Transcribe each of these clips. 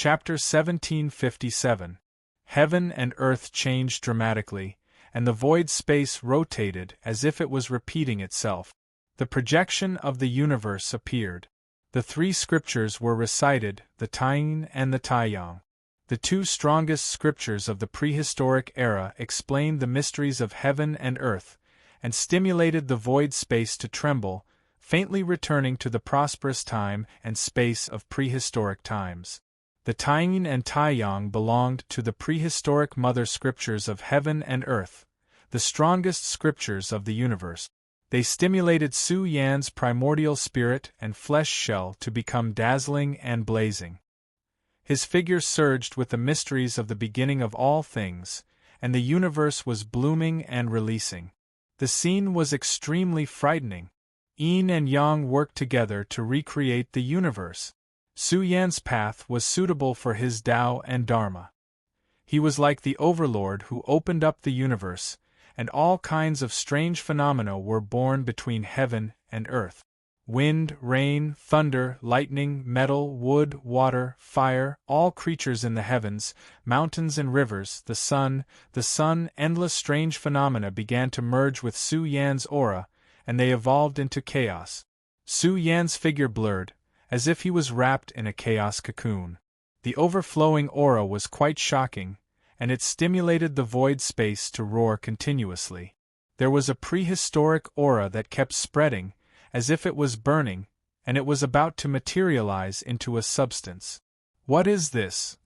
Chapter 1757. Heaven and earth changed dramatically, and the void space rotated as if it was repeating itself. The projection of the universe appeared. The three scriptures were recited, the Taiying and the Taiyang. The two strongest scriptures of the prehistoric era explained the mysteries of heaven and earth, and stimulated the void space to tremble, faintly returning to the prosperous time and space of prehistoric times. The Taiying and Taiyang belonged to the prehistoric mother scriptures of heaven and earth, the strongest scriptures of the universe. They stimulated Su Yan's primordial spirit and flesh shell to become dazzling and blazing. His figure surged with the mysteries of the beginning of all things, and the universe was blooming and releasing. The scene was extremely frightening. Yin and Yang worked together to recreate the universe. Su Yan's path was suitable for his Tao and Dharma. He was like the Overlord who opened up the universe, and all kinds of strange phenomena were born between heaven and earth. Wind, rain, thunder, lightning, metal, wood, water, fire, all creatures in the heavens, mountains and rivers, the sun, endless strange phenomena began to merge with Su Yan's aura, and they evolved into chaos. Su Yan's figure blurred, as if he was wrapped in a chaos cocoon. The overflowing aura was quite shocking, and it stimulated the void space to roar continuously. There was a prehistoric aura that kept spreading, as if it was burning, and it was about to materialize into a substance. What is this?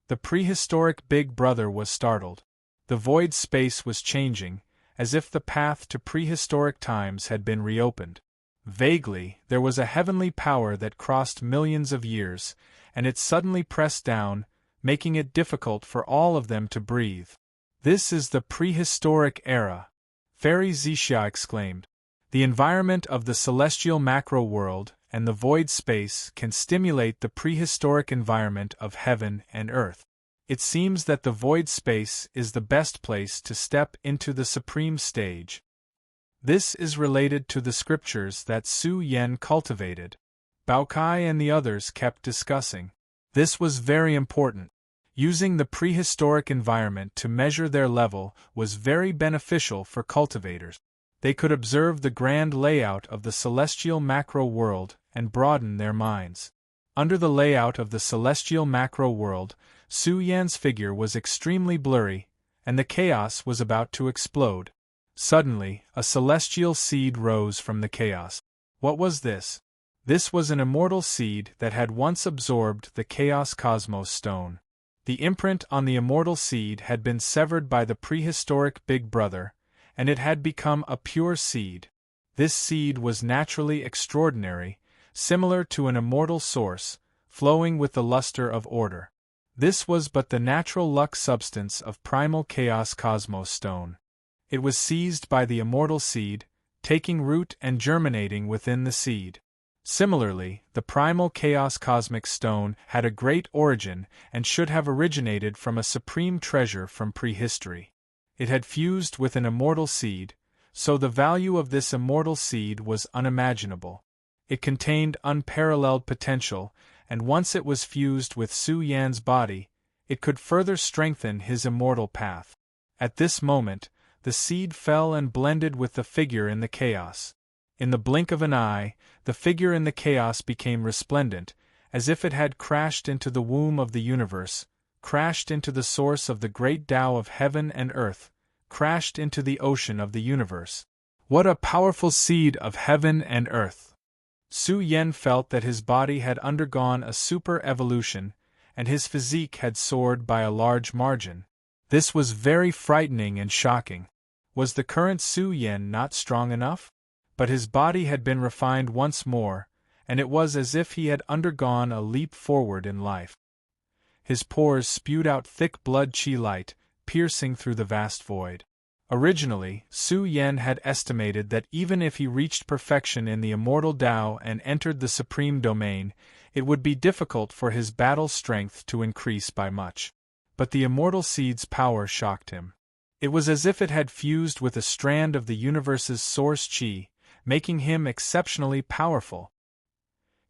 The prehistoric Big Brother was startled. The void space was changing, as if the path to prehistoric times had been reopened. Vaguely, there was a heavenly power that crossed millions of years, and it suddenly pressed down, making it difficult for all of them to breathe. This is the prehistoric era, Fairy Zixia exclaimed. The environment of the celestial macro world and the void space can stimulate the prehistoric environment of heaven and earth. It seems that the void space is the best place to step into the supreme stage. This is related to the scriptures that Su Yan cultivated. Bao Kai and the others kept discussing. This was very important. Using the prehistoric environment to measure their level was very beneficial for cultivators. They could observe the grand layout of the celestial macro world and broaden their minds. Under the layout of the celestial macro world, Su Yan's figure was extremely blurry, and the chaos was about to explode. Suddenly, a celestial seed rose from the chaos. What was this? This was an immortal seed that had once absorbed the Chaos Cosmos Stone. The imprint on the immortal seed had been severed by the prehistoric Big Brother, and it had become a pure seed. This seed was naturally extraordinary, similar to an immortal source, flowing with the luster of order. This was but the natural luck substance of primal Chaos Cosmos Stone. It was seized by the immortal seed, taking root and germinating within the seed. Similarly, the primal Chaos Cosmic Stone had a great origin and should have originated from a supreme treasure from prehistory. It had fused with an immortal seed, so the value of this immortal seed was unimaginable. It contained unparalleled potential, and once it was fused with Su Yan's body, it could further strengthen his immortal path. At this moment, the seed fell and blended with the figure in the chaos. In the blink of an eye, the figure in the chaos became resplendent, as if it had crashed into the womb of the universe, crashed into the source of the great Tao of heaven and earth, crashed into the ocean of the universe. What a powerful seed of heaven and earth! Su Yan felt that his body had undergone a super-evolution, and his physique had soared by a large margin. This was very frightening and shocking. Was the current Su Yan not strong enough? But his body had been refined once more, and it was as if he had undergone a leap forward in life. His pores spewed out thick blood chi light, piercing through the vast void. Originally, Su Yan had estimated that even if he reached perfection in the immortal Tao and entered the supreme domain, it would be difficult for his battle strength to increase by much. But the immortal seed's power shocked him. It was as if it had fused with a strand of the universe's source chi, making him exceptionally powerful.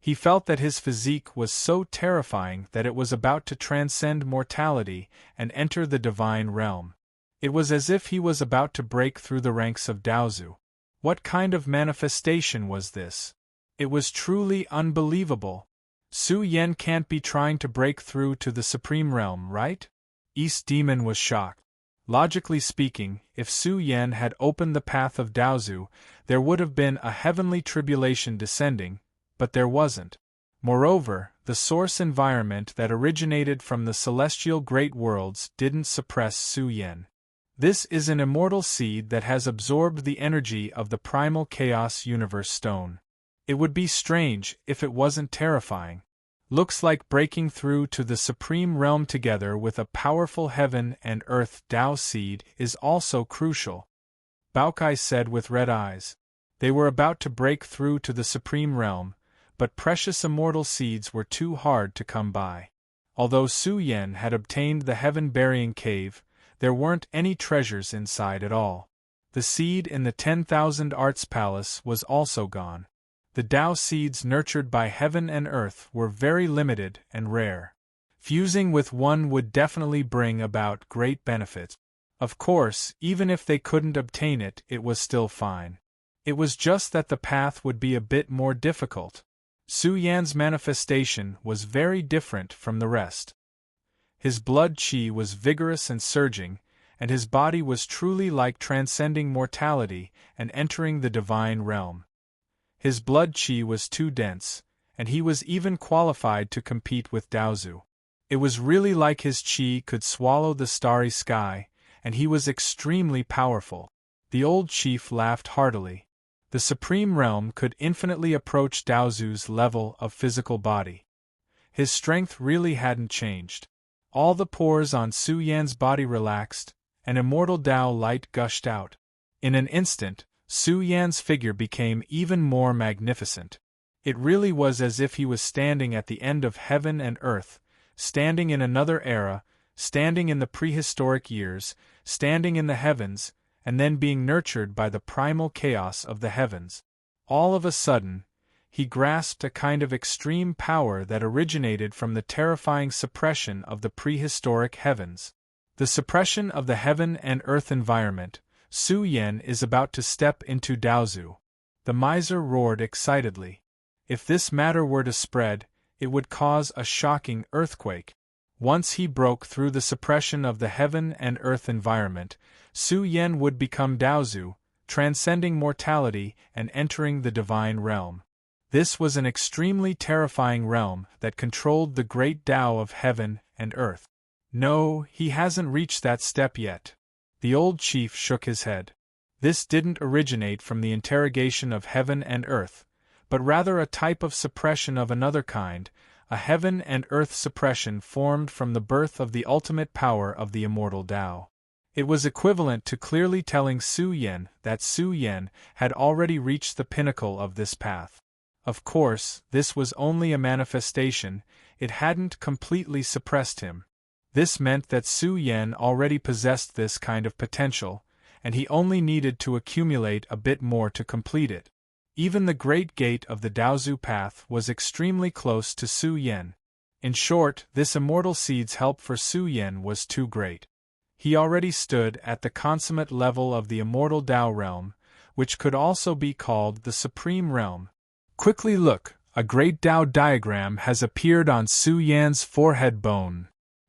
He felt that his physique was so terrifying that it was about to transcend mortality and enter the divine realm. It was as if he was about to break through the ranks of Daozu. What kind of manifestation was this? It was truly unbelievable. Su Yan can't be trying to break through to the supreme realm, right? East Demon was shocked. Logically speaking, if Su Yan had opened the path of Daozu, there would have been a heavenly tribulation descending, but there wasn't. Moreover, the source environment that originated from the celestial great worlds didn't suppress Su Yan. This is an immortal seed that has absorbed the energy of the primal chaos universe stone. It would be strange if it wasn't terrifying. Looks like breaking through to the supreme realm together with a powerful heaven and earth Dao seed is also crucial, Baokai said with red eyes. They were about to break through to the supreme realm, but precious immortal seeds were too hard to come by. Although Su Yan had obtained the heaven-burying cave, there weren't any treasures inside at all. The seed in the 10,000 Arts Palace was also gone. The Dao seeds nurtured by heaven and earth were very limited and rare. Fusing with one would definitely bring about great benefits. Of course, even if they couldn't obtain it, it was still fine. It was just that the path would be a bit more difficult. Su Yan's manifestation was very different from the rest. His blood qi was vigorous and surging, and his body was truly like transcending mortality and entering the divine realm. His blood qi was too dense, and he was even qualified to compete with Daozu. It was really like his qi could swallow the starry sky, and he was extremely powerful. The old chief laughed heartily. The supreme realm could infinitely approach Daozu's level of physical body. His strength really hadn't changed. All the pores on Su Yan's body relaxed, and immortal Dao light gushed out. In an instant, Su Yan's figure became even more magnificent. It really was as if he was standing at the end of heaven and earth, standing in another era, standing in the prehistoric years, standing in the heavens, and then being nurtured by the primal chaos of the heavens. All of a sudden, he grasped a kind of extreme power that originated from the terrifying suppression of the prehistoric heavens. The suppression of the heaven and earth environment. Su Yan is about to step into Daozu. The miser roared excitedly. If this matter were to spread, it would cause a shocking earthquake. Once he broke through the suppression of the heaven and earth environment, Su Yan would become Daozu, transcending mortality and entering the divine realm. This was an extremely terrifying realm that controlled the great Tao of heaven and earth. No, he hasn't reached that step yet. The old chief shook his head. This didn't originate from the interrogation of heaven and earth, but rather a type of suppression of another kind, a heaven and earth suppression formed from the birth of the ultimate power of the immortal Tao. It was equivalent to clearly telling Su Yan that Su Yan had already reached the pinnacle of this path. Of course, this was only a manifestation, it hadn't completely suppressed him. This meant that Su Yan already possessed this kind of potential, and he only needed to accumulate a bit more to complete it. Even the great gate of the Daozu path was extremely close to Su Yan. In short, this immortal seed's help for Su Yan was too great. He already stood at the consummate level of the immortal Dao realm, which could also be called the supreme realm. Quickly look, a great Dao diagram has appeared on Su Yan's forehead bone.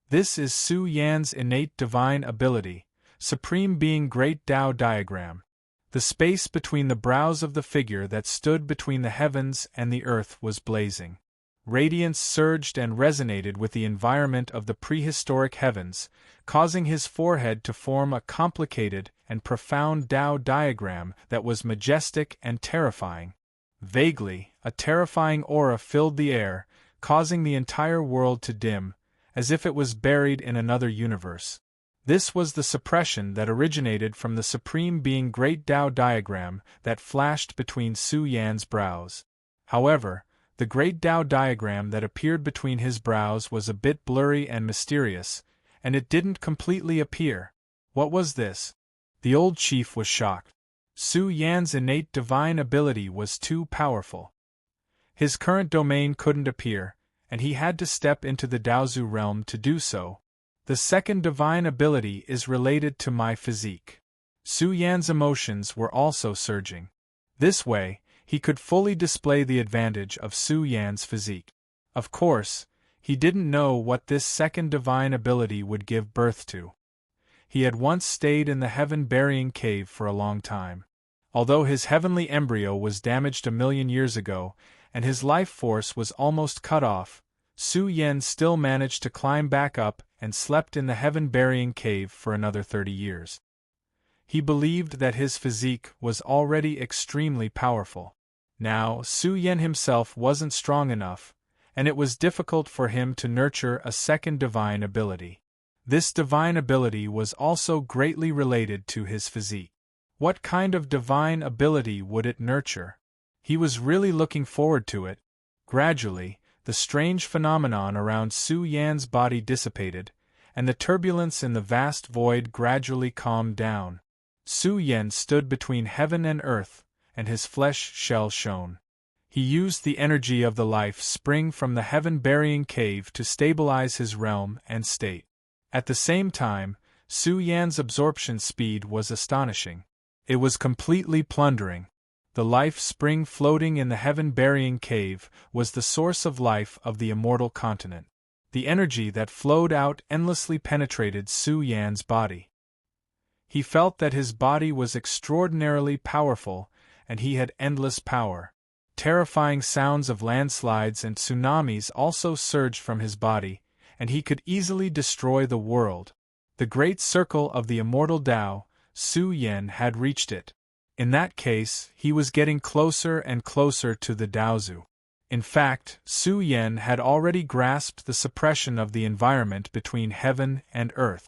This is Su Yan's innate divine ability, Supreme Being Great Dao diagram. The space between the brows of the figure that stood between the heavens and the earth was blazing. Radiance surged and resonated with the environment of the prehistoric heavens, causing his forehead to form a complicated and profound Dao diagram that was majestic and terrifying. Vaguely, a terrifying aura filled the air, causing the entire world to dim, as if it was buried in another universe. This was the suppression that originated from the Supreme Being Great Dao diagram that flashed between Su Yan's brows. However, the Great Dao diagram that appeared between his brows was a bit blurry and mysterious, and it didn't completely appear. What was this? The old chief was shocked. Su Yan's innate divine ability was too powerful. His current domain couldn't appear, and he had to step into the Daozu realm to do so. The second divine ability is related to my physique. Su Yan's emotions were also surging. This way, he could fully display the advantage of Su Yan's physique. Of course, he didn't know what this second divine ability would give birth to. He had once stayed in the heaven-burying cave for a long time. Although his heavenly embryo was damaged 1,000,000 years ago, and his life force was almost cut off, Su Yan still managed to climb back up and slept in the heaven-burying cave for another 30 years. He believed that his physique was already extremely powerful. Now, Su Yan himself wasn't strong enough, and it was difficult for him to nurture a second divine ability. This divine ability was also greatly related to his physique. What kind of divine ability would it nurture? He was really looking forward to it. Gradually, the strange phenomenon around Su Yan's body dissipated, and the turbulence in the vast void gradually calmed down. Su Yan stood between heaven and earth, and his flesh shell shone. He used the energy of the life spring from the heaven-burying cave to stabilize his realm and state. At the same time, Su Yan's absorption speed was astonishing. It was completely plundering. The life spring floating in the heaven-burying cave was the source of life of the immortal continent. The energy that flowed out endlessly penetrated Su Yan's body. He felt that his body was extraordinarily powerful, and he had endless power. Terrifying sounds of landslides and tsunamis also surged from his body, and he could easily destroy the world. The great circle of the immortal Tao, Su Yan had reached it. In that case, he was getting closer and closer to the Daozu. In fact, Su Yan had already grasped the suppression of the environment between heaven and earth.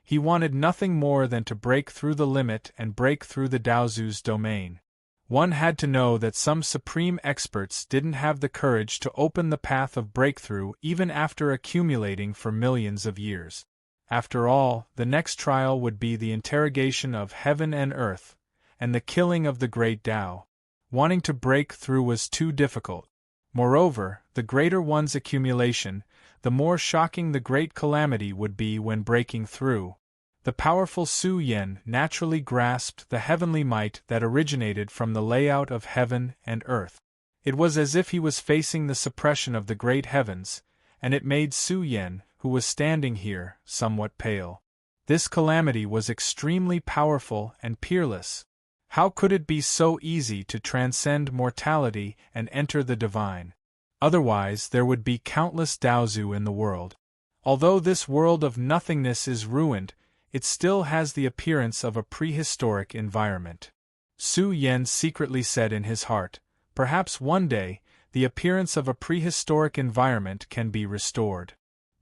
He wanted nothing more than to break through the limit and break through the Daozu's domain. One had to know that some supreme experts didn't have the courage to open the path of breakthrough even after accumulating for millions of years. After all, the next trial would be the interrogation of heaven and earth, and the killing of the great Tao. Wanting to break through was too difficult. Moreover, the greater one's accumulation, the more shocking the great calamity would be when breaking through. The powerful Su Yan naturally grasped the heavenly might that originated from the layout of heaven and earth. It was as if he was facing the suppression of the great heavens, and it made Su Yan, who was standing here, somewhat pale. This calamity was extremely powerful and peerless. How could it be so easy to transcend mortality and enter the divine? Otherwise, there would be countless Daozu in the world. Although this world of nothingness is ruined, it still has the appearance of a prehistoric environment. Su Yan secretly said in his heart, perhaps one day, the appearance of a prehistoric environment can be restored.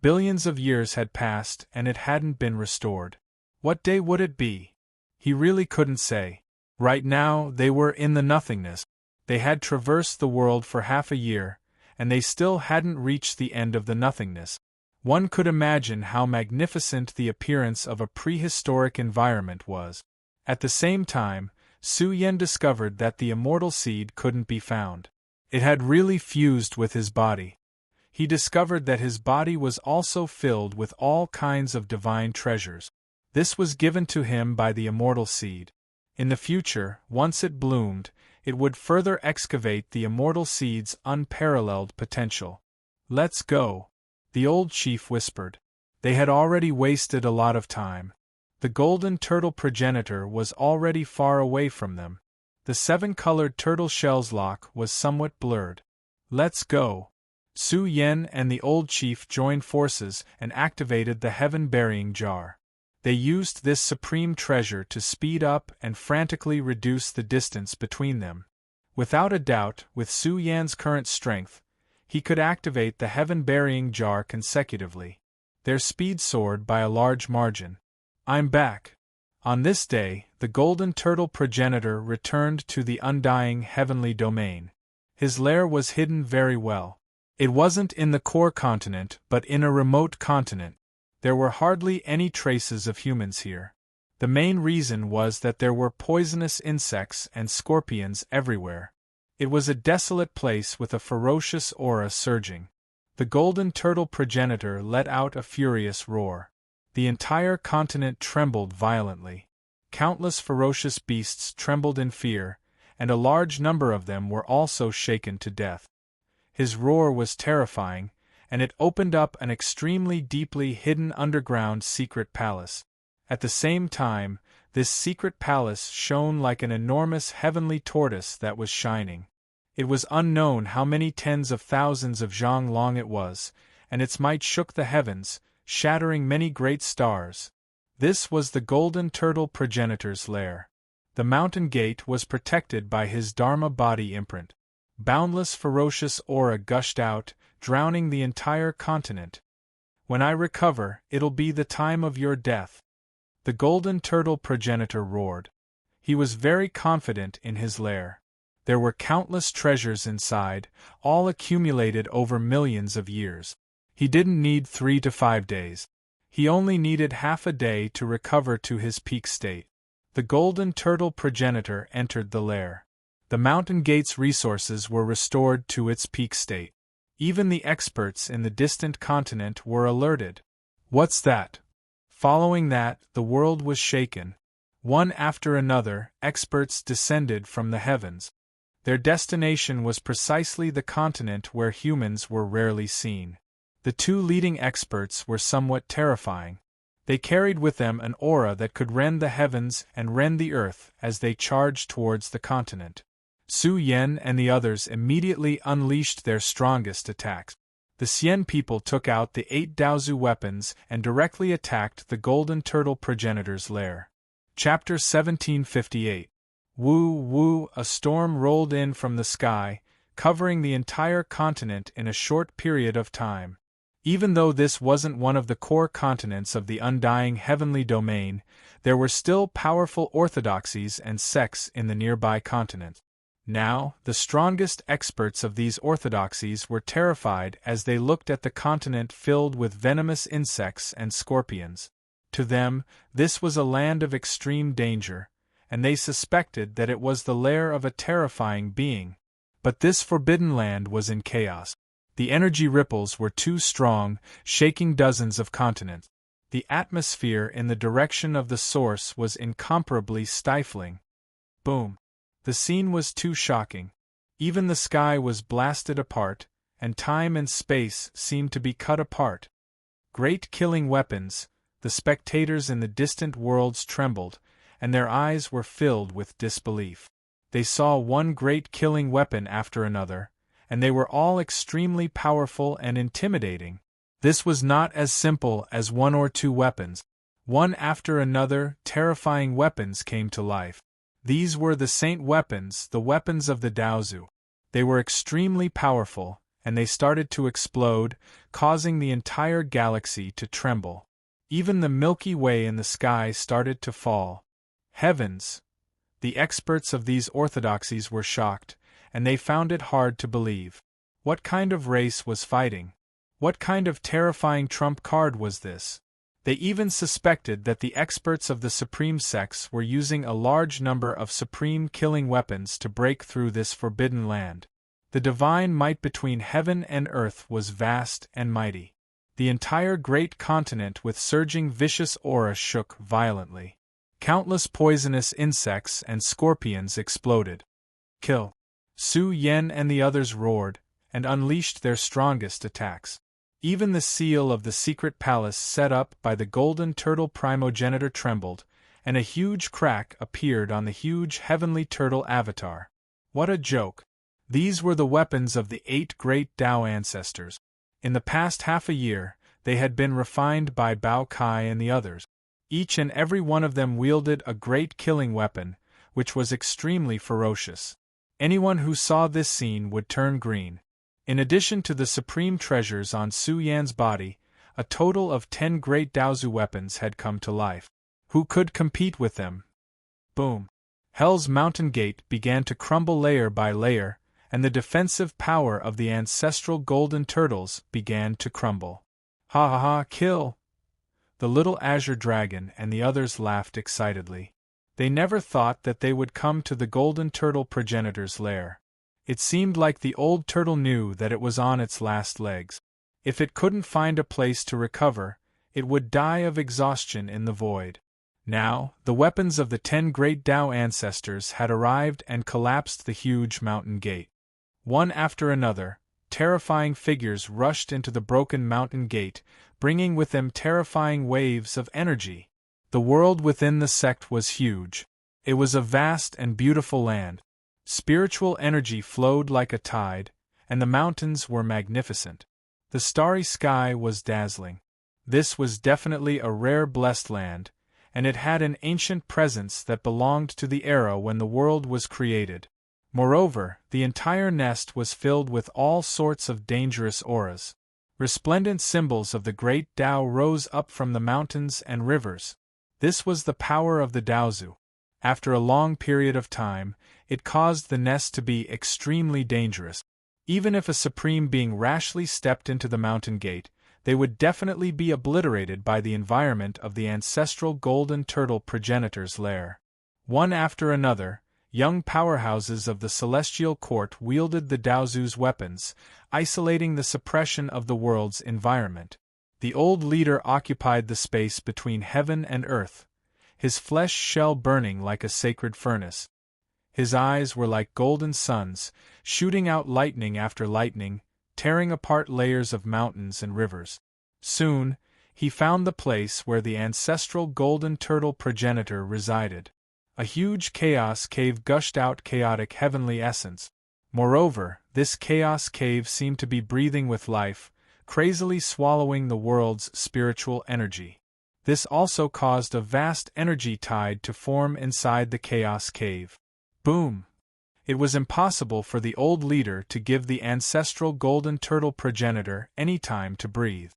Billions of years had passed and it hadn't been restored. What day would it be? He really couldn't say. Right now, they were in the nothingness. They had traversed the world for half a year, and they still hadn't reached the end of the nothingness. One could imagine how magnificent the appearance of a prehistoric environment was. At the same time, Su Yan discovered that the immortal seed couldn't be found. It had really fused with his body. He discovered that his body was also filled with all kinds of divine treasures. This was given to him by the immortal seed. In the future, once it bloomed, it would further excavate the immortal seed's unparalleled potential. Let's go, the old chief whispered. They had already wasted a lot of time. The golden turtle progenitor was already far away from them. The 7-colored turtle shell's lock was somewhat blurred. Let's go. Su Yan and the old chief joined forces and activated the heaven-burying jar. They used this supreme treasure to speed up and frantically reduce the distance between them. Without a doubt, with Su Yan's current strength, he could activate the heaven-burying jar consecutively. Their speed soared by a large margin. I'm back. On this day, the golden turtle progenitor returned to the undying heavenly domain. His lair was hidden very well. It wasn't in the core continent, but in a remote continent. There were hardly any traces of humans here. The main reason was that there were poisonous insects and scorpions everywhere. It was a desolate place with a ferocious aura surging. The golden turtle progenitor let out a furious roar. The entire continent trembled violently. Countless ferocious beasts trembled in fear, and a large number of them were also shaken to death. His roar was terrifying, and it opened up an extremely deeply hidden underground secret palace. At the same time, this secret palace shone like an enormous heavenly tortoise that was shining. It was unknown how many tens of thousands of zhang long it was, and its might shook the heavens, shattering many great stars. This was the golden turtle progenitor's lair. The mountain gate was protected by his Dharma body imprint. Boundless ferocious aura gushed out, drowning the entire continent. When I recover, it'll be the time of your death. The golden turtle progenitor roared. He was very confident in his lair. There were countless treasures inside, all accumulated over millions of years. He didn't need 3 to 5 days. He only needed half a day to recover to his peak state. The golden turtle progenitor entered the lair. The mountain gate's resources were restored to its peak state. Even the experts in the distant continent were alerted. What's that? Following that, the world was shaken. One after another, experts descended from the heavens. Their destination was precisely the continent where humans were rarely seen. The 2 leading experts were somewhat terrifying. They carried with them an aura that could rend the heavens and rend the earth as they charged towards the continent. Su Yan and the others immediately unleashed their strongest attacks. The Xian people took out the 8 Daozu weapons and directly attacked the golden turtle progenitor's lair. Chapter 1758. Woo woo, a storm rolled in from the sky, covering the entire continent in a short period of time. Even though this wasn't one of the core continents of the undying heavenly domain, there were still powerful orthodoxies and sects in the nearby continent. Now, the strongest experts of these orthodoxies were terrified as they looked at the continent filled with venomous insects and scorpions. To them, this was a land of extreme danger, and they suspected that it was the lair of a terrifying being. But this forbidden land was in chaos. The energy ripples were too strong, shaking dozens of continents. The atmosphere in the direction of the source was incomparably stifling. Boom! The scene was too shocking. Even the sky was blasted apart, and time and space seemed to be cut apart. Great killing weapons, the spectators in the distant worlds trembled, and their eyes were filled with disbelief. They saw one great killing weapon after another, and they were all extremely powerful and intimidating. This was not as simple as 1 or 2 weapons. One after another, terrifying weapons came to life. These were the saint weapons, the weapons of the Daozu. They were extremely powerful, and they started to explode, causing the entire galaxy to tremble. Even the Milky Way in the sky started to fall. Heavens! The experts of these orthodoxies were shocked, and they found it hard to believe. What kind of race was fighting? What kind of terrifying trump card was this? They even suspected that the experts of the supreme sects were using a large number of supreme killing weapons to break through this forbidden land. The divine might between heaven and earth was vast and mighty. The entire great continent with surging vicious aura shook violently. Countless poisonous insects and scorpions exploded. Kill! Su Yan and the others roared, and unleashed their strongest attacks. Even the seal of the secret palace set up by the golden turtle primogenitor trembled, and a huge crack appeared on the huge heavenly turtle avatar. What a joke! These were the weapons of the 8 great Tao ancestors. In the past half a year, they had been refined by Bao Kai and the others. Each and every one of them wielded a great killing weapon, which was extremely ferocious. Anyone who saw this scene would turn green. In addition to the supreme treasures on Su Yan's body, a total of 10 great Daozu weapons had come to life. Who could compete with them? Boom! Hell's mountain gate began to crumble layer by layer, and the defensive power of the ancestral golden turtles began to crumble. Ha ha ha, kill! The little azure dragon and the others laughed excitedly. They never thought that they would come to the golden turtle progenitor's lair. It seemed like the old turtle knew that it was on its last legs. If it couldn't find a place to recover, it would die of exhaustion in the void. Now, the weapons of the 10 great Tao ancestors had arrived and collapsed the huge mountain gate. One after another, terrifying figures rushed into the broken mountain gate, bringing with them terrifying waves of energy. The world within the sect was huge. It was a vast and beautiful land. Spiritual energy flowed like a tide, and the mountains were magnificent. The starry sky was dazzling. This was definitely a rare blessed land, and it had an ancient presence that belonged to the era when the world was created. Moreover, the entire nest was filled with all sorts of dangerous auras. Resplendent symbols of the great Tao rose up from the mountains and rivers. This was the power of the Daozu. After a long period of time, it caused the nest to be extremely dangerous. Even if a supreme being rashly stepped into the mountain gate, they would definitely be obliterated by the environment of the ancestral golden turtle progenitor's lair. One after another, young powerhouses of the celestial court wielded the Daozu's weapons, isolating the suppression of the world's environment. The old leader occupied the space between heaven and earth, his flesh shell burning like a sacred furnace. His eyes were like golden suns, shooting out lightning after lightning, tearing apart layers of mountains and rivers. Soon, he found the place where the ancestral golden turtle progenitor resided. A huge chaos cave gushed out chaotic heavenly essence. Moreover, this chaos cave seemed to be breathing with life, crazily swallowing the world's spiritual energy. This also caused a vast energy tide to form inside the chaos cave. Boom! It was impossible for the old leader to give the ancestral golden turtle progenitor any time to breathe.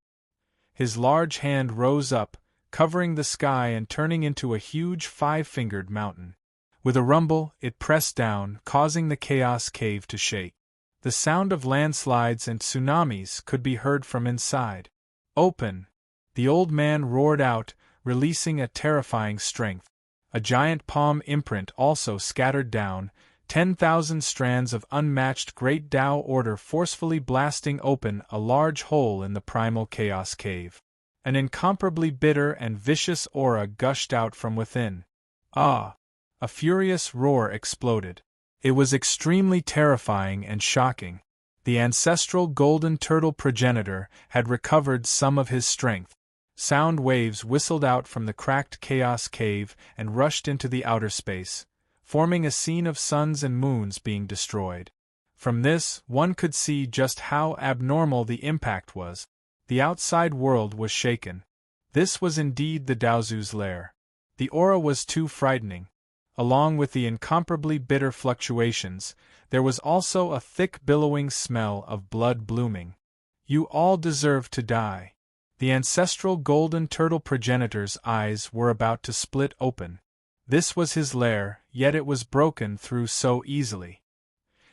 His large hand rose up, covering the sky and turning into a huge 5-fingered mountain. With a rumble, it pressed down, causing the chaos cave to shake. The sound of landslides and tsunamis could be heard from inside. Open! The old man roared out, releasing a terrifying strength. A giant palm imprint also scattered down, 10,000 strands of unmatched great Tao order forcefully blasting open a large hole in the primal chaos cave. An incomparably bitter and vicious aura gushed out from within. Ah! A furious roar exploded. It was extremely terrifying and shocking. The ancestral golden turtle progenitor had recovered some of his strength. Sound waves whistled out from the cracked chaos cave and rushed into the outer space, forming a scene of suns and moons being destroyed. From this, one could see just how abnormal the impact was. The outside world was shaken. This was indeed the Daozu's lair. The aura was too frightening. Along with the incomparably bitter fluctuations, there was also a thick billowing smell of blood blooming. You all deserve to die. The ancestral golden turtle progenitor's eyes were about to split open. This was his lair, yet it was broken through so easily.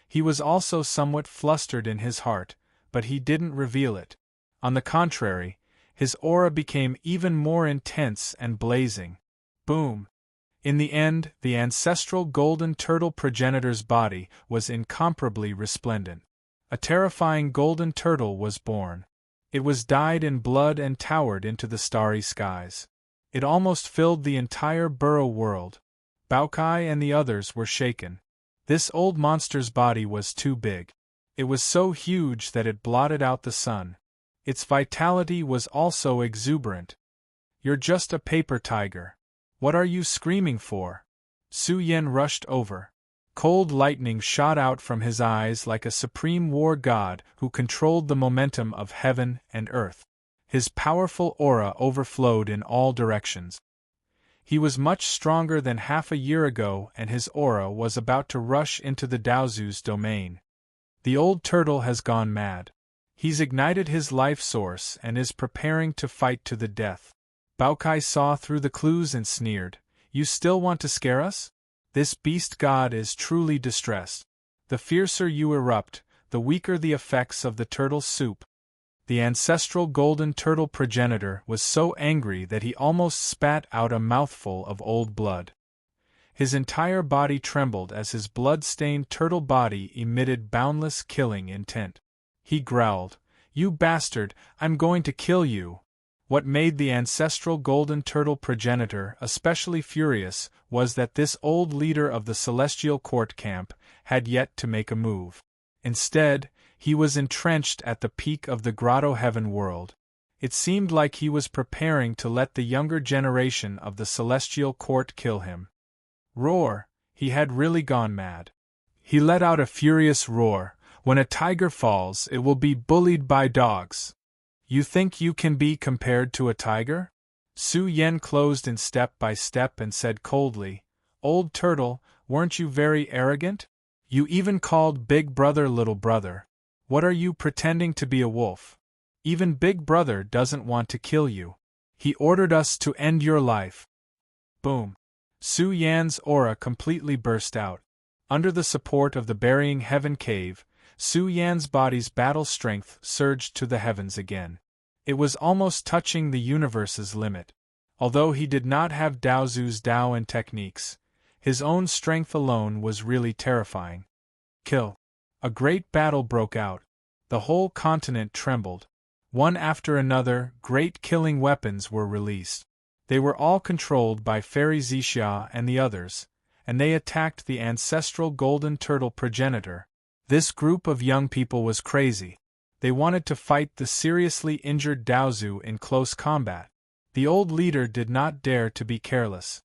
He was also somewhat flustered in his heart, but he didn't reveal it. On the contrary, his aura became even more intense and blazing. Boom! In the end, the ancestral golden turtle progenitor's body was incomparably resplendent. A terrifying golden turtle was born. It was dyed in blood and towered into the starry skies. It almost filled the entire burrow world. Baokai and the others were shaken. This old monster's body was too big. It was so huge that it blotted out the sun. Its vitality was also exuberant. You're just a paper tiger. What are you screaming for? Su Yen rushed over. Cold lightning shot out from his eyes like a supreme war god who controlled the momentum of heaven and earth. His powerful aura overflowed in all directions. He was much stronger than half a year ago, and his aura was about to rush into the Daozu's domain. The old turtle has gone mad. He's ignited his life source and is preparing to fight to the death. Baokai saw through the clues and sneered, "You still want to scare us? This beast god is truly distressed. The fiercer you erupt, the weaker the effects of the turtle soup." The ancestral golden turtle progenitor was so angry that he almost spat out a mouthful of old blood. His entire body trembled as his blood-stained turtle body emitted boundless killing intent. He growled, "You bastard, I'm going to kill you!" What made the ancestral golden turtle progenitor especially furious was that this old leader of the celestial court camp had yet to make a move. Instead, he was entrenched at the peak of the grotto heaven world. It seemed like he was preparing to let the younger generation of the celestial court kill him. Roar! He had really gone mad. He let out a furious roar. When a tiger falls, it will be bullied by dogs. You think you can be compared to a tiger? Su Yen closed in step by step and said coldly, "Old turtle, weren't you very arrogant? You even called Big Brother Little Brother. What are you pretending to be a wolf? Even Big Brother doesn't want to kill you. He ordered us to end your life." Boom! Su Yan's aura completely burst out. Under the support of the burying heaven cave, Su Yan's body's battle strength surged to the heavens again. It was almost touching the universe's limit. Although he did not have Daozu's Dao and techniques, his own strength alone was really terrifying. Kill! A great battle broke out. The whole continent trembled. One after another, great killing weapons were released. They were all controlled by Fairy Zixia and the others, and they attacked the ancestral golden turtle progenitor. This group of young people was crazy. They wanted to fight the seriously injured Daozu in close combat. The old leader did not dare to be careless.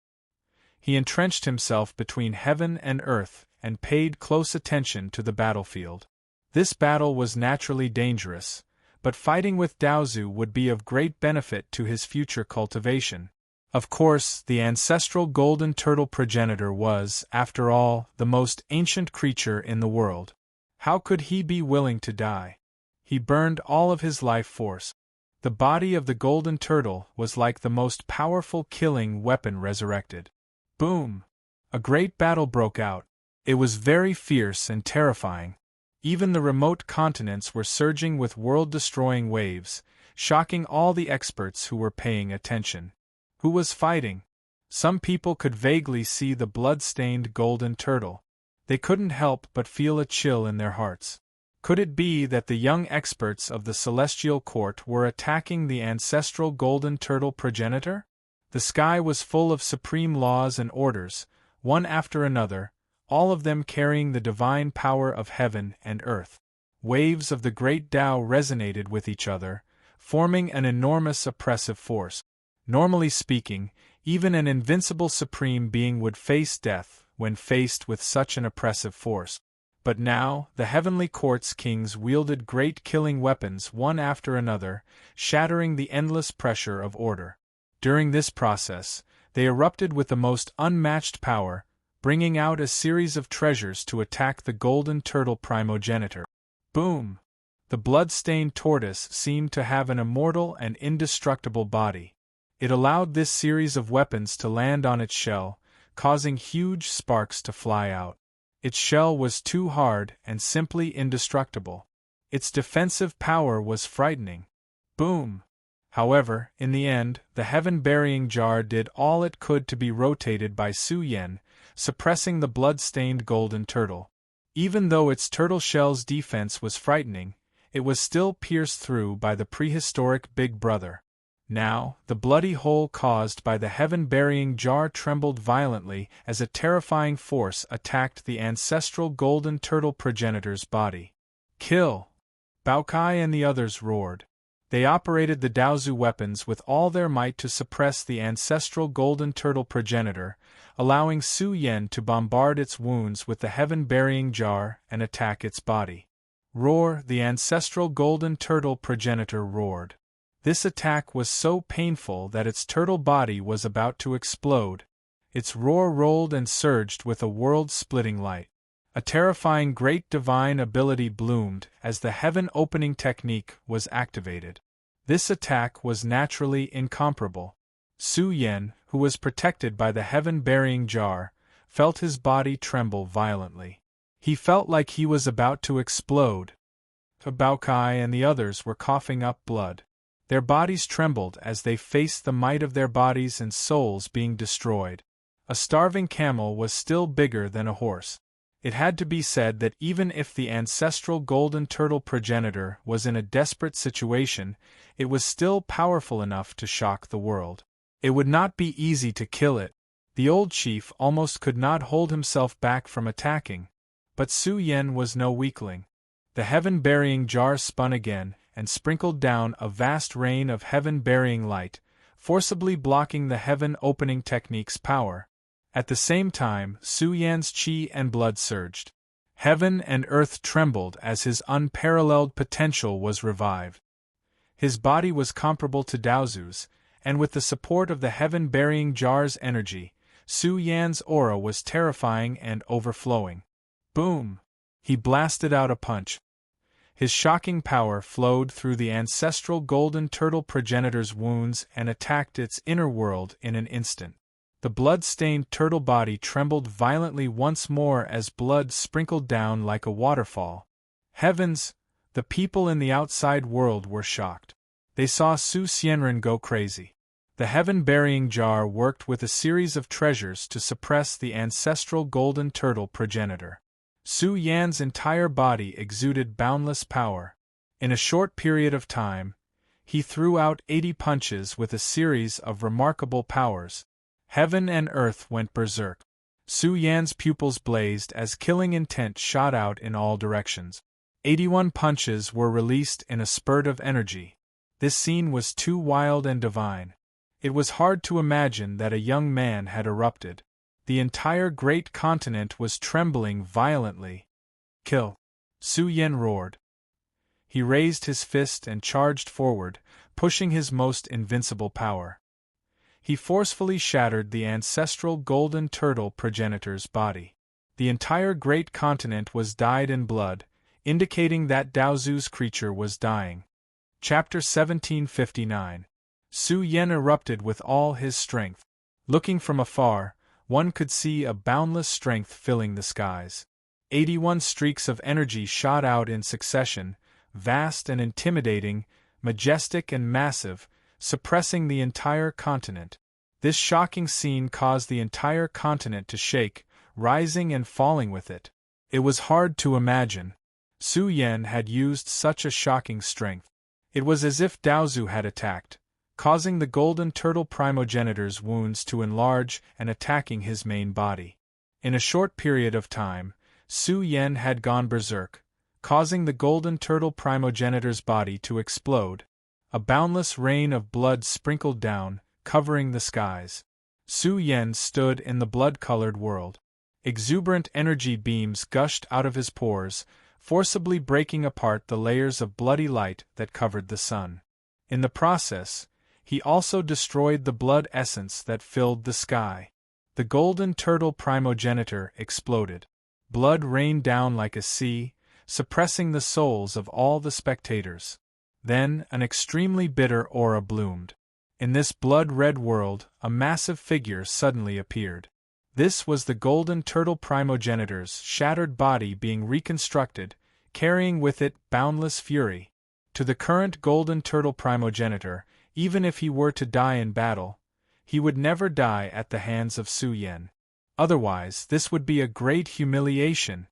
He entrenched himself between heaven and earth and paid close attention to the battlefield. This battle was naturally dangerous, but fighting with Daozu would be of great benefit to his future cultivation. Of course, the ancestral golden turtle progenitor was, after all, the most ancient creature in the world. How could he be willing to die? He burned all of his life force. The body of the golden turtle was like the most powerful killing weapon resurrected. Boom! A great battle broke out. It was very fierce and terrifying. Even the remote continents were surging with world-destroying waves, shocking all the experts who were paying attention. Who was fighting? Some people could vaguely see the blood-stained golden turtle. They couldn't help but feel a chill in their hearts. Could it be that the young experts of the celestial court were attacking the ancestral golden turtle progenitor? The sky was full of supreme laws and orders, one after another, all of them carrying the divine power of heaven and earth. Waves of the great Tao resonated with each other, forming an enormous oppressive force. Normally speaking, even an invincible supreme being would face death when faced with such an oppressive force. But now, the heavenly court's kings wielded great killing weapons one after another, shattering the endless pressure of order. During this process, they erupted with the most unmatched power, bringing out a series of treasures to attack the golden turtle primogenitor. Boom! The blood-stained tortoise seemed to have an immortal and indestructible body. It allowed this series of weapons to land on its shell, causing huge sparks to fly out. Its shell was too hard and simply indestructible. Its defensive power was frightening. Boom! However, in the end, the heaven-burying jar did all it could to be rotated by Su Yen, suppressing the blood-stained golden turtle. Even though its turtle shell's defense was frightening, it was still pierced through by the prehistoric Big Brother. Now, the bloody hole caused by the heaven-burying jar trembled violently as a terrifying force attacked the ancestral golden turtle progenitor's body. Kill! Baokai and the others roared. They operated the Daozu weapons with all their might to suppress the ancestral golden turtle progenitor, allowing Su Yen to bombard its wounds with the heaven-burying jar and attack its body. Roar! The ancestral golden turtle progenitor roared. This attack was so painful that its turtle body was about to explode. Its roar rolled and surged with a world-splitting light. A terrifying great divine ability bloomed as the heaven-opening technique was activated. This attack was naturally incomparable. Su Yen, who was protected by the heaven-burying jar, felt his body tremble violently. He felt like he was about to explode. Baokai and the others were coughing up blood. Their bodies trembled as they faced the might of their bodies and souls being destroyed. A starving camel was still bigger than a horse. It had to be said that even if the ancestral golden turtle progenitor was in a desperate situation, it was still powerful enough to shock the world. It would not be easy to kill it. The old chief almost could not hold himself back from attacking. But Su Yen was no weakling. The heaven-burying jar spun again, and sprinkled down a vast rain of heaven-burying light, forcibly blocking the heaven-opening technique's power. At the same time, Su Yan's qi and blood surged. Heaven and earth trembled as his unparalleled potential was revived. His body was comparable to Daozu's, and with the support of the heaven-burying jar's energy, Su Yan's aura was terrifying and overflowing. Boom! He blasted out a punch. His shocking power flowed through the ancestral golden turtle progenitor's wounds and attacked its inner world in an instant. The blood-stained turtle body trembled violently once more as blood sprinkled down like a waterfall. Heavens! The people in the outside world were shocked. They saw Su Xianren go crazy. The heaven-burying jar worked with a series of treasures to suppress the ancestral golden turtle progenitor. Su Yan's entire body exuded boundless power. In a short period of time, he threw out 80 punches with a series of remarkable powers. Heaven and earth went berserk. Su Yan's pupils blazed as killing intent shot out in all directions. 81 punches were released in a spurt of energy. This scene was too wild and divine. It was hard to imagine that a young man had erupted. The entire great continent was trembling violently. Kill! Su Yan roared. He raised his fist and charged forward, pushing his most invincible power. He forcefully shattered the ancestral golden turtle progenitor's body. The entire great continent was dyed in blood, indicating that Daozu's creature was dying. Chapter 1759. Su Yan erupted with all his strength. Looking from afar, one could see a boundless strength filling the skies. 81 streaks of energy shot out in succession, vast and intimidating, majestic and massive, suppressing the entire continent. This shocking scene caused the entire continent to shake, rising and falling with it. It was hard to imagine. Su Yan had used such a shocking strength. It was as if Daozu had attacked, causing the golden turtle primogenitor's wounds to enlarge and attacking his main body. In a short period of time, Su Yan had gone berserk, causing the golden turtle primogenitor's body to explode. A boundless rain of blood sprinkled down, covering the skies. Su Yan stood in the blood-colored world. Exuberant energy beams gushed out of his pores, forcibly breaking apart the layers of bloody light that covered the sun. In the process, he also destroyed the blood essence that filled the sky. The golden turtle primogenitor exploded. Blood rained down like a sea, suppressing the souls of all the spectators. Then an extremely bitter aura bloomed. In this blood-red world, a massive figure suddenly appeared. This was the golden turtle primogenitor's shattered body being reconstructed, carrying with it boundless fury. To the current golden turtle primogenitor, even if he were to die in battle, he would never die at the hands of Su Yan. Otherwise, this would be a great humiliation.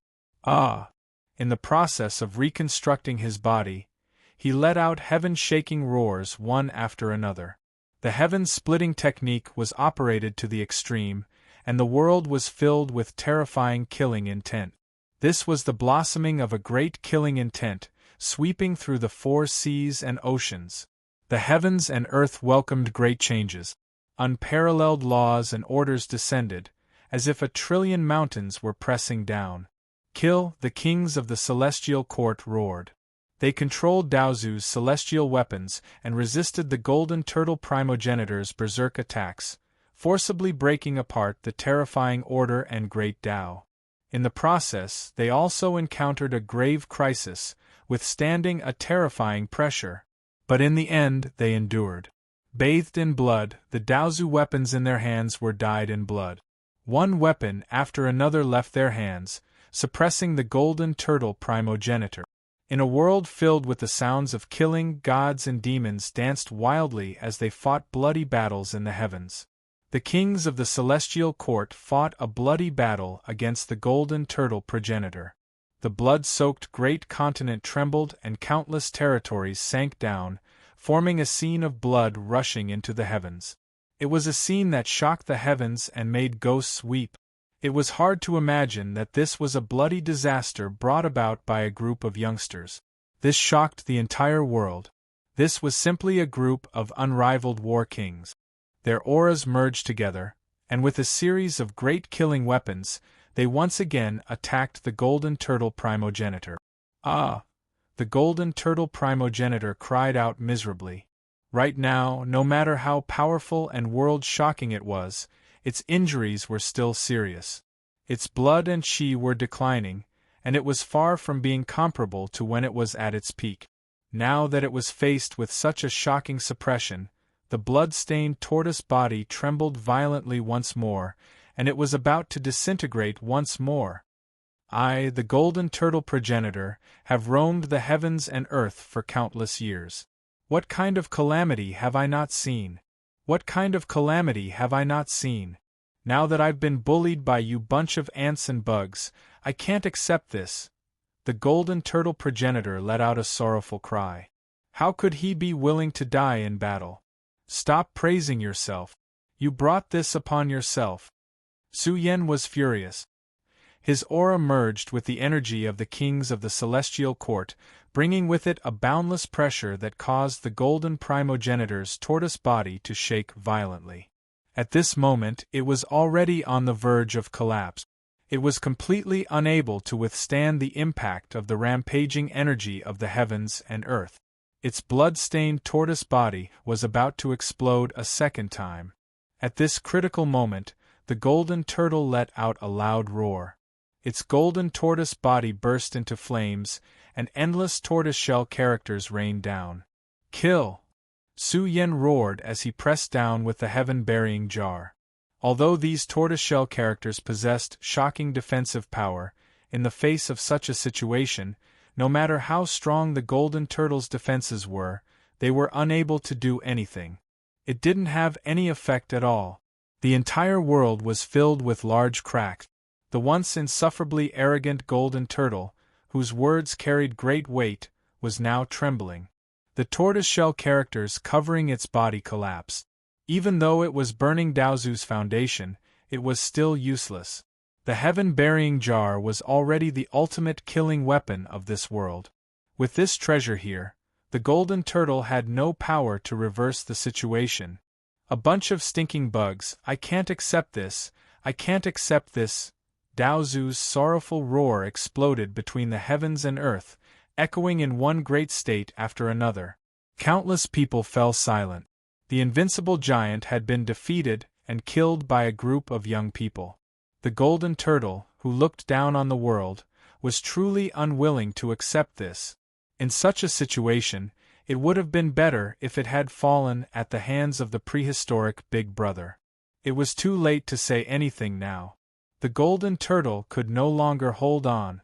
In the process of reconstructing his body, he let out heaven-shaking roars one after another. The heaven-splitting technique was operated to the extreme, and the world was filled with terrifying killing intent. This was the blossoming of a great killing intent, sweeping through the 4 seas and oceans. The heavens and earth welcomed great changes. Unparalleled laws and orders descended, as if 1,000,000,000,000 mountains were pressing down. Kill! The kings of the celestial court roared. They controlled Daozu's celestial weapons and resisted the golden turtle primogenitor's berserk attacks, forcibly breaking apart the terrifying order and great Dao. In the process, they also encountered a grave crisis, withstanding a terrifying pressure. But in the end, they endured. Bathed in blood, the Daozu weapons in their hands were dyed in blood. One weapon after another left their hands, suppressing the golden turtle primogenitor. In a world filled with the sounds of killing, gods and demons danced wildly as they fought bloody battles in the heavens. The kings of the celestial court fought a bloody battle against the golden turtle progenitor. The blood-soaked great continent trembled and countless territories sank down, forming a scene of blood rushing into the heavens. It was a scene that shocked the heavens and made ghosts weep. It was hard to imagine that this was a bloody disaster brought about by a group of youngsters. This shocked the entire world. This was simply a group of unrivaled war kings. Their auras merged together, and with a series of great killing weapons, they once again attacked the golden turtle primogenitor. Ah! The golden turtle primogenitor cried out miserably. Right now, no matter how powerful and world-shocking it was, its injuries were still serious. Its blood and chi were declining, and it was far from being comparable to when it was at its peak. Now that it was faced with such a shocking suppression, the blood-stained tortoise body trembled violently once more, and it was about to disintegrate once more. I, the golden turtle progenitor, have roamed the heavens and earth for countless years. What kind of calamity have I not seen? What kind of calamity have I not seen? Now that I've been bullied by you bunch of ants and bugs, I can't accept this. The golden turtle progenitor let out a sorrowful cry. How could he be willing to die in battle? Stop praising yourself. You brought this upon yourself. Su Yen was furious. His aura merged with the energy of the kings of the celestial court, bringing with it a boundless pressure that caused the golden primogenitor's tortoise body to shake violently. At this moment it was already on the verge of collapse. It was completely unable to withstand the impact of the rampaging energy of the heavens and earth. Its blood-stained tortoise body was about to explode a second time. At this critical moment, the golden turtle let out a loud roar. Its golden tortoise body burst into flames, and endless tortoiseshell characters rained down. Kill! Su Yen roared as he pressed down with the heaven-burying jar. Although these tortoiseshell characters possessed shocking defensive power, in the face of such a situation, no matter how strong the golden turtle's defenses were, they were unable to do anything. It didn't have any effect at all. The entire world was filled with large cracks. The once insufferably arrogant golden turtle, whose words carried great weight, was now trembling. The tortoiseshell characters covering its body collapsed. Even though it was burning Daozu's foundation, it was still useless. The heaven-burying jar was already the ultimate killing weapon of this world. With this treasure here, the golden turtle had no power to reverse the situation. A bunch of stinking bugs, I can't accept this, I can't accept this. Daozu's sorrowful roar exploded between the heavens and earth, echoing in one great state after another. Countless people fell silent. The invincible giant had been defeated and killed by a group of young people. The golden turtle, who looked down on the world, was truly unwilling to accept this. In such a situation, it would have been better if it had fallen at the hands of the prehistoric Big Brother. It was too late to say anything now. The golden turtle could no longer hold on.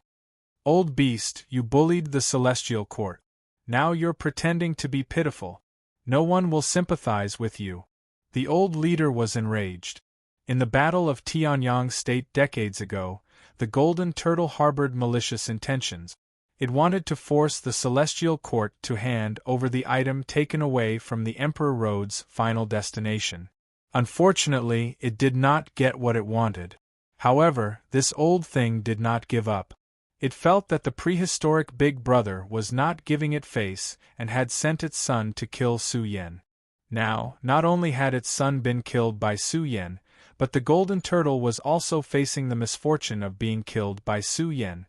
Old beast, you bullied the celestial court. Now you're pretending to be pitiful. No one will sympathize with you. The old leader was enraged. In the Battle of Tianyang State decades ago, the golden turtle harbored malicious intentions. It wanted to force the celestial court to hand over the item taken away from the Emperor Road's final destination. Unfortunately, it did not get what it wanted. However, this old thing did not give up. It felt that the prehistoric Big Brother was not giving it face and had sent its son to kill Su Yen. Now, not only had its son been killed by Su Yen, but the golden turtle was also facing the misfortune of being killed by Su Yen.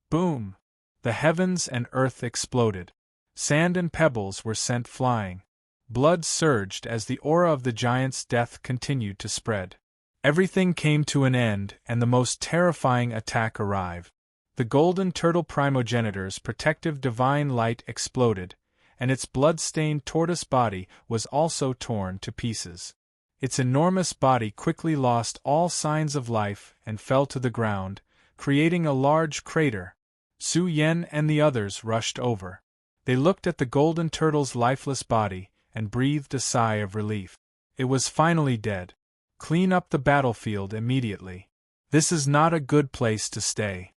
Boom! The heavens and earth exploded. Sand and pebbles were sent flying. Blood surged as the aura of the giant's death continued to spread. Everything came to an end, and the most terrifying attack arrived. The golden turtle primogenitor's protective divine light exploded, and its blood-stained tortoise body was also torn to pieces. Its enormous body quickly lost all signs of life and fell to the ground, creating a large crater. Su Yen and the others rushed over. They looked at the golden turtle's lifeless body and breathed a sigh of relief. It was finally dead. Clean up the battlefield immediately. This is not a good place to stay.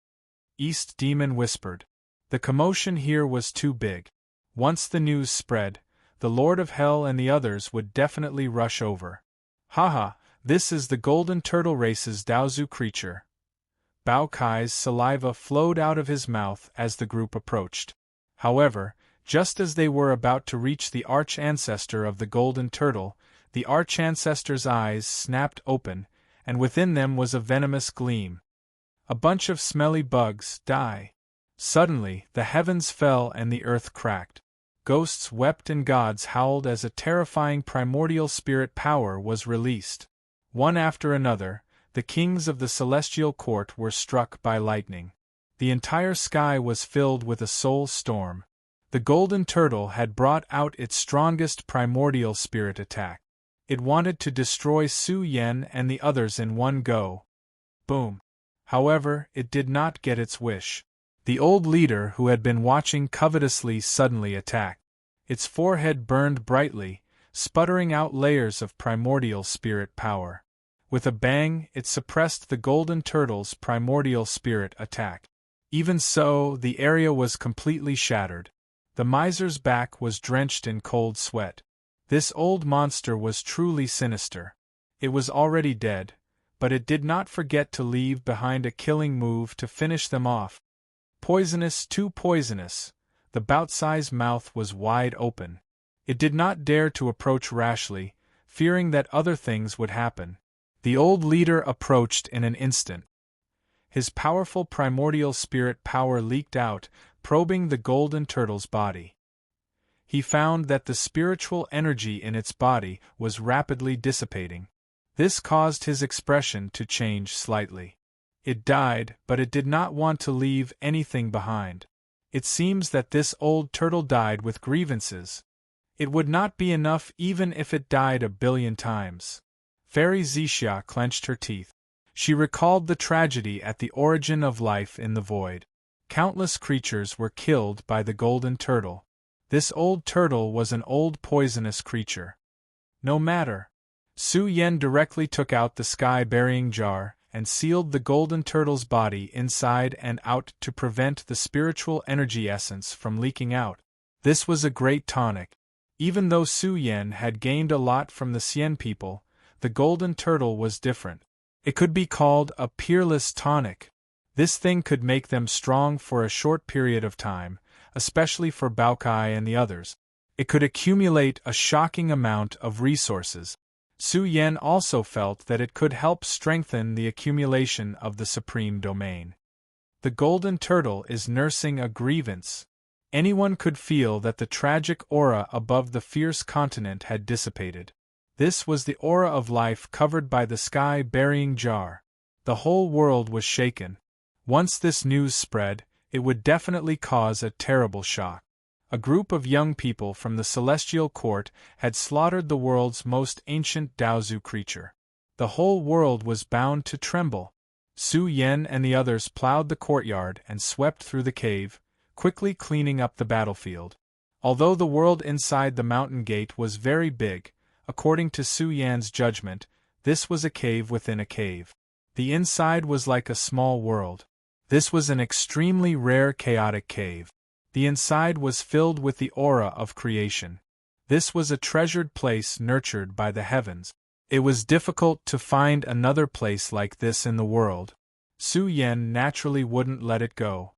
East Demon whispered. The commotion here was too big. Once the news spread, the Lord of Hell and the others would definitely rush over. Haha, this is the Golden Turtle Race's Daozu creature. Bao Kai's saliva flowed out of his mouth as the group approached. However, just as they were about to reach the arch-ancestor of the Golden Turtle, the arch-ancestor's eyes snapped open, and within them was a venomous gleam. A bunch of smelly bugs, die. Suddenly, the heavens fell and the earth cracked. Ghosts wept and gods howled as a terrifying primordial spirit power was released. One after another, the kings of the celestial court were struck by lightning. The entire sky was filled with a soul storm. The Golden Turtle had brought out its strongest primordial spirit attack. It wanted to destroy Su Yen and the others in one go. Boom. However, it did not get its wish. The old leader who had been watching covetously suddenly attacked. Its forehead burned brightly, sputtering out layers of primordial spirit power. With a bang, it suppressed the Golden Turtle's primordial spirit attack. Even so, the area was completely shattered. The miser's back was drenched in cold sweat. This old monster was truly sinister. It was already dead, but it did not forget to leave behind a killing move to finish them off. Poisonous, too poisonous. The bout-sized mouth was wide open. It did not dare to approach rashly, fearing that other things would happen. The old leader approached in an instant. His powerful primordial spirit power leaked out, probing the Golden Turtle's body. He found that the spiritual energy in its body was rapidly dissipating. This caused his expression to change slightly. It died, but it did not want to leave anything behind. It seems that this old turtle died with grievances. It would not be enough even if it died 1,000,000,000 times. Fairy Zixia clenched her teeth. She recalled the tragedy at the origin of life in the void. Countless creatures were killed by the Golden Turtle. This old turtle was an old poisonous creature. No matter. Su Yen directly took out the sky-burying jar and sealed the Golden Turtle's body inside and out to prevent the spiritual energy essence from leaking out. This was a great tonic. Even though Su Yen had gained a lot from the Xian people, the Golden Turtle was different. It could be called a peerless tonic. This thing could make them strong for a short period of time, especially for Bao Kai and the others. It could accumulate a shocking amount of resources. Su Yen also felt that it could help strengthen the accumulation of the supreme domain. The Golden Turtle is nursing a grievance. Anyone could feel that the tragic aura above the fierce continent had dissipated. This was the aura of life covered by the sky-burying jar. The whole world was shaken. Once this news spread, it would definitely cause a terrible shock. A group of young people from the celestial court had slaughtered the world's most ancient Daozu creature. The whole world was bound to tremble. Su Yen and the others plowed the courtyard and swept through the cave, quickly cleaning up the battlefield. Although the world inside the mountain gate was very big, according to Su Yan's judgment, this was a cave within a cave. The inside was like a small world. This was an extremely rare chaotic cave. The inside was filled with the aura of creation. This was a treasured place nurtured by the heavens. It was difficult to find another place like this in the world. Su Yen naturally wouldn't let it go.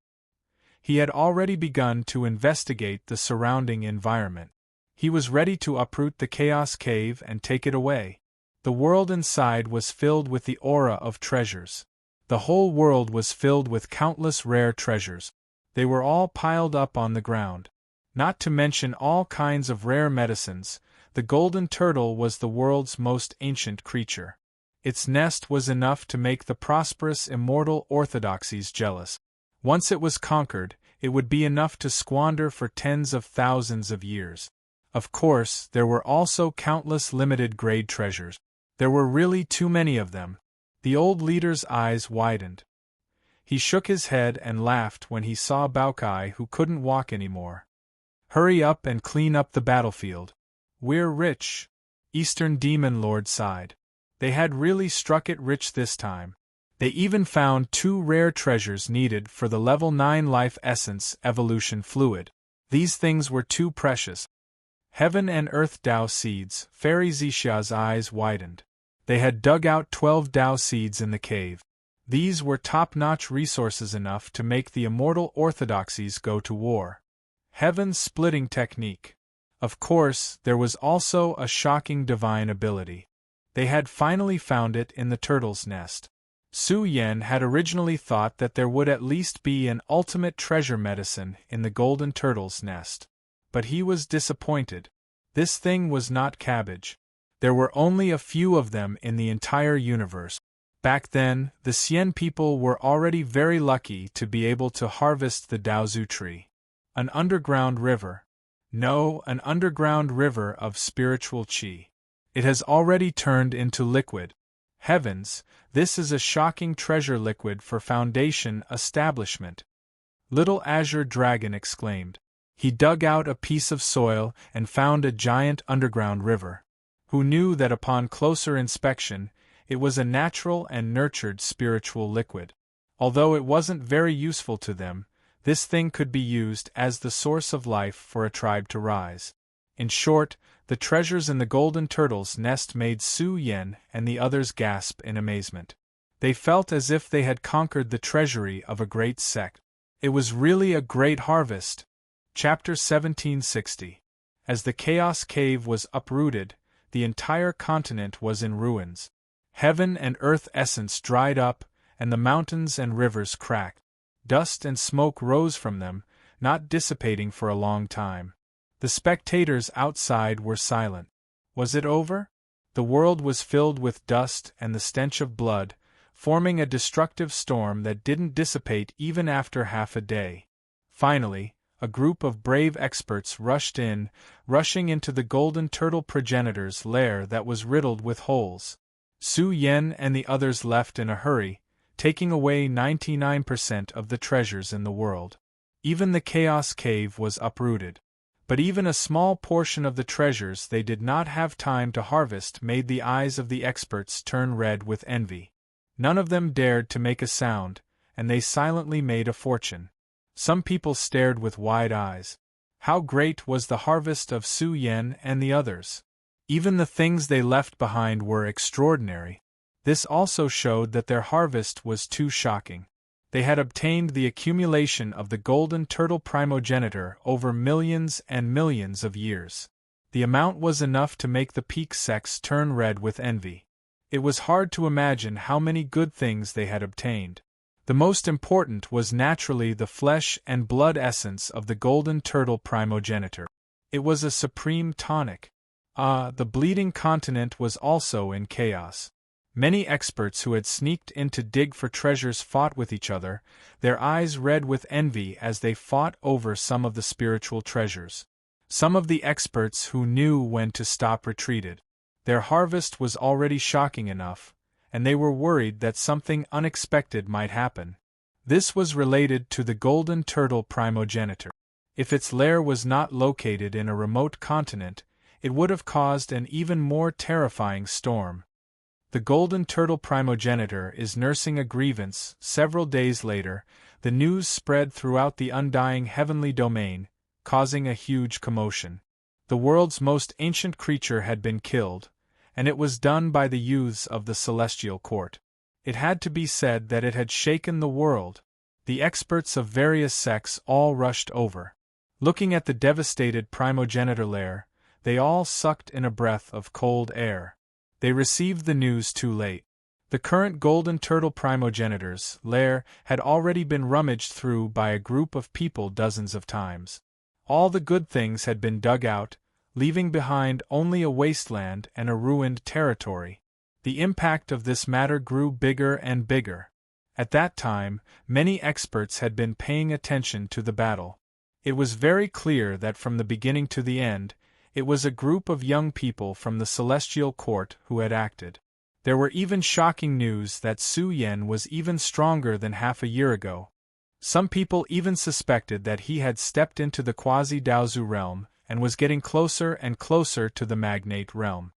He had already begun to investigate the surrounding environment. He was ready to uproot the Chaos Cave and take it away. The world inside was filled with the aura of treasures. The whole world was filled with countless rare treasures. They were all piled up on the ground. Not to mention all kinds of rare medicines, the Golden Turtle was the world's most ancient creature. Its nest was enough to make the prosperous immortal orthodoxies jealous. Once it was conquered, it would be enough to squander for tens of thousands of years. Of course, there were also countless limited-grade treasures. There were really too many of them. The old leader's eyes widened. He shook his head and laughed when he saw Bao Kai, who couldn't walk anymore. "Hurry up and clean up the battlefield. We're rich." Eastern Demon Lord sighed. They had really struck it rich this time. They even found 2 rare treasures needed for the level 9 life essence evolution fluid. These things were too precious. Heaven and Earth Dao seeds. Fairy Zisha's eyes widened. They had dug out 12 Dao seeds in the cave. These were top-notch resources enough to make the immortal orthodoxies go to war. Heaven's splitting technique. Of course, there was also a shocking divine ability. They had finally found it in the turtle's nest. Su Yen had originally thought that there would at least be an ultimate treasure medicine in the golden turtle's nest. But he was disappointed. This thing was not cabbage. There were only a few of them in the entire universe. Back then, the Xian people were already very lucky to be able to harvest the Daozu tree. An underground river. No, an underground river of spiritual qi. It has already turned into liquid. Heavens, this is a shocking treasure liquid for Foundation establishment. Little Azure Dragon exclaimed. He dug out a piece of soil and found a giant underground river. Who knew that upon closer inspection, it was a natural and nurtured spiritual liquid. Although it wasn't very useful to them, this thing could be used as the source of life for a tribe to rise. In short, the treasures in the golden turtle's nest made Su Yen and the others gasp in amazement. They felt as if they had conquered the treasury of a great sect. It was really a great harvest. Chapter 1760. As the Chaos Cave was uprooted, the entire continent was in ruins. Heaven and earth essence dried up, and the mountains and rivers cracked. Dust and smoke rose from them, not dissipating for a long time. The spectators outside were silent. Was it over? The world was filled with dust and the stench of blood, forming a destructive storm that didn't dissipate even after half a day. Finally, a group of brave experts rushing into the golden turtle progenitor's lair that was riddled with holes. Su Yen and the others left in a hurry, taking away 99% of the treasures in the world. Even the Chaos Cave was uprooted. But even a small portion of the treasures they did not have time to harvest made the eyes of the experts turn red with envy. None of them dared to make a sound, and they silently made a fortune. Some people stared with wide eyes. How great was the harvest of Su Yen and the others! Even the things they left behind were extraordinary. This also showed that their harvest was too shocking. They had obtained the accumulation of the golden turtle primogenitor over millions and millions of years. The amount was enough to make the peak sects turn red with envy. It was hard to imagine how many good things they had obtained. The most important was naturally the flesh and blood essence of the golden turtle primogenitor. It was a supreme tonic. The bleeding continent was also in chaos. Many experts who had sneaked in to dig for treasures fought with each other, their eyes red with envy as they fought over some of the spiritual treasures. Some of the experts who knew when to stop retreated. Their harvest was already shocking enough, and they were worried that something unexpected might happen. This was related to the golden turtle primogenitor. If its lair was not located in a remote continent, it would have caused an even more terrifying storm. The golden turtle primogenitor is nursing a grievance. Several days later, the news spread throughout the undying heavenly domain, causing a huge commotion. The world's most ancient creature had been killed, and it was done by the youths of the celestial court. It had to be said that it had shaken the world. The experts of various sects all rushed over. Looking at the devastated primogenitor lair, they all sucked in a breath of cold air. They received the news too late. The current golden turtle primogenitor's lair had already been rummaged through by a group of people dozens of times. All the good things had been dug out, leaving behind only a wasteland and a ruined territory. The impact of this matter grew bigger and bigger. At that time, many experts had been paying attention to the battle. It was very clear that from the beginning to the end, it was a group of young people from the celestial court who had acted. There were even shocking news that Su Yen was even stronger than half a year ago. Some people even suspected that he had stepped into the quasi-Daozu realm and was getting closer and closer to the magnate realm.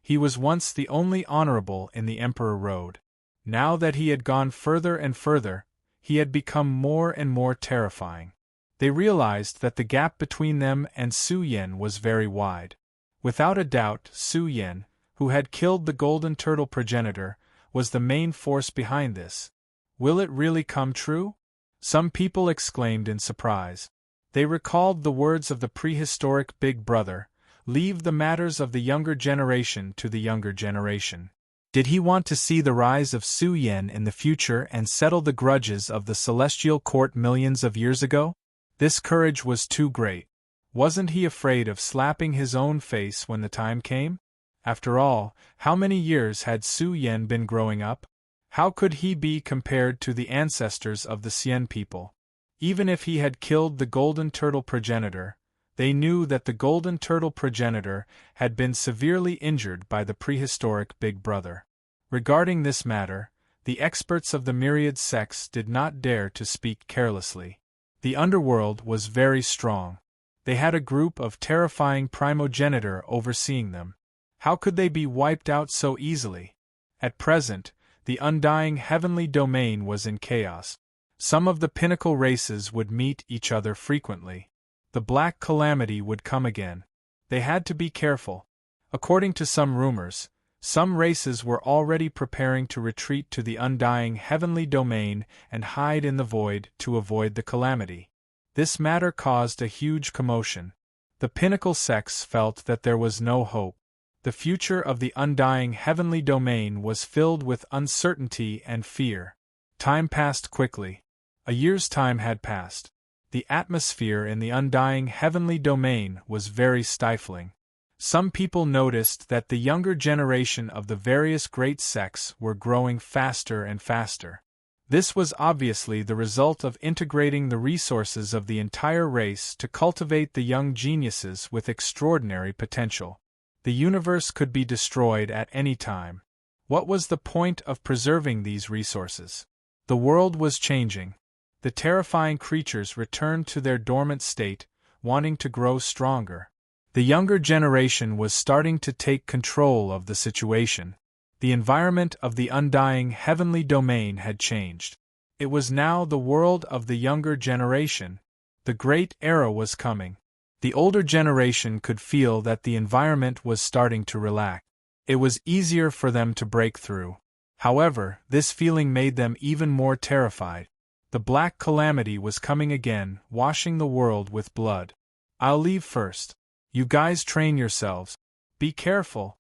He was once the only honorable in the Emperor Road. Now that he had gone further and further, he had become more and more terrifying. They realized that the gap between them and Su Yen was very wide. Without a doubt, Su Yen, who had killed the golden turtle progenitor, was the main force behind this. Will it really come true? Some people exclaimed in surprise. They recalled the words of the prehistoric Big Brother, "Leave the matters of the younger generation to the younger generation." Did he want to see the rise of Su Yen in the future and settle the grudges of the celestial court millions of years ago? This courage was too great. Wasn't he afraid of slapping his own face when the time came? After all, how many years had Su Yen been growing up? How could he be compared to the ancestors of the Xian people? Even if he had killed the golden turtle progenitor, they knew that the golden turtle progenitor had been severely injured by the prehistoric Big Brother. Regarding this matter, the experts of the myriad sects did not dare to speak carelessly. The underworld was very strong. They had a group of terrifying primogenitor overseeing them. How could they be wiped out so easily? At present, the undying heavenly domain was in chaos. Some of the pinnacle races would meet each other frequently. The black calamity would come again. They had to be careful. According to some rumors, some races were already preparing to retreat to the undying heavenly domain and hide in the void to avoid the calamity. This matter caused a huge commotion. The pinnacle sects felt that there was no hope. The future of the undying heavenly domain was filled with uncertainty and fear. Time passed quickly. A year's time had passed. The atmosphere in the undying heavenly domain was very stifling. Some people noticed that the younger generation of the various great sects were growing faster and faster. This was obviously the result of integrating the resources of the entire race to cultivate the young geniuses with extraordinary potential. The universe could be destroyed at any time. What was the point of preserving these resources? The world was changing. The terrifying creatures returned to their dormant state, wanting to grow stronger. The younger generation was starting to take control of the situation. The environment of the undying heavenly domain had changed. It was now the world of the younger generation. The great era was coming. The older generation could feel that the environment was starting to relax. It was easier for them to break through. However, this feeling made them even more terrified. The black calamity was coming again, washing the world with blood. "I'll leave first. You guys train yourselves. Be careful."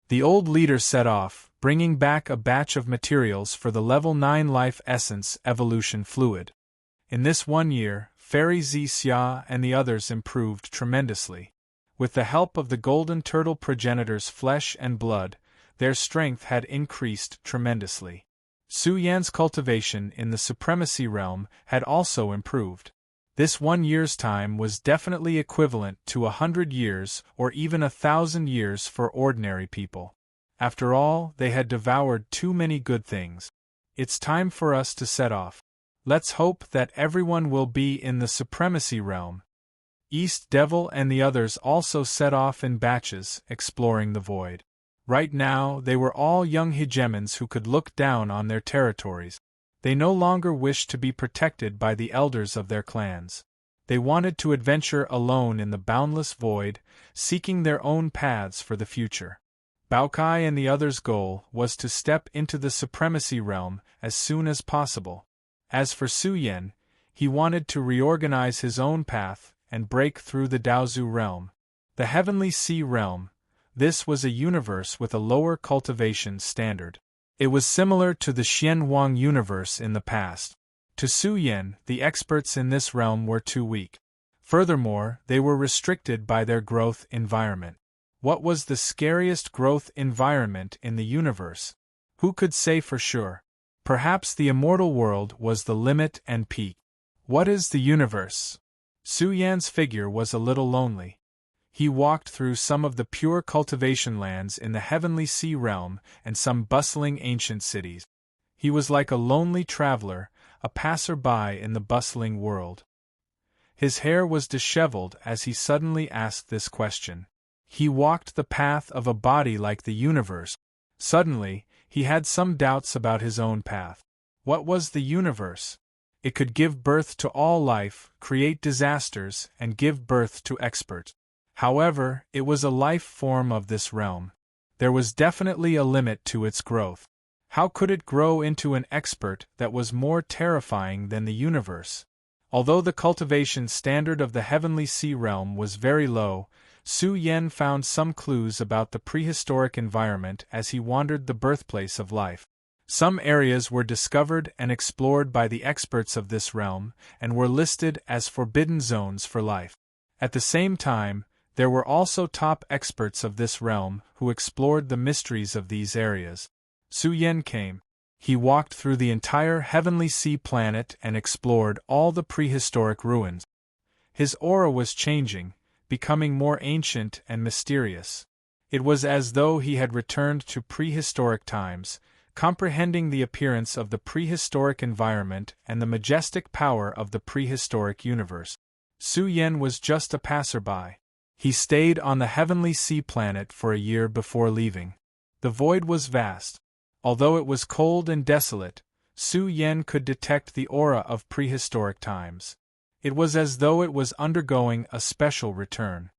The old leader set off, bringing back a batch of materials for the Level 9 Life Essence Evolution Fluid. In this 1 year, Fairy Xia and the others improved tremendously. With the help of the golden turtle progenitor's flesh and blood, their strength had increased tremendously. Su Yan's cultivation in the supremacy realm had also improved. This 1 year's time was definitely equivalent to 100 years or even 1,000 years for ordinary people. After all, they had devoured too many good things. It's time for us to set off. Let's hope that everyone will be in the supremacy realm. East Devil and the others also set off in batches, exploring the void. Right now, they were all young hegemons who could look down on their territories. They no longer wished to be protected by the elders of their clans. They wanted to adventure alone in the boundless void, seeking their own paths for the future. Baokai and the others' goal was to step into the supremacy realm as soon as possible. As for Su Yen, he wanted to reorganize his own path and break through the Daozu realm. The Heavenly Sea realm. This was a universe with a lower cultivation standard. It was similar to the Xianhuang universe in the past. To Su Yen, the experts in this realm were too weak. Furthermore, they were restricted by their growth environment. What was the scariest growth environment in the universe? Who could say for sure? Perhaps the immortal world was the limit and peak. What is the universe? Su Yan's figure was a little lonely. He walked through some of the pure cultivation lands in the Heavenly Sea realm and some bustling ancient cities. He was like a lonely traveler, a passer-by in the bustling world. His hair was disheveled as he suddenly asked this question. He walked the path of a body like the universe. Suddenly, he had some doubts about his own path. What was the universe? It could give birth to all life, create disasters, and give birth to experts. However, it was a life form of this realm. There was definitely a limit to its growth. How could it grow into an expert that was more terrifying than the universe? Although the cultivation standard of the heavenly sea realm was very low, Su Yen found some clues about the prehistoric environment as he wandered the birthplace of life. Some areas were discovered and explored by the experts of this realm, and were listed as forbidden zones for life. At the same time, there were also top experts of this realm who explored the mysteries of these areas. Su Yen came. He walked through the entire heavenly sea planet and explored all the prehistoric ruins. His aura was changing, becoming more ancient and mysterious. It was as though he had returned to prehistoric times, comprehending the appearance of the prehistoric environment and the majestic power of the prehistoric universe. Su Yen was just a passerby. He stayed on the heavenly sea planet for a year before leaving. The void was vast. Although it was cold and desolate, Su Yen could detect the aura of prehistoric times. It was as though it was undergoing a special return.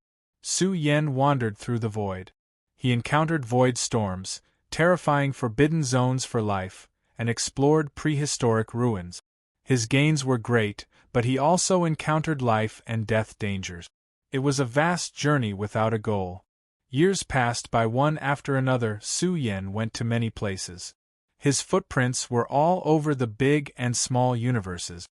Su Yen wandered through the void. He encountered void storms, terrifying forbidden zones for life, and explored prehistoric ruins. His gains were great, but he also encountered life and death dangers. It was a vast journey without a goal. Years passed by one after another. Su Yen went to many places. His footprints were all over the big and small universes.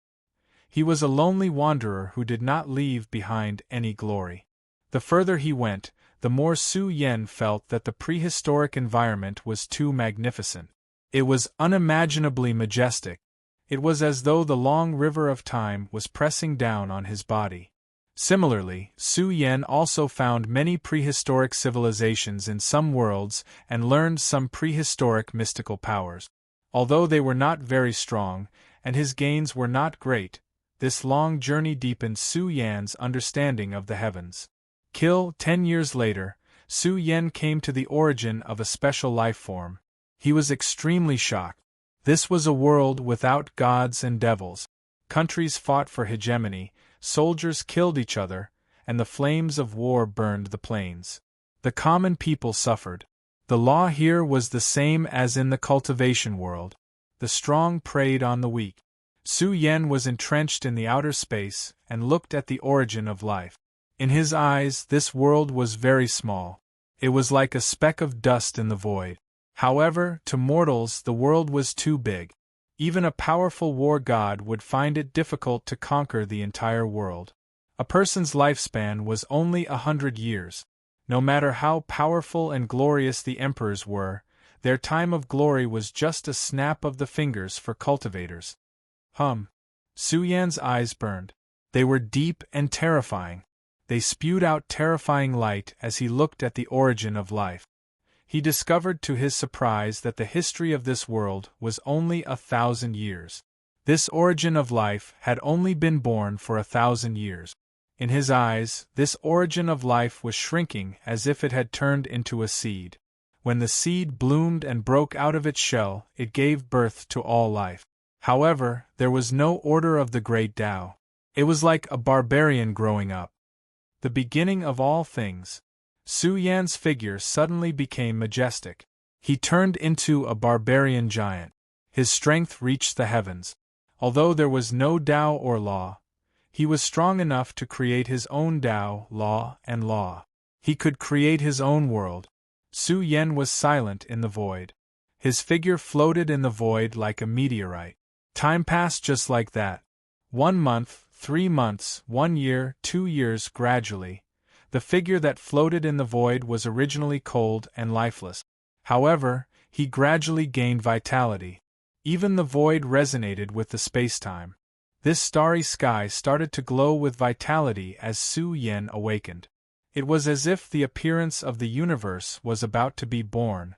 He was a lonely wanderer who did not leave behind any glory. The further he went, the more Su Yen felt that the prehistoric environment was too magnificent. It was unimaginably majestic. It was as though the long river of time was pressing down on his body. Similarly, Su Yen also found many prehistoric civilizations in some worlds and learned some prehistoric mystical powers. Although they were not very strong, and his gains were not great, this long journey deepened Su Yan's understanding of the heavens. 10 years later, Su Yen came to the origin of a special life form. He was extremely shocked. This was a world without gods and devils. Countries fought for hegemony, soldiers killed each other, and the flames of war burned the plains. The common people suffered. The law here was the same as in the cultivation world. The strong preyed on the weak. Su Yen was entrenched in the outer space and looked at the origin of life. In his eyes, this world was very small. It was like a speck of dust in the void. However, to mortals, the world was too big. Even a powerful war god would find it difficult to conquer the entire world. A person's lifespan was only 100 years. No matter how powerful and glorious the emperors were, their time of glory was just a snap of the fingers for cultivators. Su Yan's eyes burned. They were deep and terrifying. They spewed out terrifying light as he looked at the origin of life. He discovered to his surprise that the history of this world was only 1,000 years. This origin of life had only been born for 1,000 years. In his eyes, this origin of life was shrinking as if it had turned into a seed. When the seed bloomed and broke out of its shell, it gave birth to all life. However, there was no order of the great Tao. It was like a barbarian growing up. The beginning of all things. Su Yan's figure suddenly became majestic. He turned into a barbarian giant. His strength reached the heavens. Although there was no Tao or law, he was strong enough to create his own Tao, law, and law. He could create his own world. Su Yen was silent in the void. His figure floated in the void like a meteorite. Time passed just like that. 1 month, 3 months, 1 year, 2 years. Gradually, the figure that floated in the void was originally cold and lifeless. However, he gradually gained vitality. Even the void resonated with the spacetime. This starry sky started to glow with vitality as Su Yen awakened. It was as if the appearance of the universe was about to be born.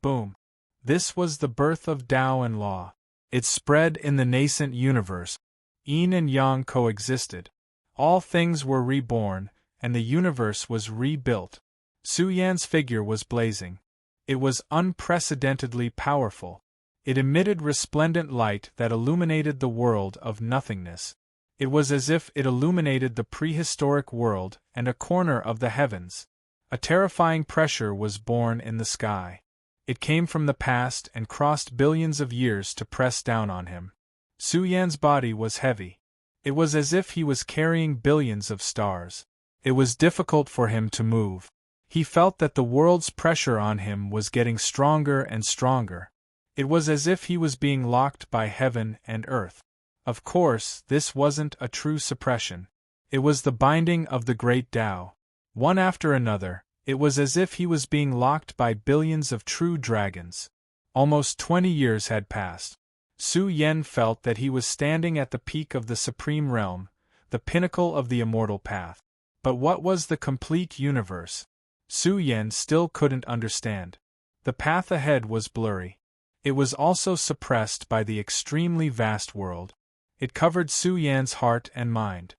Boom! This was the birth of Tao and law. It spread in the nascent universe. Yin and Yang coexisted. All things were reborn, and the universe was rebuilt. Su Yan's figure was blazing. It was unprecedentedly powerful. It emitted resplendent light that illuminated the world of nothingness. It was as if it illuminated the prehistoric world and a corner of the heavens. A terrifying pressure was born in the sky. It came from the past and crossed billions of years to press down on him. Su Yan's body was heavy. It was as if he was carrying billions of stars. It was difficult for him to move. He felt that the world's pressure on him was getting stronger and stronger. It was as if he was being locked by heaven and earth. Of course, this wasn't a true suppression. It was the binding of the great Tao. One after another, it was as if he was being locked by billions of true dragons. Almost 20 years had passed. Su Yan felt that he was standing at the peak of the supreme realm, the pinnacle of the immortal path. But what was the complete universe? Su Yan still couldn't understand. The path ahead was blurry. It was also suppressed by the extremely vast world. It covered Su Yan's heart and mind.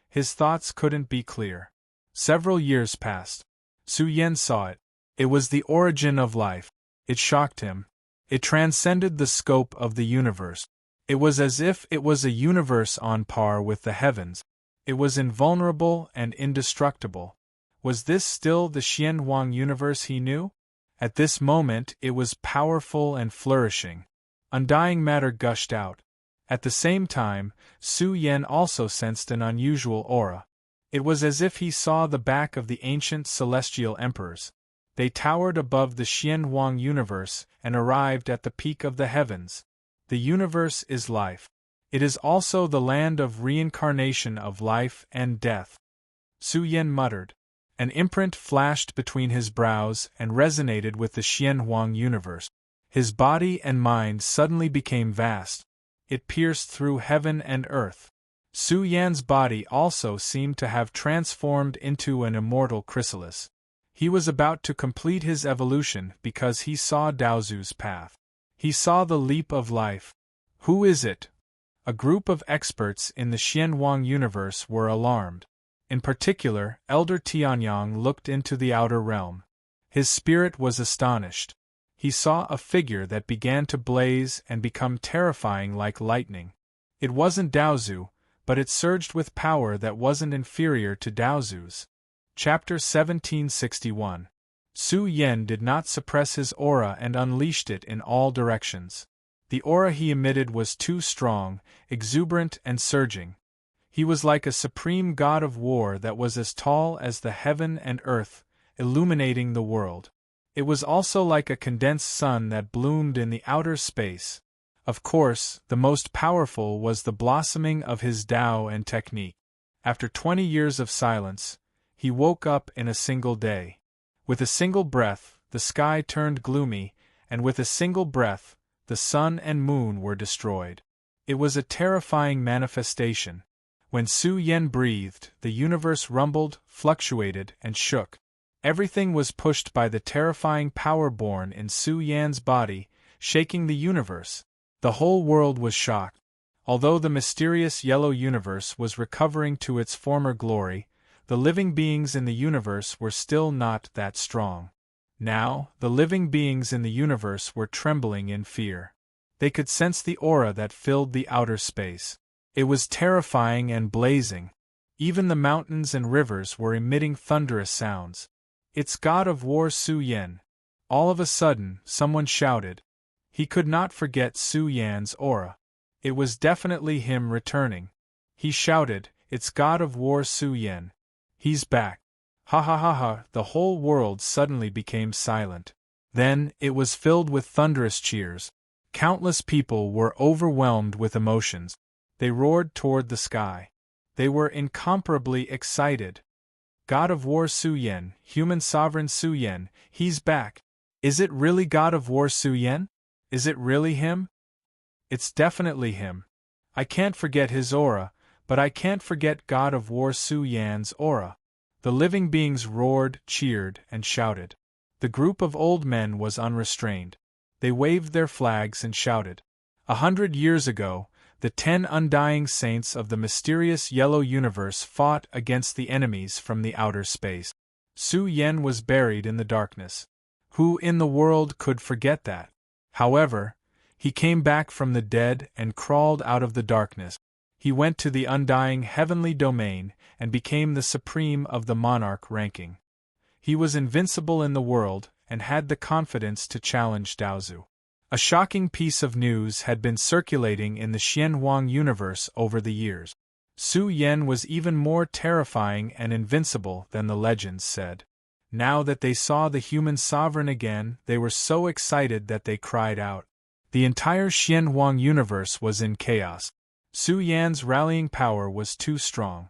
His thoughts couldn't be clear. Several years passed. Su Yan saw it. It was the origin of life. It shocked him. It transcended the scope of the universe. It was as if it was a universe on par with the heavens. It was invulnerable and indestructible. Was this still the Xianhuang universe he knew? At this moment it was powerful and flourishing. Undying matter gushed out. At the same time, Su Yan also sensed an unusual aura. It was as if he saw the back of the ancient celestial emperors. They towered above the Xianhuang universe and arrived at the peak of the heavens. The universe is life. It is also the land of reincarnation of life and death. Su Yan muttered. An imprint flashed between his brows and resonated with the Xianhuang universe. His body and mind suddenly became vast. It pierced through heaven and earth. Su Yan's body also seemed to have transformed into an immortal chrysalis. He was about to complete his evolution because he saw Daozu's path. He saw the leap of life. Who is it? A group of experts in the Xianhuang universe were alarmed. In particular, Elder Tianyang looked into the outer realm. His spirit was astonished. He saw a figure that began to blaze and become terrifying like lightning. It wasn't Daozu, but it surged with power that wasn't inferior to Daozu's. Chapter 1761. Su Yan did not suppress his aura and unleashed it in all directions. The aura he emitted was too strong, exuberant and surging. He was like a supreme god of war that was as tall as the heaven and earth, illuminating the world. It was also like a condensed sun that bloomed in the outer space. Of course, the most powerful was the blossoming of his Tao and technique. After 20 years of silence, he woke up in a single day. With a single breath, the sky turned gloomy, and with a single breath, the sun and moon were destroyed. It was a terrifying manifestation. When Su Yan breathed, the universe rumbled, fluctuated, and shook. Everything was pushed by the terrifying power born in Su Yan's body, shaking the universe. The whole world was shocked. Although the mysterious yellow universe was recovering to its former glory, the living beings in the universe were still not that strong. Now, the living beings in the universe were trembling in fear. They could sense the aura that filled the outer space. It was terrifying and blazing. Even the mountains and rivers were emitting thunderous sounds. It's God of War Su Yan. All of a sudden, someone shouted. He could not forget Su Yan's aura. It was definitely him returning. He shouted, "It's God of War Su Yan. He's back." Ha ha ha ha, the whole world suddenly became silent. Then, it was filled with thunderous cheers. Countless people were overwhelmed with emotions. They roared toward the sky. They were incomparably excited. God of War Su Yan, human sovereign Su Yan, he's back. Is it really God of War Su Yan? Is it really him? It's definitely him. I can't forget his aura, but I can't forget God of War Su Yan's aura. The living beings roared, cheered, and shouted. The group of old men was unrestrained. They waved their flags and shouted. 100 years ago, the 10 undying saints of the mysterious yellow universe fought against the enemies from the outer space. Su Yen was buried in the darkness. Who in the world could forget that? However, he came back from the dead and crawled out of the darkness. He went to the undying heavenly domain and became the supreme of the monarch ranking. He was invincible in the world and had the confidence to challenge Daozu. A shocking piece of news had been circulating in the Xianhuang universe over the years. Su Yen was even more terrifying and invincible than the legends said. Now that they saw the human sovereign again, they were so excited that they cried out. The entire Xianhuang universe was in chaos. Su Yan's rallying power was too strong.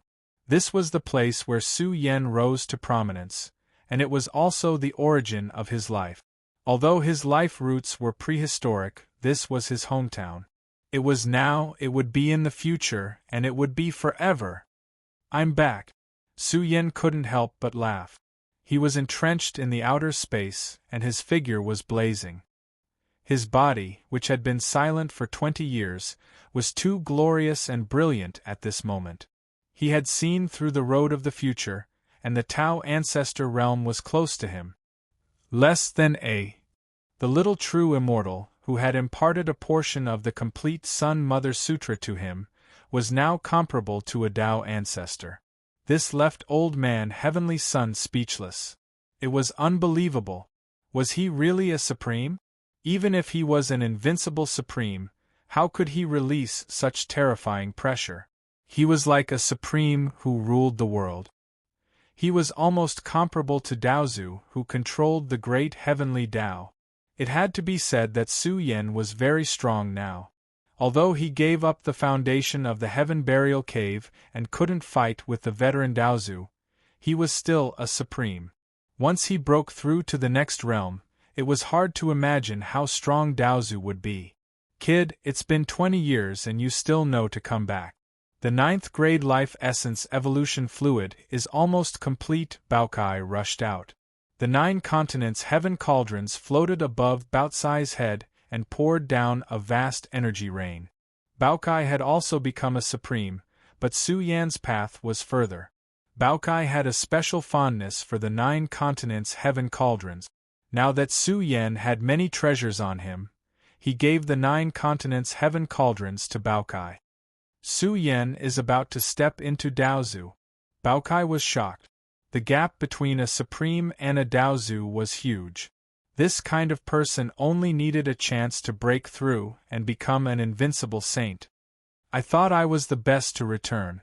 This was the place where Su Yen rose to prominence, and it was also the origin of his life. Although his life roots were prehistoric, this was his hometown. It was now, it would be in the future, and it would be forever. I'm back. Su Yen couldn't help but laugh. He was entrenched in the outer space, and his figure was blazing. His body, which had been silent for 20 years, was too glorious and brilliant at this moment. He had seen through the road of the future, and the Tao ancestor realm was close to him. Less than a. The little true immortal, who had imparted a portion of the complete Sun Mother Sutra to him, was now comparable to a Tao ancestor. This left old man Heavenly Sun speechless. It was unbelievable. Was he really a supreme? Even if he was an invincible supreme, how could he release such terrifying pressure? He was like a supreme who ruled the world. He was almost comparable to Daozu, who controlled the great heavenly Tao. It had to be said that Su Yen was very strong now. Although he gave up the foundation of the Heaven Burial Cave and couldn't fight with the veteran Daozu, he was still a supreme. Once he broke through to the next realm, it was hard to imagine how strong Daozu would be. Kid, it's been 20 years and you still know to come back. The 9th grade life essence evolution fluid is almost complete. Baokai rushed out. The 9 continents' heaven cauldrons floated above Baocai's head and poured down a vast energy rain. Baokai had also become a supreme, but Su Yan's path was further. Baokai had a special fondness for the 9 continents' heaven cauldrons. Now that Su Yan had many treasures on him, he gave the 9 continents' heaven cauldrons to Baokai. Su Yan is about to step into Daozu. Baokai was shocked. The gap between a supreme and a Daozu was huge. This kind of person only needed a chance to break through and become an invincible saint. I thought I was the best to return.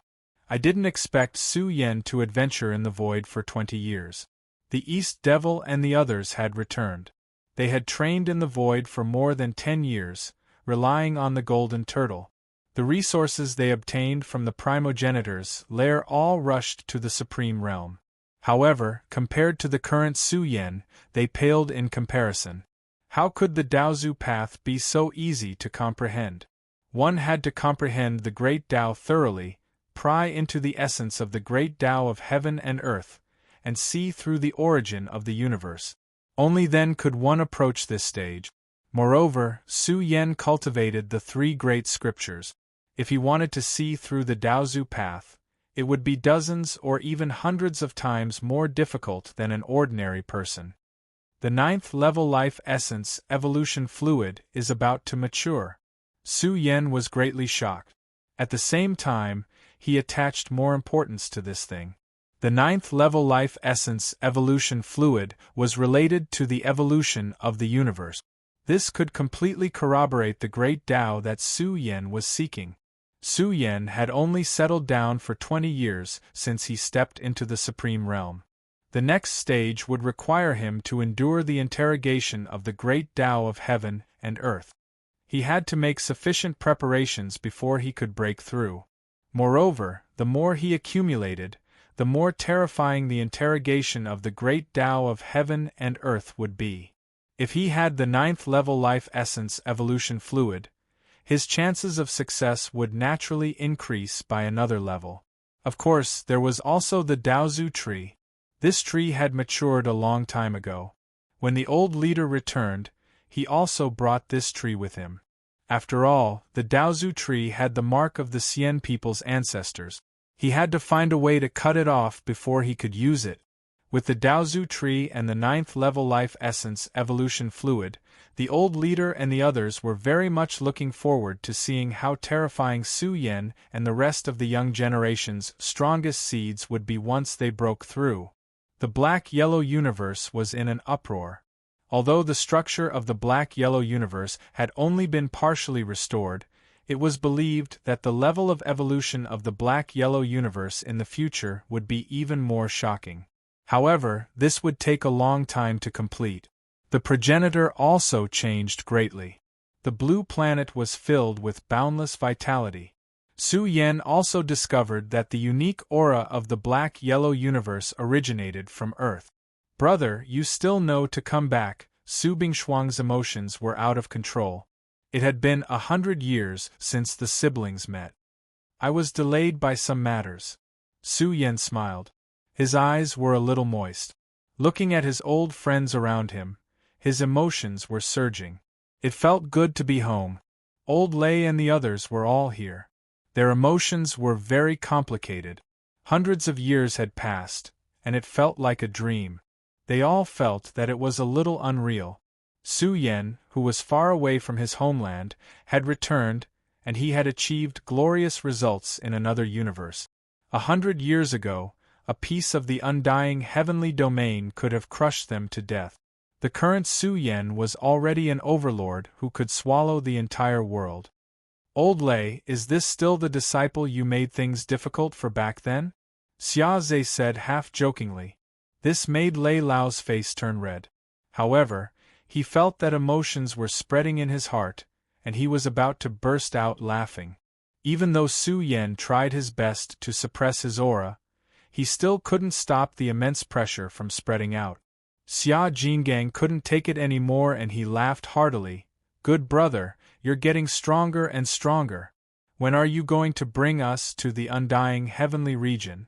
I didn't expect Su Yen to adventure in the void for 20 years. The East Devil and the others had returned. They had trained in the void for more than 10 years, relying on the golden turtle. The resources they obtained from the primogenitor's lair all rushed to the supreme realm. However, compared to the current Su Yen, they paled in comparison. How could the Daozu path be so easy to comprehend? One had to comprehend the great Tao thoroughly, pry into the essence of the great Tao of heaven and earth, and see through the origin of the universe. Only then could one approach this stage. Moreover, Su Yen cultivated the 3 great scriptures. If he wanted to see through the Daozu path, it would be dozens or even hundreds of times more difficult than an ordinary person. The 9th level life essence evolution fluid is about to mature. Su Yen was greatly shocked. At the same time, he attached more importance to this thing. The 9th level life essence evolution fluid was related to the evolution of the universe. This could completely corroborate the great Tao that Su Yen was seeking. Su Yen had only settled down for 20 years since he stepped into the supreme realm. The next stage would require him to endure the interrogation of the great Tao of heaven and earth. He had to make sufficient preparations before he could break through. Moreover, the more he accumulated, the more terrifying the interrogation of the great Tao of heaven and earth would be. If he had the 9th level life essence evolution fluid, his chances of success would naturally increase by another level. Of course, there was also the Daozu tree. This tree had matured a long time ago. When the old leader returned, he also brought this tree with him. After all, the Daozu tree had the mark of the Xian people's ancestors. He had to find a way to cut it off before he could use it. With the Daozu tree and the 9th level life essence evolution fluid, the old leader and the others were very much looking forward to seeing how terrifying Su Yan and the rest of the young generation's strongest seeds would be once they broke through. The black-yellow universe was in an uproar. Although the structure of the black-yellow universe had only been partially restored, it was believed that the level of evolution of the black-yellow universe in the future would be even more shocking. However, this would take a long time to complete. The progenitor also changed greatly. The blue planet was filled with boundless vitality. Su Yan also discovered that the unique aura of the black-yellow universe originated from Earth. "Brother, you still know to come back." Su Bingshuang's emotions were out of control. It had been 100 years since the siblings met. "I was delayed by some matters." Su Yan smiled. His eyes were a little moist. Looking at his old friends around him, his emotions were surging. It felt good to be home. Old Lei and the others were all here. Their emotions were very complicated. Hundreds of years had passed, and it felt like a dream. They all felt that it was a little unreal. Su Yan, who was far away from his homeland, had returned, and he had achieved glorious results in another universe. 100 years ago, a piece of the undying heavenly domain could have crushed them to death. The current Su Yan was already an overlord who could swallow the entire world. "Old Lei, is this still the disciple you made things difficult for back then?" Xia Zhe said half-jokingly. This made Lei Lao's face turn red. However, he felt that emotions were spreading in his heart, and he was about to burst out laughing. Even though Su Yan tried his best to suppress his aura, he still couldn't stop the immense pressure from spreading out. Xia Jingang couldn't take it anymore and he laughed heartily. "Good brother, you're getting stronger and stronger. When are you going to bring us to the undying heavenly region?"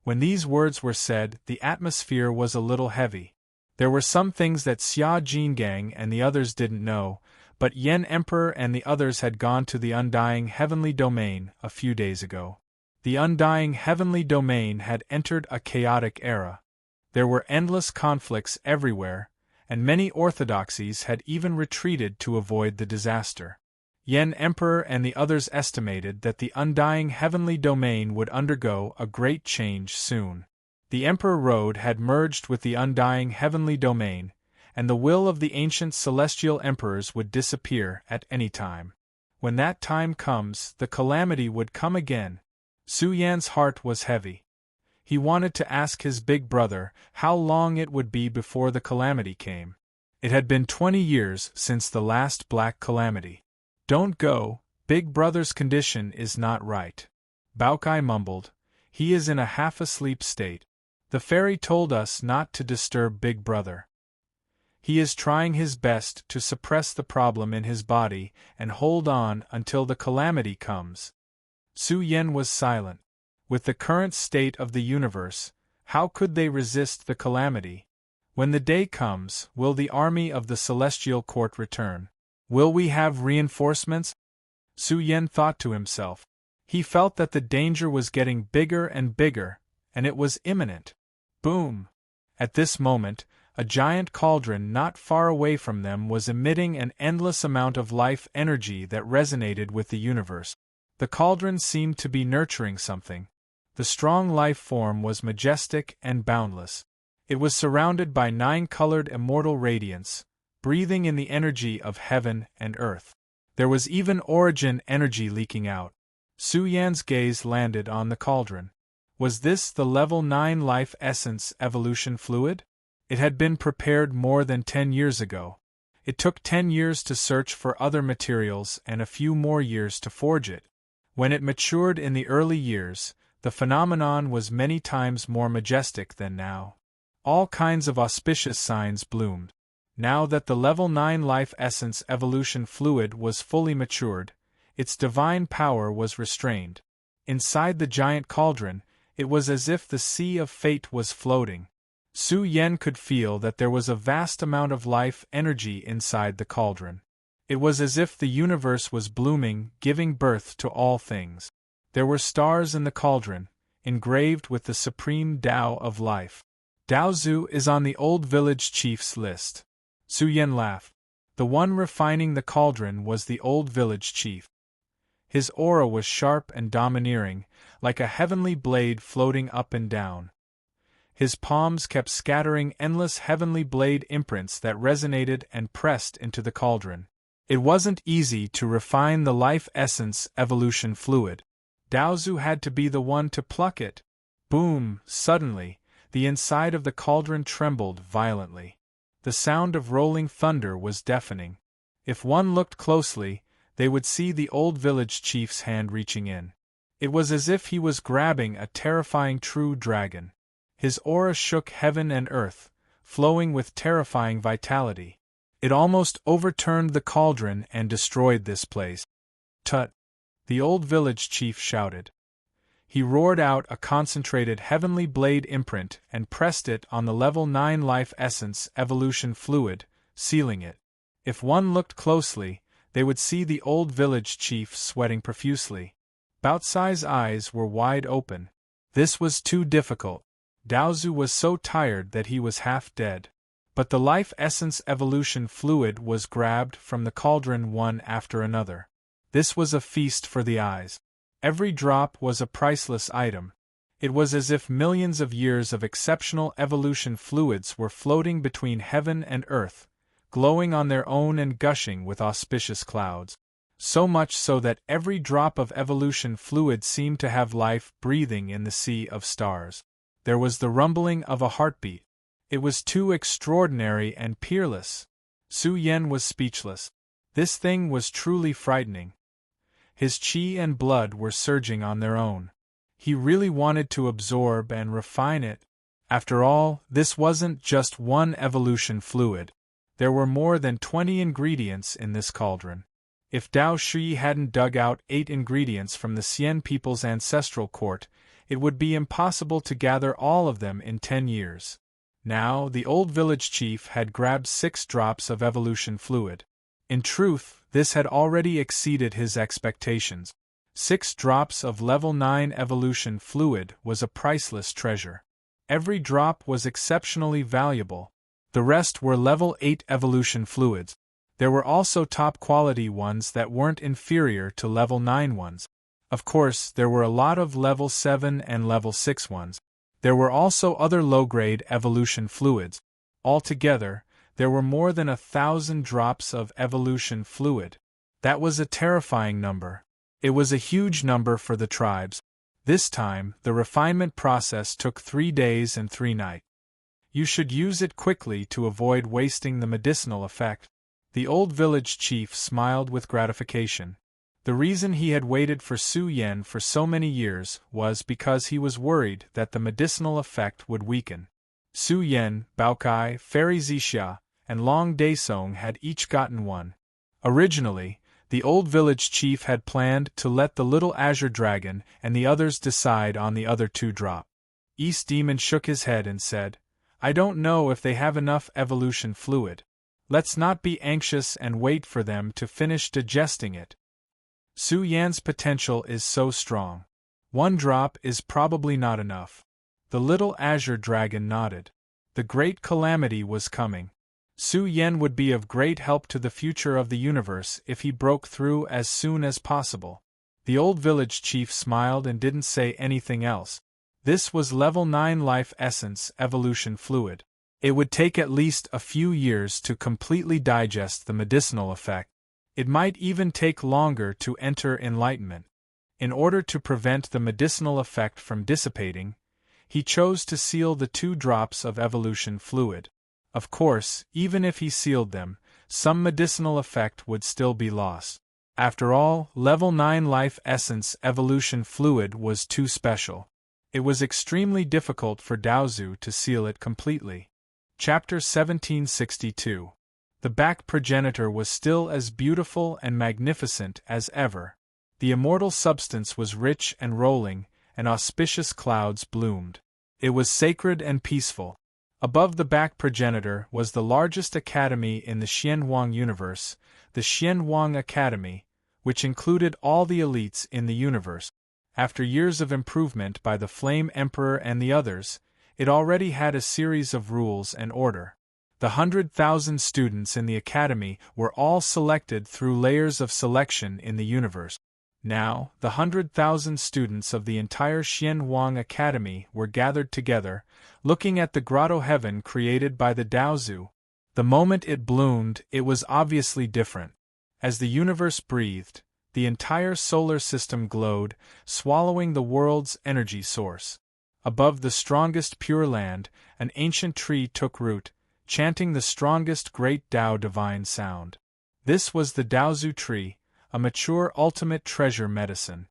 When these words were said, the atmosphere was a little heavy. There were some things that Xia Jingang and the others didn't know, but Yen Emperor and the others had gone to the undying heavenly domain a few days ago. The undying heavenly domain had entered a chaotic era. There were endless conflicts everywhere, and many orthodoxies had even retreated to avoid the disaster. Yen Emperor and the others estimated that the undying heavenly domain would undergo a great change soon. The Emperor Road had merged with the undying heavenly domain, and the will of the ancient celestial emperors would disappear at any time. When that time comes, the calamity would come again. Su Yan's heart was heavy. He wanted to ask his big brother how long it would be before the calamity came. It had been 20 years since the last black calamity. "Don't go, big brother's condition is not right," Baokai mumbled. "He is in a half-asleep state. The fairy told us not to disturb big brother. He is trying his best to suppress the problem in his body and hold on until the calamity comes." Su Yan was silent. With the current state of the universe, how could they resist the calamity? When the day comes, will the army of the celestial court return? Will we have reinforcements? Su Yan thought to himself. He felt that the danger was getting bigger and bigger, and it was imminent. Boom! At this moment, a giant cauldron not far away from them was emitting an endless amount of life energy that resonated with the universe. The cauldron seemed to be nurturing something. The strong life form was majestic and boundless. It was surrounded by 9-colored immortal radiance, breathing in the energy of heaven and earth. There was even origin energy leaking out. Su Yan's gaze landed on the cauldron. Was this the level 9 life essence evolution fluid? It had been prepared more than 10 years ago. It took 10 years to search for other materials and a few more years to forge it. When it matured in the early years, the phenomenon was many times more majestic than now. All kinds of auspicious signs bloomed. Now that the level 9 life essence evolution fluid was fully matured, its divine power was restrained. Inside the giant cauldron, it was as if the sea of fate was floating. Su Yan could feel that there was a vast amount of life energy inside the cauldron. It was as if the universe was blooming, giving birth to all things. There were stars in the cauldron, engraved with the supreme Tao of life. Daozu is on the old village chief's list. Su Yan laughed. The one refining the cauldron was the old village chief. His aura was sharp and domineering, like a heavenly blade floating up and down. His palms kept scattering endless heavenly blade imprints that resonated and pressed into the cauldron. It wasn't easy to refine the life essence evolution fluid. Daozu had to be the one to pluck it. Boom! Suddenly, the inside of the cauldron trembled violently. The sound of rolling thunder was deafening. If one looked closely, they would see the old village chief's hand reaching in. It was as if he was grabbing a terrifying true dragon. His aura shook heaven and earth, flowing with terrifying vitality. It almost overturned the cauldron and destroyed this place. Tut! The old village chief shouted. He roared out a concentrated heavenly blade imprint and pressed it on the level 9 life essence evolution fluid, sealing it. If one looked closely, they would see the old village chief sweating profusely. Baotsai's eyes were wide open. This was too difficult. Daozu was so tired that he was half dead. But the life essence evolution fluid was grabbed from the cauldron one after another. This was a feast for the eyes. Every drop was a priceless item. It was as if millions of years of exceptional evolution fluids were floating between heaven and earth, glowing on their own and gushing with auspicious clouds. So much so that every drop of evolution fluid seemed to have life breathing in the sea of stars. There was the rumbling of a heartbeat. It was too extraordinary and peerless. Su Yan was speechless. This thing was truly frightening. His qi and blood were surging on their own. He really wanted to absorb and refine it. After all, this wasn't just one evolution fluid. There were more than 20 ingredients in this cauldron. If Dao Shi hadn't dug out 8 ingredients from the Xian people's ancestral court, it would be impossible to gather all of them in 10 years. Now, the old village chief had grabbed 6 drops of evolution fluid. In truth, this had already exceeded his expectations. 6 drops of level 9 evolution fluid was a priceless treasure. Every drop was exceptionally valuable. The rest were level 8 evolution fluids. There were also top-quality ones that weren't inferior to level 9 ones. Of course, there were a lot of level 7 and level 6 ones. There were also other low-grade evolution fluids. Altogether, there were more than 1,000 drops of evolution fluid. That was a terrifying number. It was a huge number for the tribes. This time, the refinement process took 3 days and 3 nights. You should use it quickly to avoid wasting the medicinal effect. The old village chief smiled with gratification. The reason he had waited for Su Yan for so many years was because he was worried that the medicinal effect would weaken. Su Yan, Baokai, Fairy Zixia, and Long Daesong had each gotten one. Originally, the old village chief had planned to let the little azure dragon and the others decide on the other 2 drop. East Demon shook his head and said, "I don't know if they have enough evolution fluid. Let's not be anxious and wait for them to finish digesting it. Su Yan's potential is so strong. 1 drop is probably not enough." The little azure dragon nodded. The great calamity was coming. Su Yan would be of great help to the future of the universe if he broke through as soon as possible. The old village chief smiled and didn't say anything else. This was level 9 life essence evolution fluid. It would take at least a few years to completely digest the medicinal effect. It might even take longer to enter enlightenment. In order to prevent the medicinal effect from dissipating, he chose to seal the 2 drops of evolution fluid. Of course, even if he sealed them, some medicinal effect would still be lost. After all, level 9 life essence evolution fluid was too special. It was extremely difficult for Daozu to seal it completely. Chapter 1762. The back progenitor was still as beautiful and magnificent as ever. The immortal substance was rich and rolling, and auspicious clouds bloomed. It was sacred and peaceful. Above the back progenitor was the largest academy in the Xianhuang universe, the Xianhuang Academy, which included all the elites in the universe. After years of improvement by the Flame Emperor and the others, It already had a series of rules and order. The 100,000 students in the academy were all selected through layers of selection in the universe. Now, the 100,000 students of the entire Xianhuang Academy were gathered together, looking at the grotto heaven created by the Daozu. The moment it bloomed, it was obviously different. As the universe breathed, the entire solar system glowed, swallowing the world's energy source. Above the strongest Pure Land, an ancient tree took root, chanting the strongest great Tao divine sound. This was the Daozu tree, a mature ultimate treasure medicine.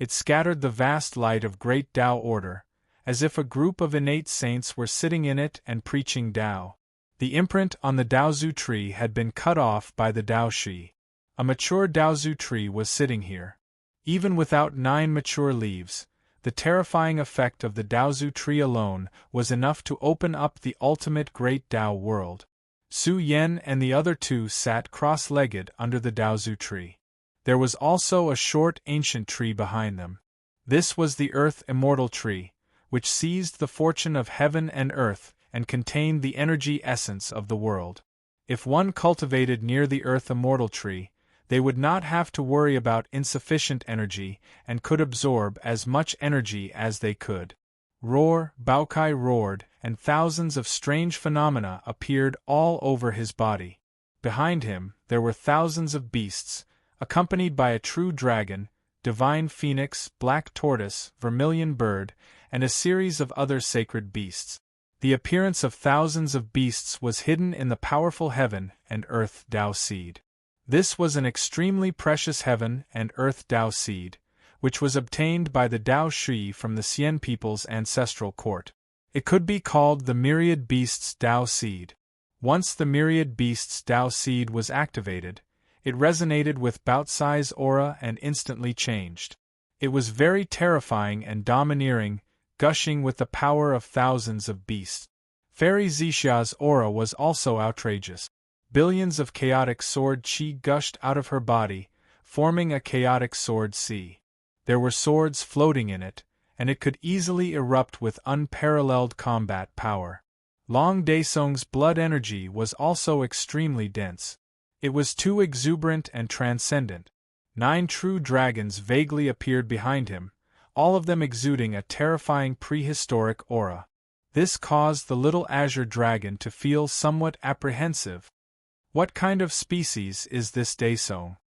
It scattered the vast light of great Tao order, as if a group of innate saints were sitting in it and preaching Tao. The imprint on the Daozu tree had been cut off by the Tao Shi. A mature Daozu tree was sitting here. Even without 9 mature leaves, the terrifying effect of the Daozu tree alone was enough to open up the ultimate great Tao world. Su Yan and the other 2 sat cross-legged under the Daozu tree. There was also a short ancient tree behind them. This was the Earth Immortal Tree, which seized the fortune of heaven and earth and contained the energy essence of the world. If one cultivated near the Earth Immortal Tree, they would not have to worry about insufficient energy and could absorb as much energy as they could. Roar, Baokai roared, and thousands of strange phenomena appeared all over his body. Behind him, there were thousands of beasts, accompanied by a true dragon, divine phoenix, black tortoise, vermilion bird, and a series of other sacred beasts. The appearance of thousands of beasts was hidden in the powerful heaven and earth Tao seed. This was an extremely precious heaven and earth Tao seed, which was obtained by the Tao Shi from the Xian people's ancestral court. It could be called the Myriad Beasts Tao seed. Once the Myriad Beasts Tao seed was activated, it resonated with Baotsai's aura and instantly changed. It was very terrifying and domineering, gushing with the power of thousands of beasts. Fairy Zixa's aura was also outrageous. Billions of chaotic sword chi gushed out of her body, forming a chaotic sword sea. There were swords floating in it, and it could easily erupt with unparalleled combat power. Long Daesong's blood energy was also extremely dense. It was too exuberant and transcendent. 9 true dragons vaguely appeared behind him, all of them exuding a terrifying prehistoric aura. This caused the little azure dragon to feel somewhat apprehensive. What kind of species is this Daesong?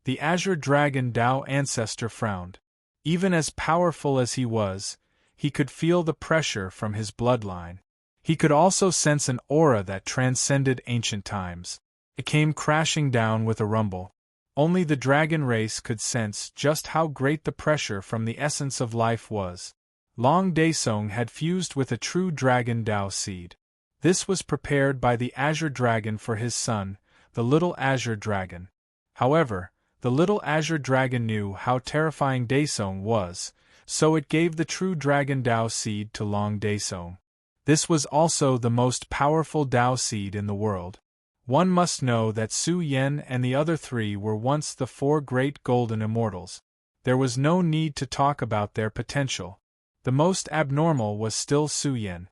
The azure dragon Tao ancestor frowned. Even as powerful as he was, he could feel the pressure from his bloodline. He could also sense an aura that transcended ancient times. It came crashing down with a rumble. Only the dragon race could sense just how great the pressure from the essence of life was. Long Daesong had fused with a true dragon Tao seed. This was prepared by the azure dragon for his son, the little azure dragon. However, the little azure dragon knew how terrifying Daesong was, so it gave the true dragon Tao seed to Long Daesong. This was also the most powerful Tao seed in the world. One must know that Su Yan and the other 3 were once the 4 great golden immortals. There was no need to talk about their potential. The most abnormal was still Su Yan.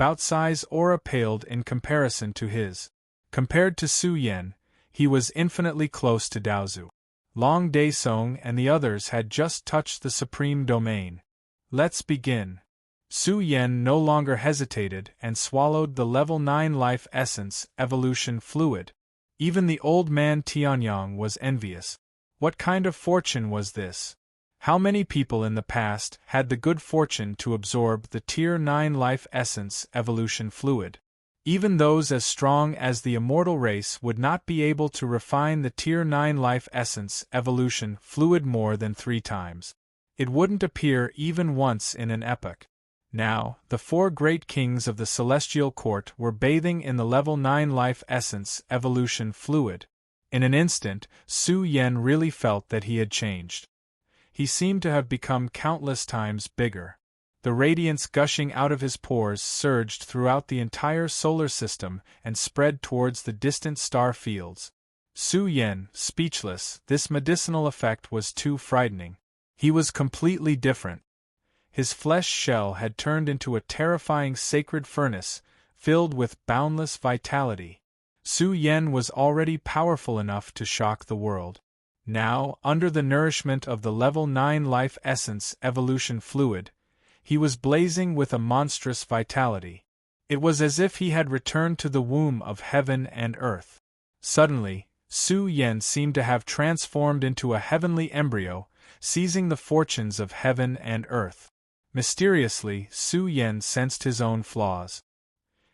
Baotsai's aura paled in comparison to his. Compared to Su Yan, he was infinitely close to Daozu. Long Daesong and the others had just touched the supreme domain. Let's begin. Su Yan no longer hesitated and swallowed the level 9 life essence evolution fluid. Even the old man Tianyang was envious. What kind of fortune was this? How many people in the past had the good fortune to absorb the Tier 9 life essence evolution fluid? Even those as strong as the immortal race would not be able to refine the Tier 9 life essence evolution fluid more than 3 times. It wouldn't appear even once in an epoch. Now, the 4 great kings of the celestial court were bathing in the level 9 life essence evolution fluid. In an instant, Su Yan really felt that he had changed. He seemed to have become countless times bigger. The radiance gushing out of his pores surged throughout the entire solar system and spread towards the distant star fields. Su Yan, speechless, this medicinal effect was too frightening. He was completely different. His flesh shell had turned into a terrifying sacred furnace, filled with boundless vitality. Su Yen was already powerful enough to shock the world. Now, under the nourishment of the level 9 life essence evolution fluid, he was blazing with a monstrous vitality. It was as if he had returned to the womb of heaven and earth. Suddenly, Su Yen seemed to have transformed into a heavenly embryo, seizing the fortunes of heaven and earth. Mysteriously, Su Yen sensed his own flaws.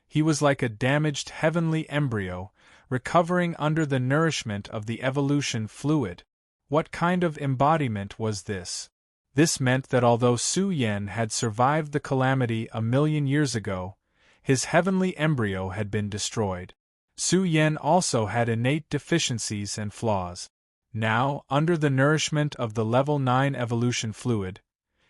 He was like a damaged heavenly embryo, recovering under the nourishment of the evolution fluid. What kind of embodiment was this? This meant that although Su Yen had survived the calamity 1,000,000 years ago, his heavenly embryo had been destroyed. Su Yen also had innate deficiencies and flaws. Now, under the nourishment of the level 9 evolution fluid,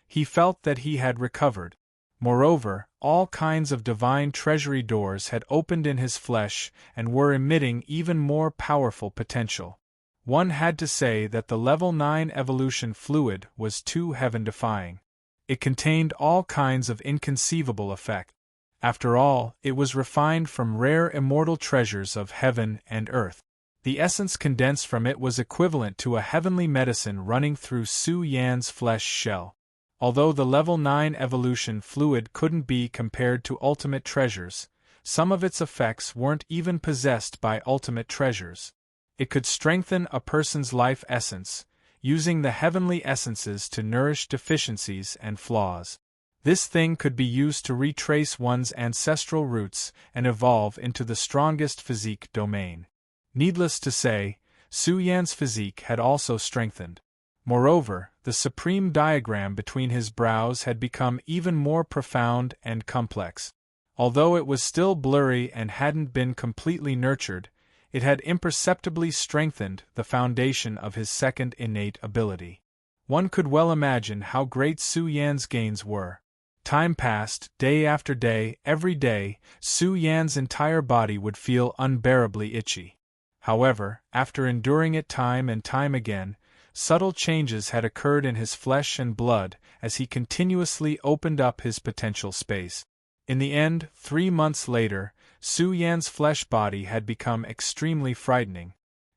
he felt that he had recovered. Moreover, all kinds of divine treasury doors had opened in his flesh and were emitting even more powerful potential. One had to say that the level 9 evolution fluid was too heaven-defying. It contained all kinds of inconceivable effect. After all, it was refined from rare immortal treasures of heaven and earth. The essence condensed from it was equivalent to a heavenly medicine running through Su Yan's flesh shell. Although the level 9 evolution fluid couldn't be compared to ultimate treasures, some of its effects weren't even possessed by ultimate treasures. It could strengthen a person's life essence, using the heavenly essences to nourish deficiencies and flaws. This thing could be used to retrace one's ancestral roots and evolve into the strongest physique domain. Needless to say, Su Yan's physique had also strengthened. Moreover, the supreme diagram between his brows had become even more profound and complex. Although it was still blurry and hadn't been completely nurtured, it had imperceptibly strengthened the foundation of his second innate ability. One could well imagine how great Su Yan's gains were. Time passed, day after day, every day, Su Yan's entire body would feel unbearably itchy. However, after enduring it time and time again, subtle changes had occurred in his flesh and blood as he continuously opened up his potential space. In the end, 3 months later, Su Yan's flesh body had become extremely frightening.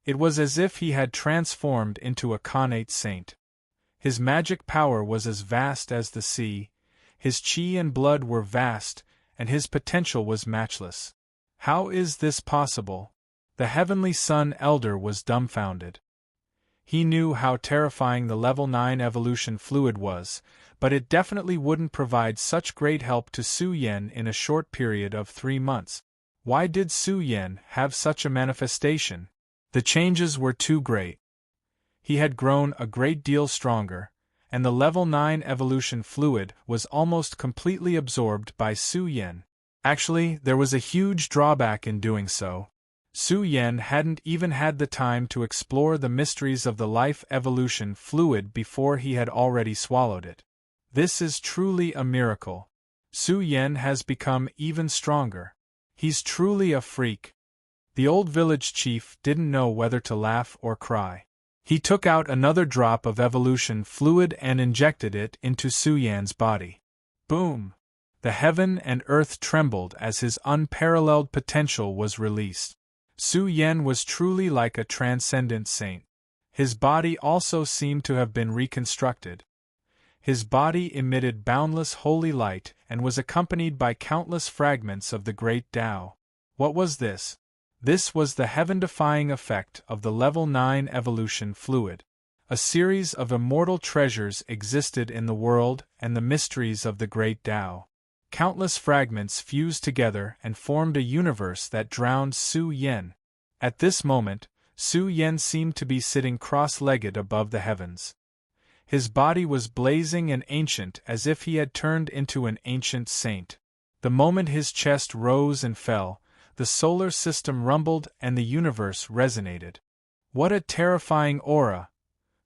It was as if he had transformed into a connate saint. His magic power was as vast as the sea, his chi and blood were vast, and his potential was matchless. How is this possible? The Heavenly Sun Elder was dumbfounded. He knew how terrifying the level 9 evolution fluid was, but it definitely wouldn't provide such great help to Su Yen in a short period of 3 months. Why did Su Yen have such a manifestation? The changes were too great. He had grown a great deal stronger, and the level 9 evolution fluid was almost completely absorbed by Su Yen. Actually, there was a huge drawback in doing so. Su Yen hadn't even had the time to explore the mysteries of the life evolution fluid before he had already swallowed it. This is truly a miracle. Su Yen has become even stronger. He's truly a freak. The old village chief didn't know whether to laugh or cry. He took out another drop of evolution fluid and injected it into Su Yan's body. Boom! The heaven and earth trembled as his unparalleled potential was released. Su Yen was truly like a transcendent saint. His body also seemed to have been reconstructed. His body emitted boundless holy light and was accompanied by countless fragments of the great Tao. What was this? This was the heaven-defying effect of the level 9 evolution fluid. A series of immortal treasures existed in the world and the mysteries of the great Tao. Countless fragments fused together and formed a universe that drowned Su Yen. At this moment, Su Yen seemed to be sitting cross-legged above the heavens. His body was blazing and ancient as if he had turned into an ancient saint. The moment his chest rose and fell, the solar system rumbled and the universe resonated. What a terrifying aura!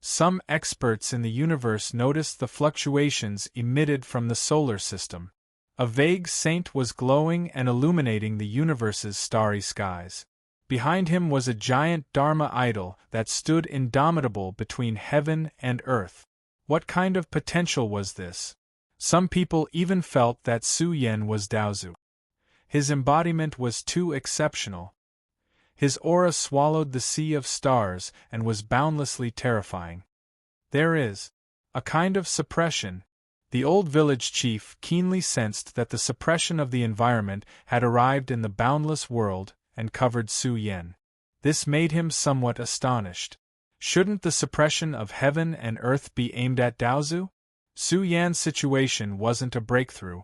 Some experts in the universe noticed the fluctuations emitted from the solar system. A vague saint was glowing and illuminating the universe's starry skies. Behind him was a giant Dharma idol that stood indomitable between heaven and earth. What kind of potential was this? Some people even felt that Su Yan was Daozu. His embodiment was too exceptional. His aura swallowed the sea of stars and was boundlessly terrifying. There is a kind of suppression. The old village chief keenly sensed that the suppression of the environment had arrived in the boundless world and covered Su Yan. This made him somewhat astonished. Shouldn't the suppression of heaven and earth be aimed at Daozu? Su Yan's situation wasn't a breakthrough.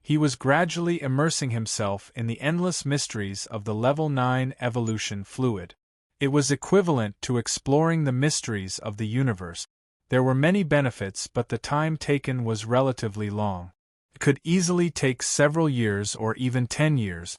He was gradually immersing himself in the endless mysteries of the Level 9 evolution fluid. It was equivalent to exploring the mysteries of the universe. There were many benefits, but the time taken was relatively long. It could easily take several years or even 10 years.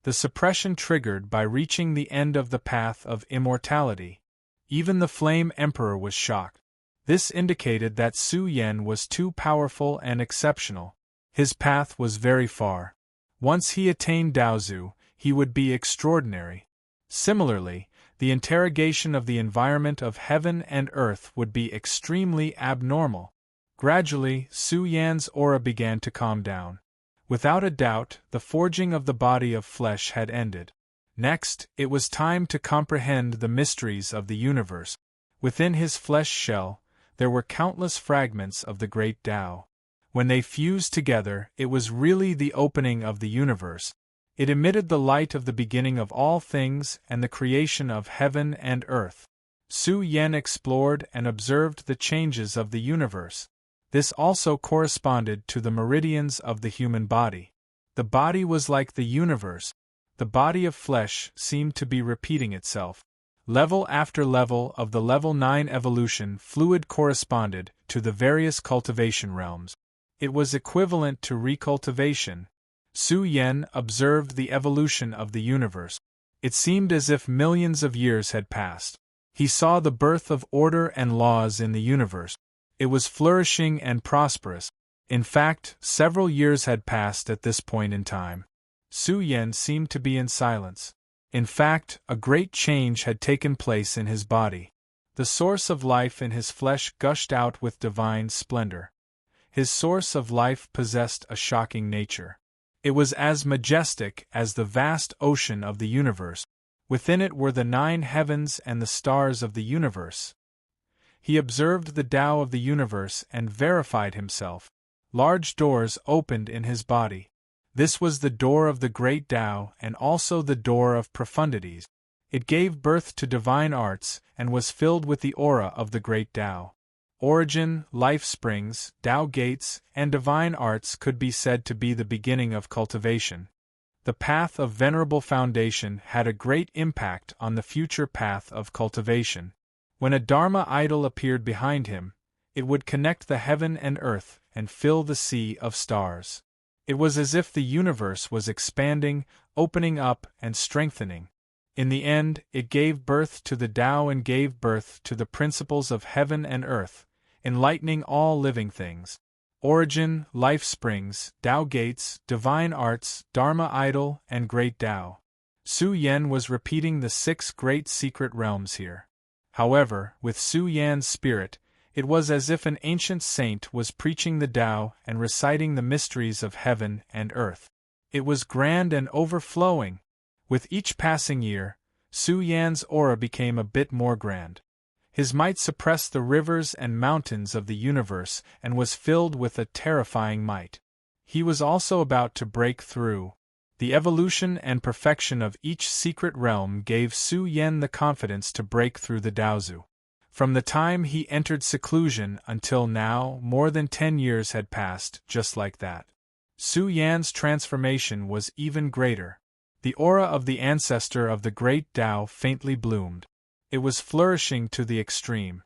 The suppression triggered by reaching the end of the path of immortality. Even the Flame Emperor was shocked. This indicated that Su Yan was too powerful and exceptional. His path was very far. Once he attained Daozu, he would be extraordinary. Similarly, the interrogation of the environment of heaven and earth would be extremely abnormal. Gradually, Su Yan's aura began to calm down. Without a doubt, the forging of the body of flesh had ended. Next, it was time to comprehend the mysteries of the universe. Within his flesh shell, there were countless fragments of the great Tao. When they fused together, it was really the opening of the universe. It emitted the light of the beginning of all things and the creation of heaven and earth. Su Yan explored and observed the changes of the universe. This also corresponded to the meridians of the human body. The body was like the universe. The body of flesh seemed to be repeating itself. Level after level of the Level 9 evolution fluid corresponded to the various cultivation realms. It was equivalent to recultivation. Su Yan observed the evolution of the universe. It seemed as if millions of years had passed. He saw the birth of order and laws in the universe. It was flourishing and prosperous. In fact, several years had passed at this point in time. Su Yan seemed to be in silence. In fact, a great change had taken place in his body. The source of life in his flesh gushed out with divine splendor. His source of life possessed a shocking nature. It was as majestic as the vast ocean of the universe. Within it were the 9 heavens and the stars of the universe. He observed the Tao of the universe and verified himself. Large doors opened in his body. This was the door of the great Tao and also the door of profundities. It gave birth to divine arts and was filled with the aura of the great Tao. Origin, life springs, Tao gates, and divine arts could be said to be the beginning of cultivation. The path of venerable foundation had a great impact on the future path of cultivation. When a Dharma idol appeared behind him, it would connect the heaven and earth and fill the sea of stars. It was as if the universe was expanding, opening up, and strengthening. In the end, it gave birth to the Tao and gave birth to the principles of heaven and earth, enlightening all living things. Origin, life springs, Tao gates, divine arts, Dharma idol, and great Tao. Su Yan was repeating the 6 great secret realms here. However, with Su Yan's spirit, it was as if an ancient saint was preaching the Tao and reciting the mysteries of heaven and earth. It was grand and overflowing. With each passing year, Su Yan's aura became a bit more grand. His might suppressed the rivers and mountains of the universe and was filled with a terrifying might. He was also about to break through. The evolution and perfection of each secret realm gave Su Yan the confidence to break through the Daozu. From the time he entered seclusion until now, more than 10 years had passed, just like that. Su Yan's transformation was even greater. The aura of the ancestor of the great Tao faintly bloomed. It was flourishing to the extreme.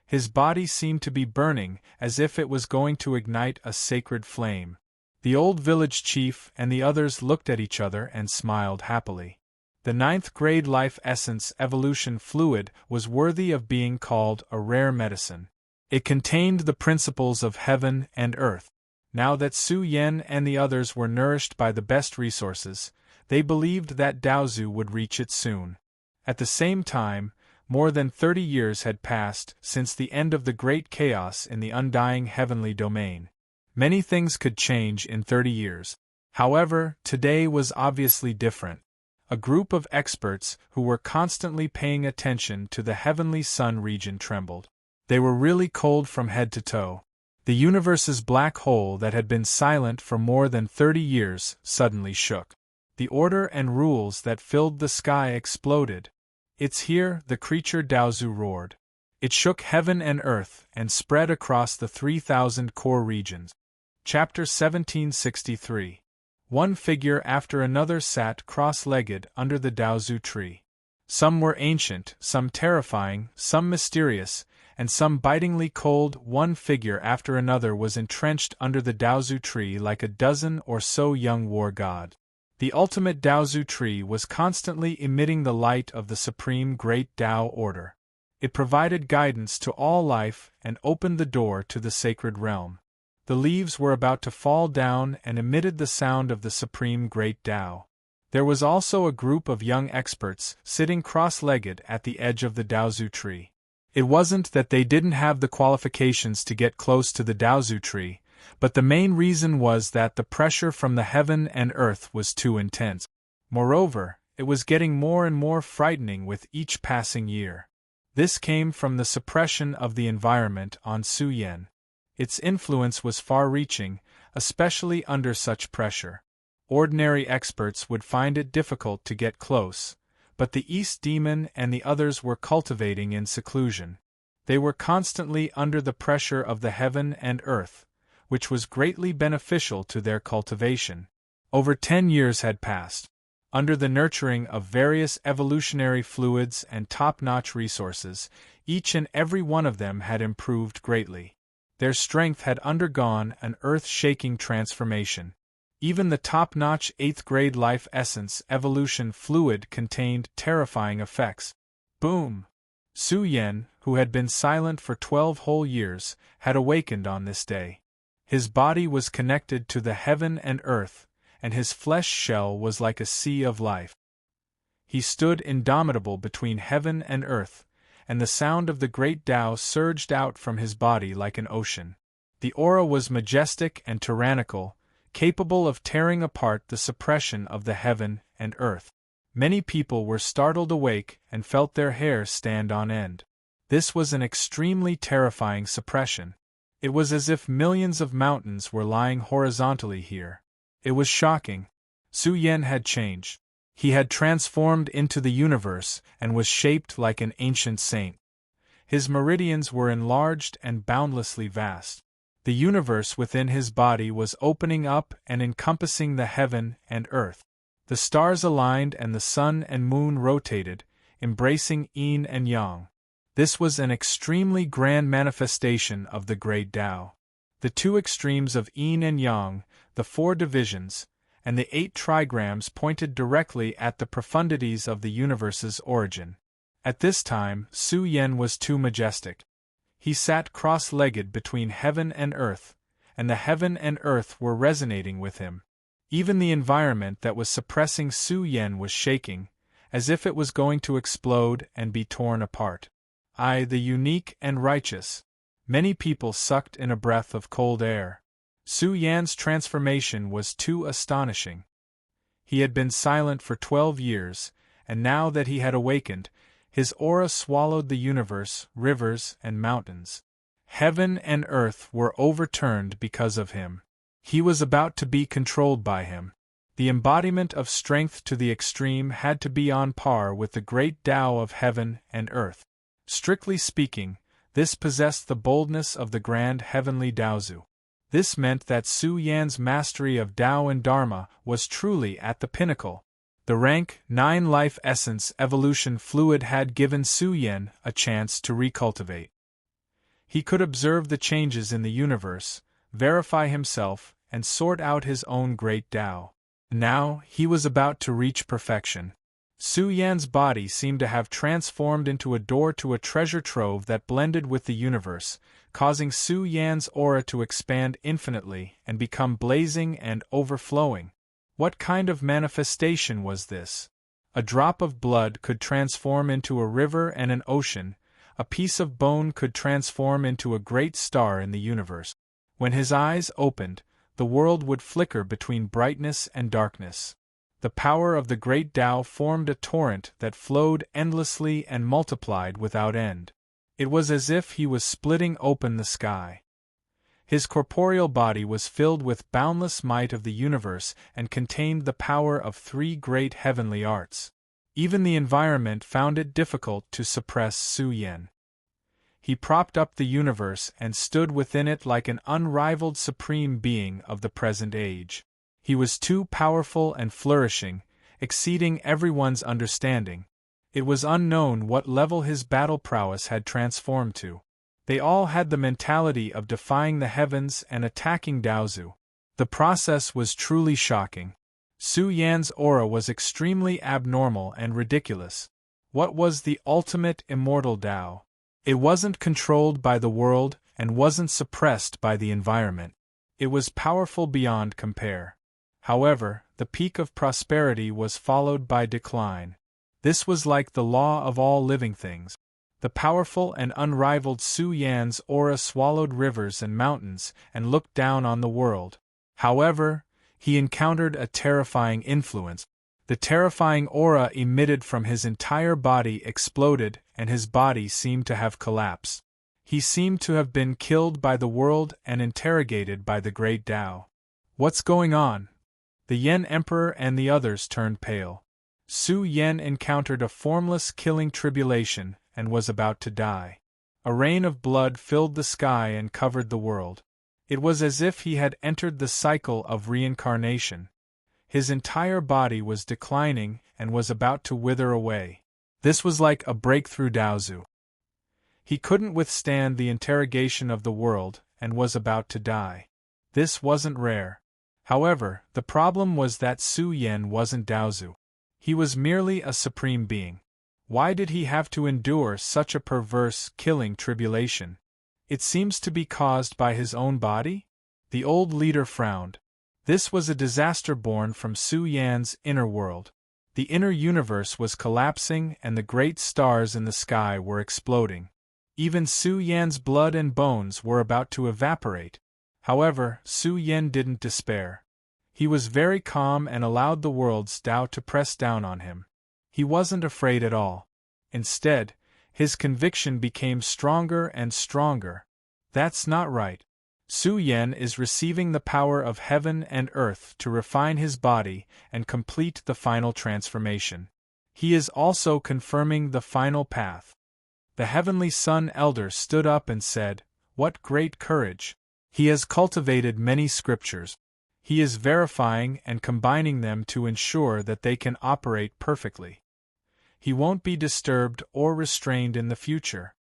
His body seemed to be burning, as if it was going to ignite a sacred flame. The old village chief and the others looked at each other and smiled happily. The 9th grade life essence evolution fluid was worthy of being called a rare medicine. It contained the principles of heaven and earth. Now that Su Yan and the others were nourished by the best resources, they believed that Daozu would reach it soon. At the same time, more than 30 years had passed since the end of the great chaos in the undying heavenly domain. Many things could change in 30 years. However, today was obviously different. A group of experts who were constantly paying attention to the heavenly sun region trembled. They were really cold from head to toe. The universe's black hole that had been silent for more than 30 years suddenly shook. The order and rules that filled the sky exploded. "It's here," the creature Daozu roared. It shook heaven and earth and spread across the 3,000 core regions. Chapter 1763. One figure after another sat cross-legged under the Daozu tree. Some were ancient, some terrifying, some mysterious, and some bitingly cold. One figure after another was entrenched under the Daozu tree like a dozen or so young war gods. The ultimate Daozu tree was constantly emitting the light of the supreme great Tao order. It provided guidance to all life and opened the door to the sacred realm. The leaves were about to fall down and emitted the sound of the supreme great Tao. There was also a group of young experts sitting cross-legged at the edge of the Daozu tree. It wasn't that they didn't have the qualifications to get close to the Daozu tree, but the main reason was that the pressure from the heaven and earth was too intense. Moreover, it was getting more and more frightening with each passing year. This came from the suppression of the environment on Suyen. Its influence was far-reaching, especially under such pressure. Ordinary experts would find it difficult to get close, but the East Demon and the others were cultivating in seclusion. They were constantly under the pressure of the heaven and earth, which was greatly beneficial to their cultivation. Over 10 years had passed. Under the nurturing of various evolutionary fluids and top-notch resources, each and every one of them had improved greatly. Their strength had undergone an earth-shaking transformation. Even the top-notch 8th-grade life essence evolution fluid contained terrifying effects. Boom! Su Yen, who had been silent for 12 whole years, had awakened on this day. His body was connected to the heaven and earth, and his flesh shell was like a sea of life. He stood indomitable between heaven and earth, and the sound of the great Tao surged out from his body like an ocean. The aura was majestic and tyrannical, capable of tearing apart the suppression of the heaven and earth. Many people were startled awake and felt their hair stand on end. This was an extremely terrifying suppression. It was as if millions of mountains were lying horizontally here. It was shocking. Su Yen had changed. He had transformed into the universe and was shaped like an ancient saint. His meridians were enlarged and boundlessly vast. The universe within his body was opening up and encompassing the heaven and earth. The stars aligned and the sun and moon rotated, embracing yin and yang. This was an extremely grand manifestation of the great Tao. The two extremes of yin and yang, the 4 divisions, and the 8 trigrams pointed directly at the profundities of the universe's origin. At this time, Su Yen was too majestic. He sat cross-legged between heaven and earth, and the heaven and earth were resonating with him. Even the environment that was suppressing Su Yen was shaking, as if it was going to explode and be torn apart. I, the unique and righteous. Many people sucked in a breath of cold air. Su Yan's transformation was too astonishing. He had been silent for 12 years, and now that he had awakened, his aura swallowed the universe, rivers, and mountains. Heaven and earth were overturned because of him. He was about to be controlled by him. The embodiment of strength to the extreme had to be on par with the great Tao of heaven and earth. Strictly speaking, this possessed the boldness of the grand heavenly Daozu. This meant that Su Yan's mastery of Tao and Dharma was truly at the pinnacle. The rank 9 life essence evolution fluid had given Su Yan a chance to recultivate. He could observe the changes in the universe, verify himself, and sort out his own great Tao. Now, he was about to reach perfection. Su Yan's body seemed to have transformed into a door to a treasure trove that blended with the universe, causing Su Yan's aura to expand infinitely and become blazing and overflowing. What kind of manifestation was this? A drop of blood could transform into a river and an ocean, a piece of bone could transform into a great star in the universe. When his eyes opened, the world would flicker between brightness and darkness. The power of the great Tao formed a torrent that flowed endlessly and multiplied without end. It was as if he was splitting open the sky. His corporeal body was filled with boundless might of the universe and contained the power of three great heavenly arts. Even the environment found it difficult to suppress Su Yan. He propped up the universe and stood within it like an unrivaled supreme being of the present age. He was too powerful and flourishing, exceeding everyone's understanding. It was unknown what level his battle prowess had transformed to. They all had the mentality of defying the heavens and attacking Daozu. The process was truly shocking. Su Yan's aura was extremely abnormal and ridiculous. What was the ultimate immortal Tao? It wasn't controlled by the world and wasn't suppressed by the environment. It was powerful beyond compare. However, the peak of prosperity was followed by decline. This was like the law of all living things. The powerful and unrivaled Su Yan's aura swallowed rivers and mountains and looked down on the world. However, he encountered a terrifying influence. The terrifying aura emitted from his entire body exploded, and his body seemed to have collapsed. He seemed to have been killed by the world and interrogated by the great Tao. What's going on? The Yen Emperor and the others turned pale. Su Yan encountered a formless killing tribulation and was about to die. A rain of blood filled the sky and covered the world. It was as if he had entered the cycle of reincarnation. His entire body was declining and was about to wither away. This was like a breakthrough Daozu. He couldn't withstand the interrogation of the world and was about to die. This wasn't rare. However, the problem was that Su Yan wasn't Daozu. He was merely a supreme being. Why did he have to endure such a perverse, killing tribulation? It seems to be caused by his own body? The old leader frowned. This was a disaster born from Su Yan's inner world. The inner universe was collapsing and the great stars in the sky were exploding. Even Su Yan's blood and bones were about to evaporate. However, Su Yan didn't despair. He was very calm and allowed the world's Tao to press down on him. He wasn't afraid at all. Instead, his conviction became stronger and stronger. That's not right. Su Yan is receiving the power of heaven and earth to refine his body and complete the final transformation. He is also confirming the final path. The Heavenly Sun Elder stood up and said, "What great courage! He has cultivated many scriptures. He is verifying and combining them to ensure that they can operate perfectly. He won't be disturbed or restrained in the future."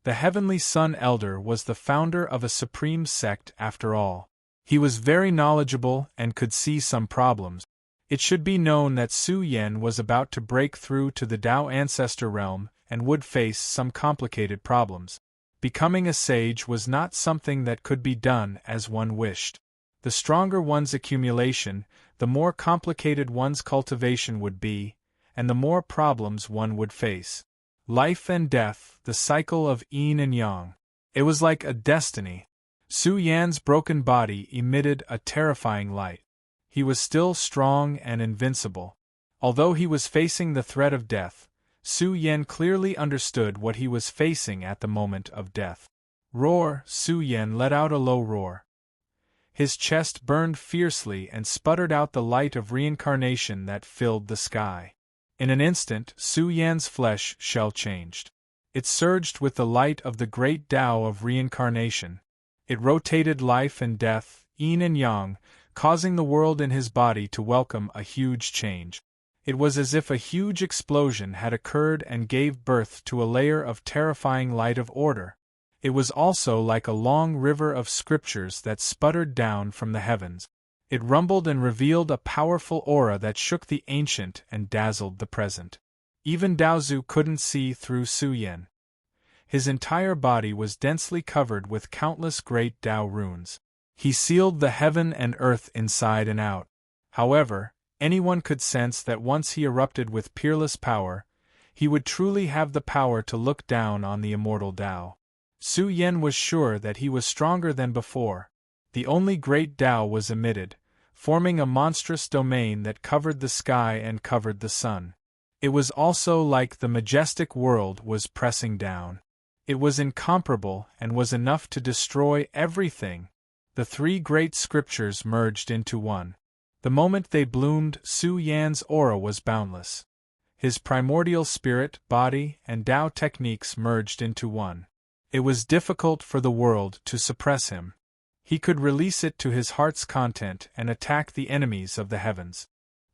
The Heavenly Sun Elder was the founder of a supreme sect after all. He was very knowledgeable and could see some problems. It should be known that Su Yan was about to break through to the Tao Ancestor realm and would face some complicated problems. Becoming a sage was not something that could be done as one wished. The stronger one's accumulation, the more complicated one's cultivation would be, and the more problems one would face. Life and death, the cycle of yin and yang. It was like a destiny. Su Yan's broken body emitted a terrifying light. He was still strong and invincible. Although he was facing the threat of death, Su Yan clearly understood what he was facing at the moment of death. Roar! Su Yan let out a low roar. His chest burned fiercely and sputtered out the light of reincarnation that filled the sky. In an instant, Su Yan's flesh shell changed. It surged with the light of the great Tao of reincarnation. It rotated life and death, yin and yang, causing the world in his body to welcome a huge change. It was as if a huge explosion had occurred and gave birth to a layer of terrifying light of order. It was also like a long river of scriptures that sputtered down from the heavens. It rumbled and revealed a powerful aura that shook the ancient and dazzled the present. Even Daozu couldn't see through Su Yan. His entire body was densely covered with countless great Tao runes. He sealed the heaven and earth inside and out. However, anyone could sense that once he erupted with peerless power, he would truly have the power to look down on the immortal Tao. Su Yan was sure that he was stronger than before. The only great Tao was emitted, forming a monstrous domain that covered the sky and covered the sun. It was also like the majestic world was pressing down. It was incomparable and was enough to destroy everything. The three great scriptures merged into one. The moment they bloomed, Su Yan's aura was boundless. His primordial spirit, body, and Tao techniques merged into one. It was difficult for the world to suppress him. He could release it to his heart's content and attack the enemies of the heavens.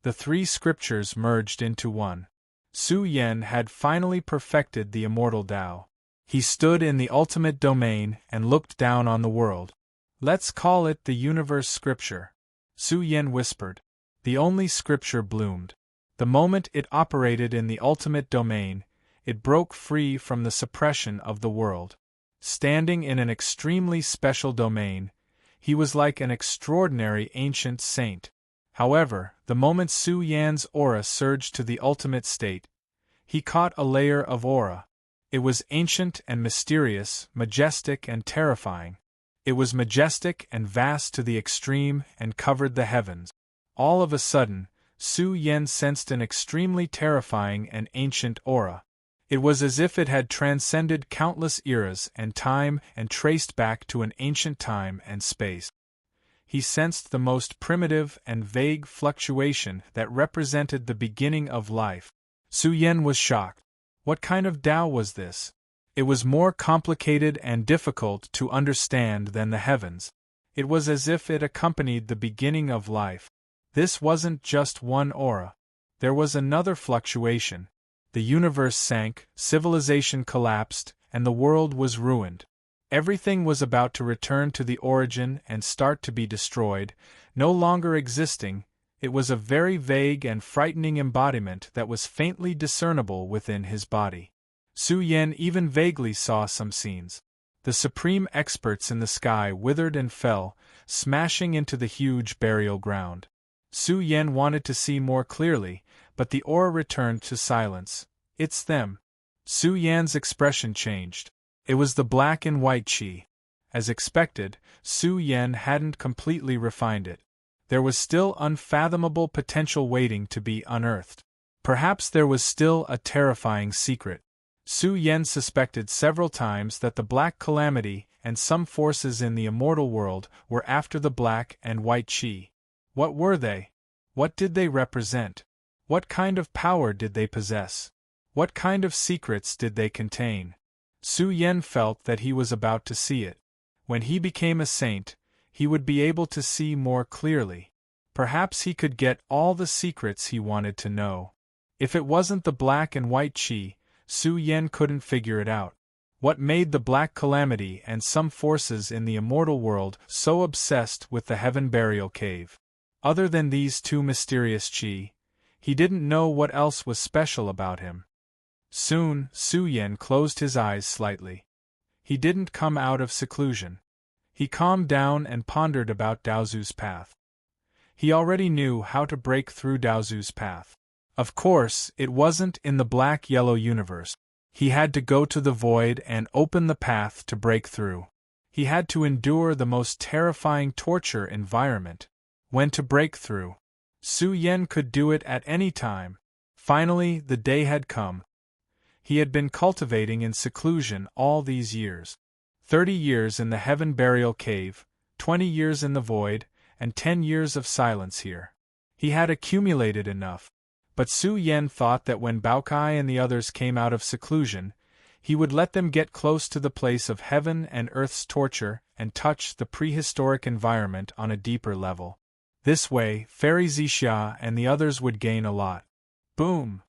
The three scriptures merged into one. Su Yan had finally perfected the immortal Tao. He stood in the ultimate domain and looked down on the world. "Let's call it the universe scripture," Su Yan whispered. The only scripture bloomed. The moment it operated in the ultimate domain, it broke free from the suppression of the world. Standing in an extremely special domain, he was like an extraordinary ancient saint. However, the moment Su Yan's aura surged to the ultimate state, he caught a layer of aura. It was ancient and mysterious, majestic and terrifying. It was majestic and vast to the extreme and covered the heavens. All of a sudden, Su Yan sensed an extremely terrifying and ancient aura. It was as if it had transcended countless eras and time and traced back to an ancient time and space. He sensed the most primitive and vague fluctuation that represented the beginning of life. Su Yan was shocked. What kind of Tao was this? It was more complicated and difficult to understand than the heavens. It was as if it accompanied the beginning of life. This wasn't just one aura. There was another fluctuation. The universe sank, civilization collapsed, and the world was ruined. Everything was about to return to the origin and start to be destroyed, no longer existing. It was a very vague and frightening embodiment that was faintly discernible within his body. Su Yan even vaguely saw some scenes. The supreme experts in the sky withered and fell, smashing into the huge burial ground. Su Yan wanted to see more clearly, but the aura returned to silence. "It's them." Su Yan's expression changed. It was the black and white chi. As expected, Su Yan hadn't completely refined it. There was still unfathomable potential waiting to be unearthed. Perhaps there was still a terrifying secret. Su Yan suspected several times that the Black Calamity and some forces in the immortal world were after the black and white chi. What were they? What did they represent? What kind of power did they possess? What kind of secrets did they contain? Su Yan felt that he was about to see it. When he became a saint, he would be able to see more clearly. Perhaps he could get all the secrets he wanted to know. If it wasn't the black and white chi, Su Yan couldn't figure it out. What made the Black Calamity and some forces in the immortal world so obsessed with the Heaven Burial Cave? Other than these two mysterious chi, he didn't know what else was special about him. Soon, Su Yan closed his eyes slightly. He didn't come out of seclusion. He calmed down and pondered about Daozu's path. He already knew how to break through Daozu's path. Of course, it wasn't in the black-yellow universe. He had to go to the void and open the path to break through. He had to endure the most terrifying torture environment. When to break through. Su Yan could do it at any time. Finally, the day had come. He had been cultivating in seclusion all these years. 30 years in the Heaven Burial Cave, 20 years in the void, and 10 years of silence here. He had accumulated enough. But Su Yan thought that when Baokai and the others came out of seclusion, he would let them get close to the place of heaven and earth's torture and touch the prehistoric environment on a deeper level. This way, Fairy Zixia and the others would gain a lot. Boom!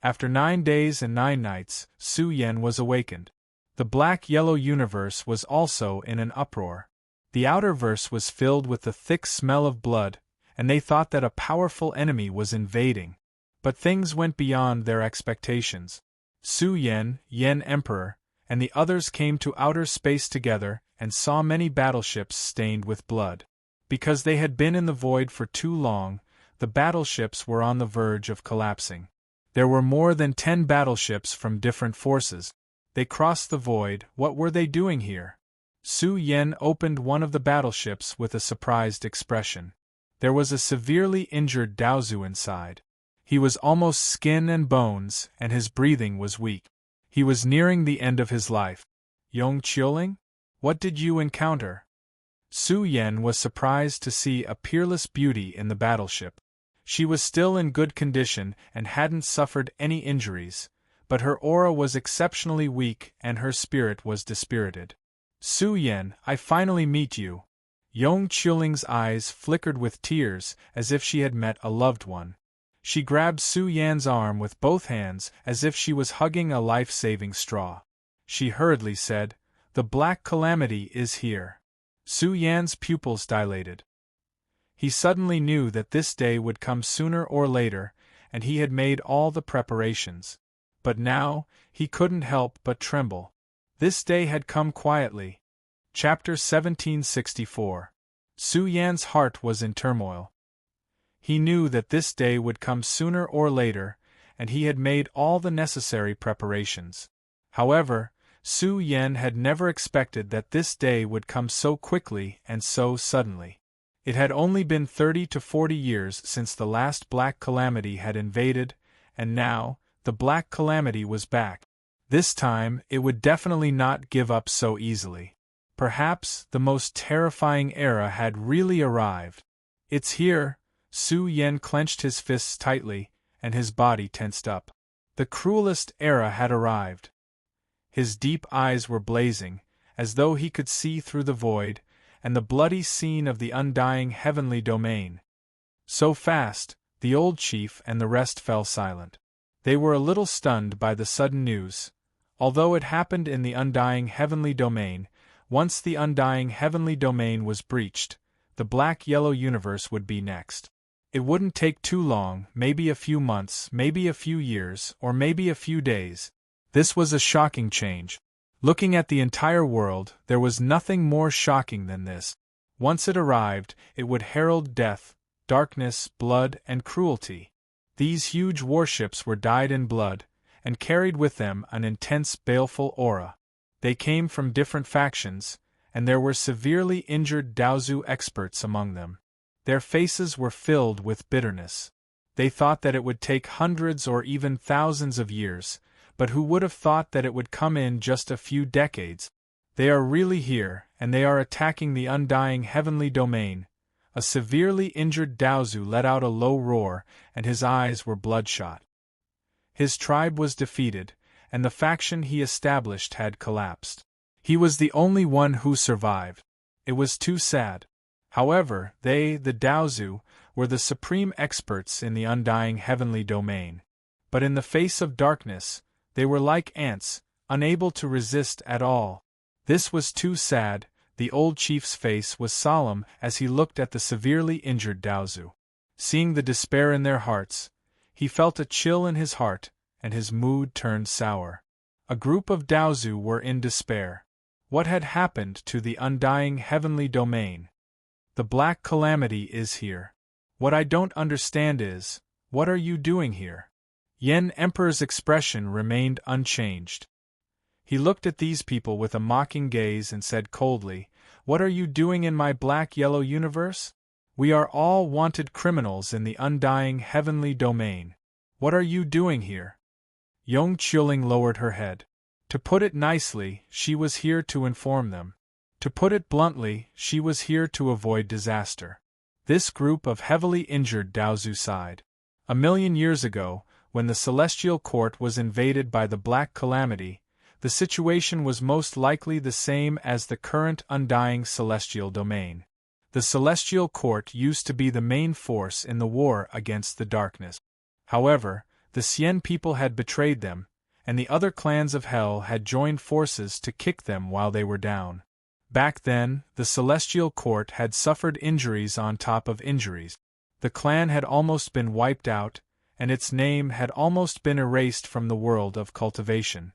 After 9 days and 9 nights, Su Yan was awakened. The black-yellow universe was also in an uproar. The outer verse was filled with the thick smell of blood, and they thought that a powerful enemy was invading. But things went beyond their expectations. Su Yan, Yen Emperor, and the others came to outer space together and saw many battleships stained with blood. Because they had been in the void for too long, the battleships were on the verge of collapsing. There were more than 10 battleships from different forces. They crossed the void. What were they doing here? Su Yen opened one of the battleships with a surprised expression. There was a severely injured Daozu inside. He was almost skin and bones, and his breathing was weak. He was nearing the end of his life. Yong Qiuling? What did you encounter? Su Yen was surprised to see a peerless beauty in the battleship. She was still in good condition and hadn't suffered any injuries, but her aura was exceptionally weak and her spirit was dispirited. Su Yen, I finally meet you. Yong Qiuling's eyes flickered with tears as if she had met a loved one. She grabbed Su Yan's arm with both hands as if she was hugging a life-saving straw. She hurriedly said, "The Black Calamity is here." Su Yan's pupils dilated. He suddenly knew that this day would come sooner or later, and he had made all the preparations. But now, he couldn't help but tremble. This day had come quietly. Chapter 1764. Su Yan's heart was in turmoil. He knew that this day would come sooner or later, and he had made all the necessary preparations. However, Su Yen had never expected that this day would come so quickly and so suddenly. It had only been 30 to 40 years since the last Black Calamity had invaded, and now, the Black Calamity was back. This time, it would definitely not give up so easily. Perhaps the most terrifying era had really arrived. It's here. Su Yen clenched his fists tightly, and his body tensed up. The cruelest era had arrived. His deep eyes were blazing, as though he could see through the void, and the bloody scene of the undying heavenly domain. So fast, the old chief and the rest fell silent. They were a little stunned by the sudden news. Although it happened in the undying heavenly domain, once the undying heavenly domain was breached, the black-yellow universe would be next. It wouldn't take too long, maybe a few months, maybe a few years, or maybe a few days. This was a shocking change. Looking at the entire world, there was nothing more shocking than this. Once it arrived, it would herald death, darkness, blood, and cruelty. These huge warships were dyed in blood, and carried with them an intense baleful aura. They came from different factions, and there were severely injured Daozu experts among them. Their faces were filled with bitterness. They thought that it would take hundreds or even thousands of years, but who would have thought that it would come in just a few decades? They are really here, and they are attacking the undying heavenly domain. A severely injured Daozu let out a low roar, and his eyes were bloodshot. His tribe was defeated, and the faction he established had collapsed. He was the only one who survived. It was too sad. However, they, the Daozu, were the supreme experts in the undying heavenly domain. But in the face of darkness, they were like ants, unable to resist at all. This was too sad. The old chief's face was solemn as he looked at the severely injured Daozu. Seeing the despair in their hearts, he felt a chill in his heart, and his mood turned sour. A group of Daozu were in despair. What had happened to the undying heavenly domain? The Black Calamity is here. What I don't understand is, what are you doing here? Yen Emperor's expression remained unchanged. He looked at these people with a mocking gaze and said coldly, "What are you doing in my black-yellow universe? We are all wanted criminals in the undying heavenly domain. What are you doing here?" Yong Qiuling lowered her head. To put it nicely, she was here to inform them. To put it bluntly, she was here to avoid disaster. This group of heavily injured Daozu sighed. 1,000,000 years ago, when the Celestial Court was invaded by the Black Calamity, the situation was most likely the same as the current undying celestial domain. The Celestial Court used to be the main force in the war against the darkness. However, the Xian people had betrayed them, and the other clans of Hell had joined forces to kick them while they were down. Back then, the Celestial Court had suffered injuries on top of injuries. The clan had almost been wiped out, and its name had almost been erased from the world of cultivation.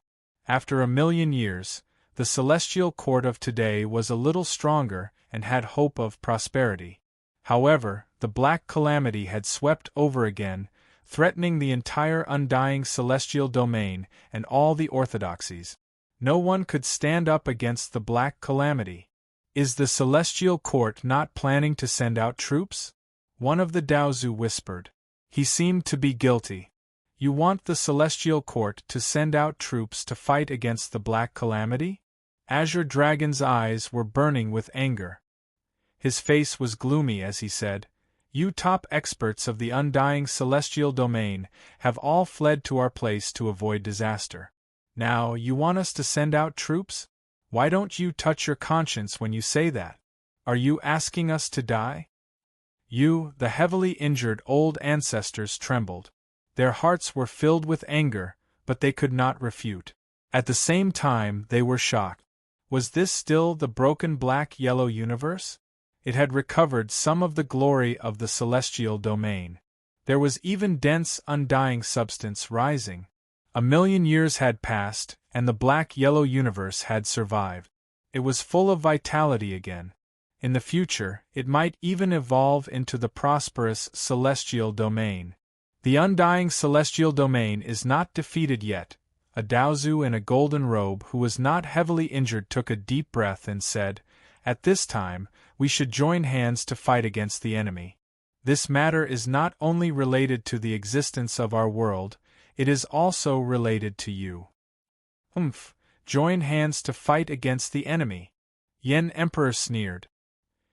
After 1,000,000 years, the Celestial Court of today was a little stronger and had hope of prosperity. However, the Black Calamity had swept over again, threatening the entire undying celestial domain and all the orthodoxies. No one could stand up against the Black Calamity. Is the Celestial Court not planning to send out troops? One of the Daozu whispered. He seemed to be guilty. You want the Celestial Court to send out troops to fight against the Black Calamity? Azure Dragon's eyes were burning with anger. His face was gloomy as he said, You top experts of the undying celestial domain have all fled to our place to avoid disaster. Now, you want us to send out troops? Why don't you touch your conscience when you say that? Are you asking us to die? The heavily injured old ancestors trembled. Their hearts were filled with anger, but they could not refute. At the same time, they were shocked. Was this still the broken black-yellow universe? It had recovered some of the glory of the celestial domain. There was even dense, undying substance rising. 1,000,000 years had passed, and the black-yellow universe had survived. It was full of vitality again. In the future, it might even evolve into the prosperous celestial domain. The undying celestial domain is not defeated yet. A Daozu in a golden robe who was not heavily injured took a deep breath and said, At this time, we should join hands to fight against the enemy. This matter is not only related to the existence of our world, it is also related to you. Join hands to fight against the enemy. Yen Emperor sneered.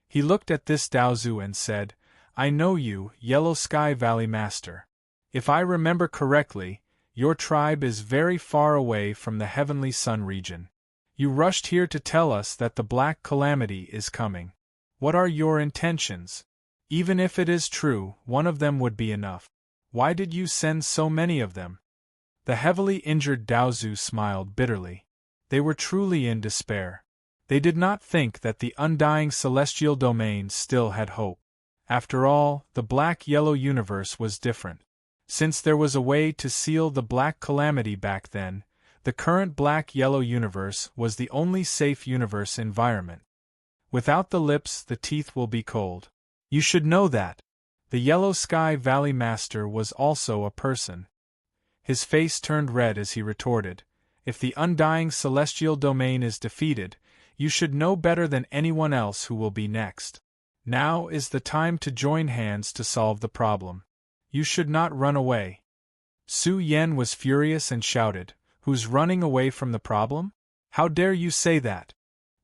He looked at this Daozu and said, I know you, Yellow Sky Valley Master. If I remember correctly, your tribe is very far away from the Heavenly Sun region. You rushed here to tell us that the Black Calamity is coming. What are your intentions? Even if it is true, one of them would be enough. Why did you send so many of them? The heavily injured Daozu smiled bitterly. They were truly in despair. They did not think that the undying celestial domain still had hope. After all, the black-yellow universe was different. Since there was a way to seal the Black Calamity back then, the current black-yellow universe was the only safe universe environment. Without the lips, the teeth will be cold. You should know that. The Yellow Sky Valley Master was also a person. His face turned red as he retorted, If the undying celestial domain is defeated, you should know better than anyone else who will be next. Now is the time to join hands to solve the problem. You should not run away. Su Yen was furious and shouted, Who's running away from the problem? How dare you say that?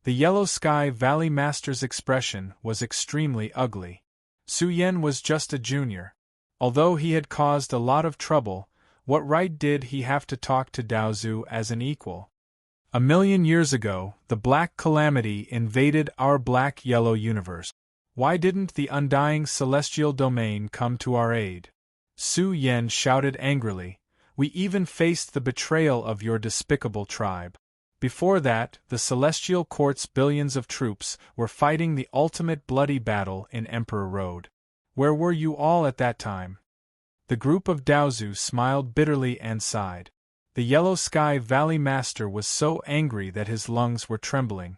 The Yellow Sky Valley Master's expression was extremely ugly. Su Yen was just a junior. Although he had caused a lot of trouble, what right did he have to talk to Daozu as an equal? 1,000,000 years ago, the Black Calamity invaded our black-yellow universe. Why didn't the undying celestial domain come to our aid? Su Yen shouted angrily, We even faced the betrayal of your despicable tribe. Before that, the Celestial Court's billions of troops were fighting the ultimate bloody battle in Emperor Road. Where were you all at that time? The group of Daozu smiled bitterly and sighed. The Yellow Sky Valley Master was so angry that his lungs were trembling.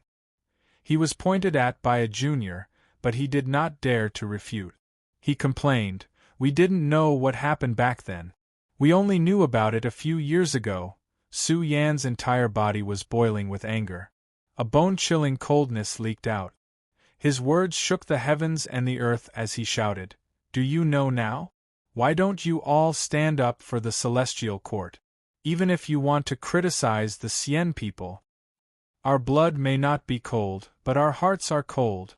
He was pointed at by a junior, but he did not dare to refute. He complained, We didn't know what happened back then. We only knew about it a few years ago. Su Yan's entire body was boiling with anger. A bone-chilling coldness leaked out. His words shook the heavens and the earth as he shouted, Do you know now? Why don't you all stand up for the Celestial Court? Even if you want to criticize the Xian people. Our blood may not be cold, but our hearts are cold.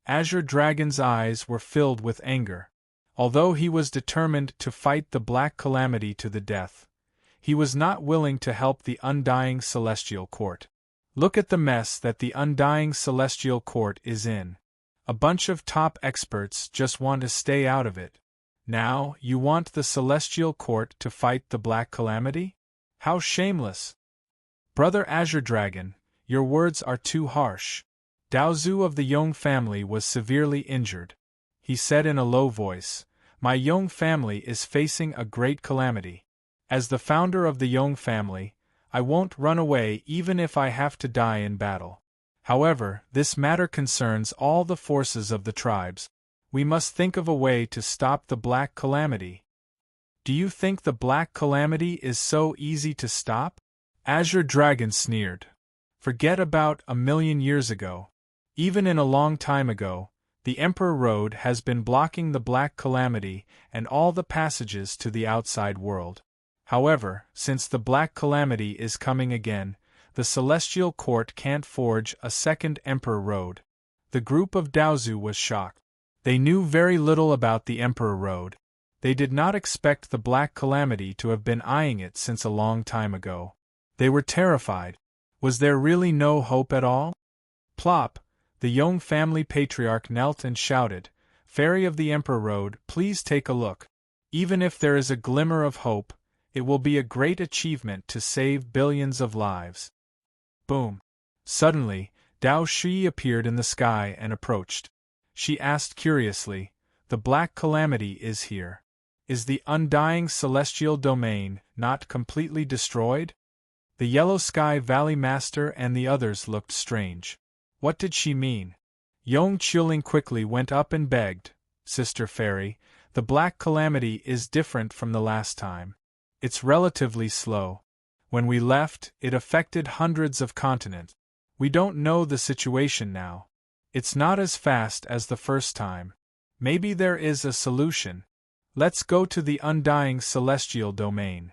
Azure Dragon's eyes were filled with anger. Although he was determined to fight the Black Calamity to the death, he was not willing to help the undying Celestial Court. Look at the mess that the undying Celestial Court is in. A bunch of top experts just want to stay out of it. Now, you want the Celestial Court to fight the Black Calamity? How shameless! Brother Azure Dragon, your words are too harsh. Daozu of the Yong family was severely injured. He said in a low voice, My Yong family is facing a great calamity. As the founder of the Yong family, I won't run away even if I have to die in battle. However, this matter concerns all the forces of the tribes. We must think of a way to stop the Black Calamity. Do you think the Black Calamity is so easy to stop? Azure Dragon sneered. Forget about 1,000,000 years ago. Even in a long time ago, the Emperor Road has been blocking the Black Calamity and all the passages to the outside world. However, since the Black Calamity is coming again, the Celestial Court can't forge a second Emperor Road. The group of Daozu was shocked. They knew very little about the Emperor Road. They did not expect the Black Calamity to have been eyeing it since a long time ago. They were terrified. Was there really no hope at all? Plop! The Yong family patriarch knelt and shouted, "Fairy of the Emperor Road, please take a look. Even if there is a glimmer of hope, it will be a great achievement to save billions of lives." Boom! Suddenly, Dao Shi appeared in the sky and approached. She asked curiously, "The Black Calamity is here. Is the undying celestial domain not completely destroyed?" The Yellow Sky Valley Master and the others looked strange. What did she mean? Yong Chuling quickly went up and begged, "Sister Fairy, the Black Calamity is different from the last time. It's relatively slow. When we left, it affected hundreds of continents. We don't know the situation now. It's not as fast as the first time. Maybe there is a solution. Let's go to the undying celestial domain."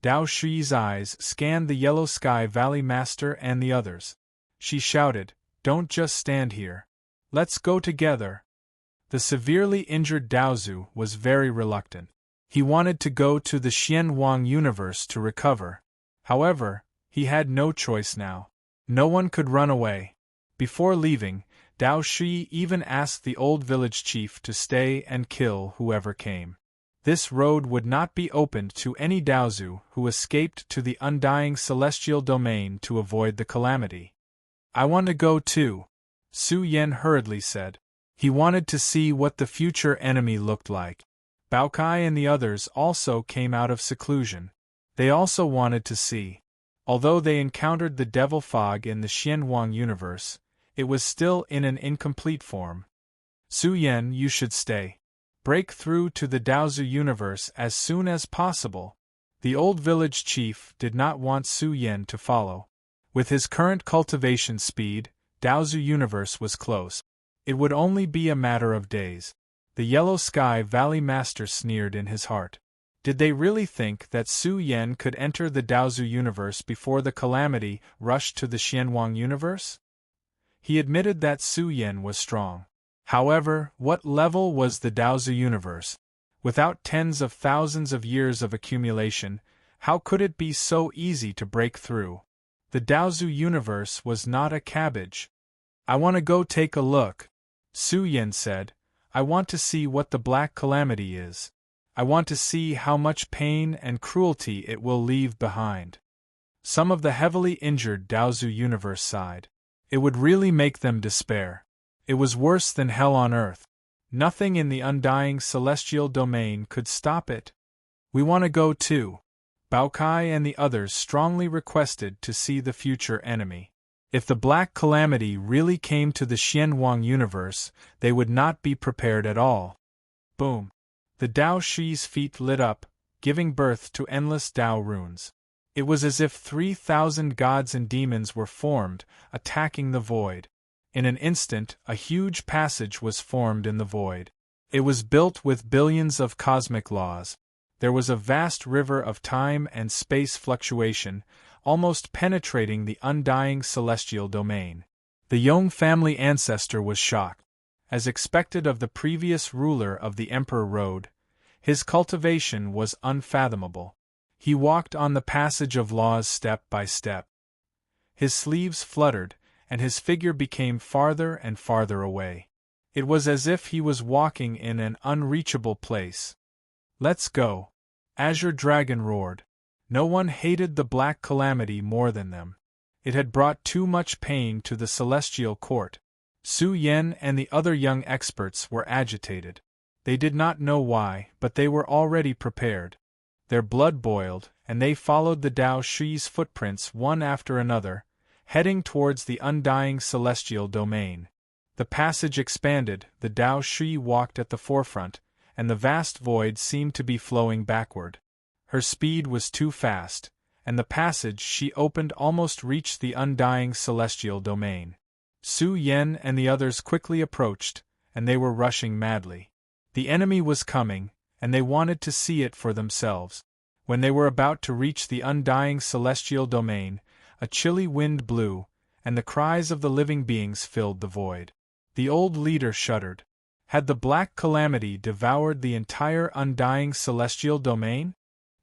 Dao Shi's eyes scanned the Yellow Sky Valley Master and the others. She shouted, "Don't just stand here. Let's go together." The severely injured Daozu was very reluctant. He wanted to go to the Xianhuang universe to recover. However, he had no choice now. No one could run away. Before leaving, Dao Shi even asked the old village chief to stay and kill whoever came. This road would not be opened to any Daozu who escaped to the undying celestial domain to avoid the calamity. "I want to go too," Su Yen hurriedly said. He wanted to see what the future enemy looked like. Bao Kai and the others also came out of seclusion. They also wanted to see. Although they encountered the devil fog in the Xianhuang universe, it was still in an incomplete form. "Su Yen, you should stay. Break through to the Daozu universe as soon as possible." The old village chief did not want Su Yen to follow. With his current cultivation speed, Daozu universe was close. It would only be a matter of days. The Yellow Sky Valley Master sneered in his heart. Did they really think that Su Yen could enter the Daozu universe before the calamity rushed to the Xianhuang universe? He admitted that Su Yen was strong. However, what level was the Daozu universe? Without tens of thousands of years of accumulation, how could it be so easy to break through? The Daozu universe was not a cabbage. "I want to go take a look," Su Yen said. "I want to see what the Black Calamity is. I want to see how much pain and cruelty it will leave behind." Some of the heavily injured Daozu universe sighed. It would really make them despair. It was worse than hell on earth. Nothing in the undying celestial domain could stop it. "We want to go too." Bao Kai and the others strongly requested to see the future enemy. If the Black Calamity really came to the Xianhuang universe, they would not be prepared at all. Boom! The Dao Shi's feet lit up, giving birth to endless Dao runes. It was as if 3,000 gods and demons were formed, attacking the void. In an instant, a huge passage was formed in the void. It was built with billions of cosmic laws. There was a vast river of time and space fluctuation, almost penetrating the undying celestial domain. The Yong family ancestor was shocked. As expected of the previous ruler of the Emperor Road, his cultivation was unfathomable. He walked on the passage of laws step by step. His sleeves fluttered, and his figure became farther and farther away. It was as if he was walking in an unreachable place. "Let's go!" Azure Dragon roared. No one hated the Black Calamity more than them. It had brought too much pain to the Celestial Court. Su Yen and the other young experts were agitated. They did not know why, but they were already prepared. Their blood boiled, and they followed the Dao Shi's footprints one after another, heading towards the undying celestial domain. The passage expanded, the Dao Shi walked at the forefront, and the vast void seemed to be flowing backward. Her speed was too fast, and the passage she opened almost reached the undying celestial domain. Su Yen and the others quickly approached, and they were rushing madly. The enemy was coming, and they wanted to see it for themselves. When they were about to reach the undying celestial domain, a chilly wind blew, and the cries of the living beings filled the void. The old leader shuddered. Had the black calamity devoured the entire undying celestial domain?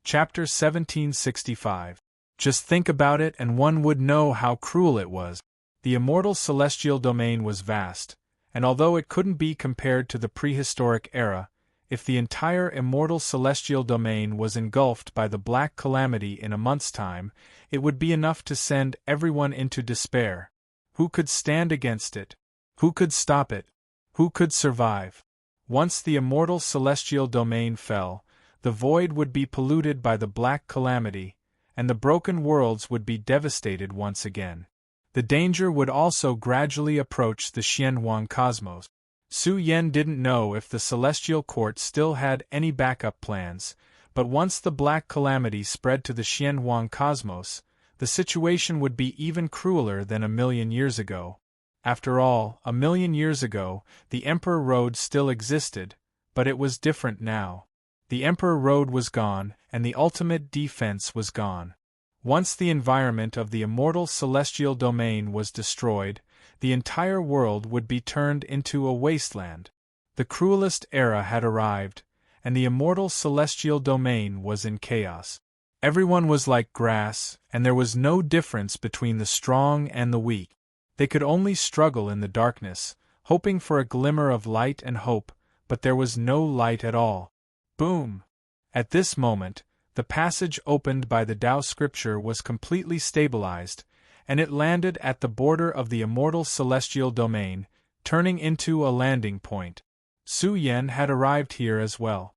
Chapter 1765. Just think about it and one would know how cruel it was. The immortal celestial domain was vast, and although it couldn't be compared to the prehistoric era, if the entire immortal celestial domain was engulfed by the black calamity in a month's time, it would be enough to send everyone into despair. Who could stand against it? Who could stop it? Who could survive? Once the immortal celestial domain fell, the void would be polluted by the black calamity, and the broken worlds would be devastated once again. The danger would also gradually approach the Xianhuang cosmos. Su Yen didn't know if the celestial court still had any backup plans, but once the black calamity spread to the Xianhuang cosmos, the situation would be even crueler than 1,000,000 years ago. After all, 1,000,000 years ago, the Emperor Road still existed, but it was different now. The Emperor Road was gone, and the ultimate defense was gone. Once the environment of the immortal celestial domain was destroyed, the entire world would be turned into a wasteland. The cruelest era had arrived, and the immortal celestial domain was in chaos. Everyone was like grass, and there was no difference between the strong and the weak. They could only struggle in the darkness, hoping for a glimmer of light and hope, but there was no light at all. Boom! At this moment, the passage opened by the Tao scripture was completely stabilized, and it landed at the border of the immortal celestial domain, turning into a landing point. Su Yen had arrived here as well.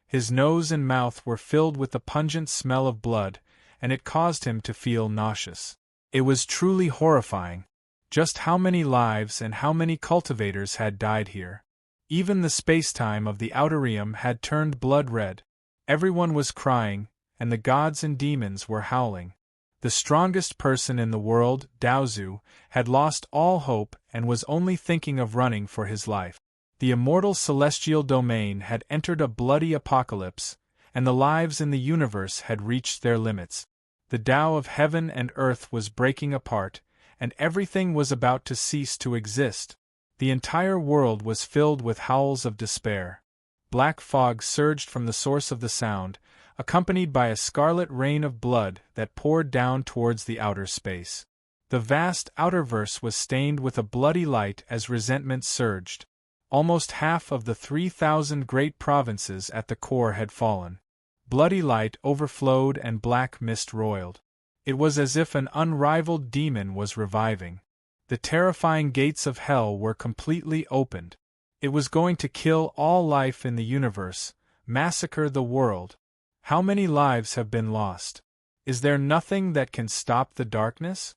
His nose and mouth were filled with the pungent smell of blood, and it caused him to feel nauseous. It was truly horrifying. Just how many lives and how many cultivators had died here? Even the space-time of the outer realm had turned blood red. Everyone was crying, and the gods and demons were howling. The strongest person in the world, Daozu, had lost all hope and was only thinking of running for his life. The immortal celestial domain had entered a bloody apocalypse, and the lives in the universe had reached their limits. The Tao of heaven and earth was breaking apart, and everything was about to cease to exist. The entire world was filled with howls of despair. Black fog surged from the source of the sound, accompanied by a scarlet rain of blood that poured down towards the outer space. The vast outerverse was stained with a bloody light as resentment surged. Almost half of the 3,000 great provinces at the core had fallen. Bloody light overflowed and black mist roiled. It was as if an unrivaled demon was reviving. The terrifying gates of hell were completely opened. It was going to kill all life in the universe, massacre the world. How many lives have been lost? Is there nothing that can stop the darkness?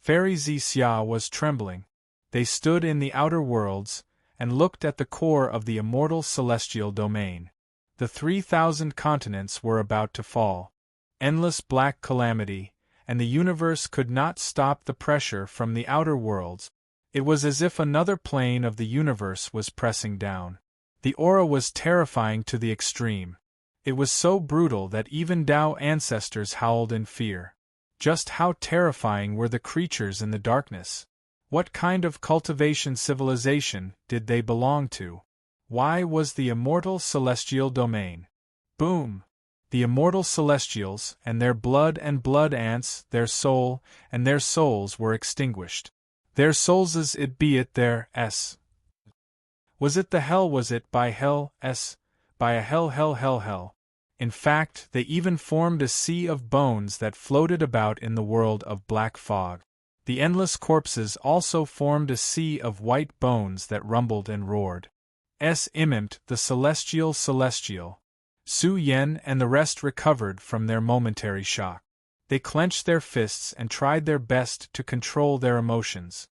Fairy Xia was trembling. They stood in the outer worlds, and looked at the core of the immortal celestial domain. The 3,000 continents were about to fall. Endless black calamity, and the universe could not stop the pressure from the outer worlds. It was as if another plane of the universe was pressing down. The aura was terrifying to the extreme. It was so brutal that even Tao ancestors howled in fear. Just how terrifying were the creatures in the darkness? What kind of cultivation civilization did they belong to? Why was the immortal celestial domain? Boom! The immortal celestials, and their blood ants, their soul, and their souls were extinguished. Their souls it be it their s. Was it the hell was it by hell s, by a hell. In fact, they even formed a sea of bones that floated about in the world of black fog. The endless corpses also formed a sea of white bones that rumbled and roared. Immt the celestial. Su Yen and the rest recovered from their momentary shock. They clenched their fists and tried their best to control their emotions.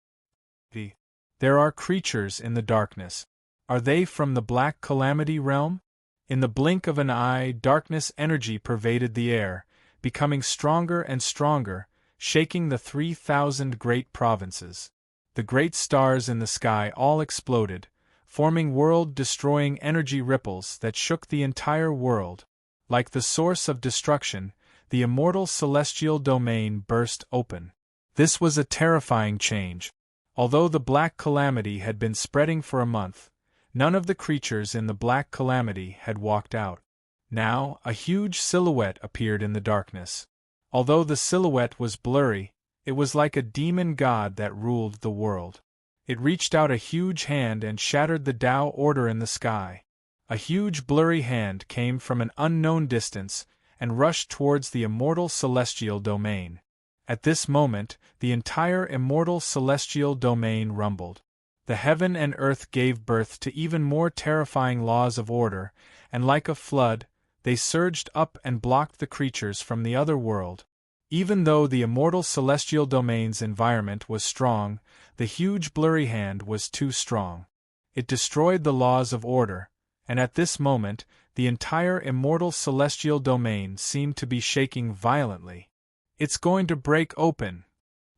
There are creatures in the darkness. Are they from the black calamity realm? In the blink of an eye, darkness energy pervaded the air, becoming stronger and stronger, shaking the 3,000 great provinces. The great stars in the sky all exploded, forming world-destroying energy ripples that shook the entire world. Like the source of destruction, the immortal celestial domain burst open. This was a terrifying change. Although the Black Calamity had been spreading for a month, none of the creatures in the Black Calamity had walked out. Now, a huge silhouette appeared in the darkness. Although the silhouette was blurry, it was like a demon god that ruled the world. It reached out a huge hand and shattered the Tao order in the sky. A huge blurry hand came from an unknown distance and rushed towards the immortal celestial domain. At this moment, the entire immortal celestial domain rumbled. The heaven and earth gave birth to even more terrifying laws of order, and like a flood, they surged up and blocked the creatures from the other world. Even though the immortal celestial domain's environment was strong, the huge blurry hand was too strong. It destroyed the laws of order, and at this moment, the entire immortal celestial domain seemed to be shaking violently. "It's going to break open."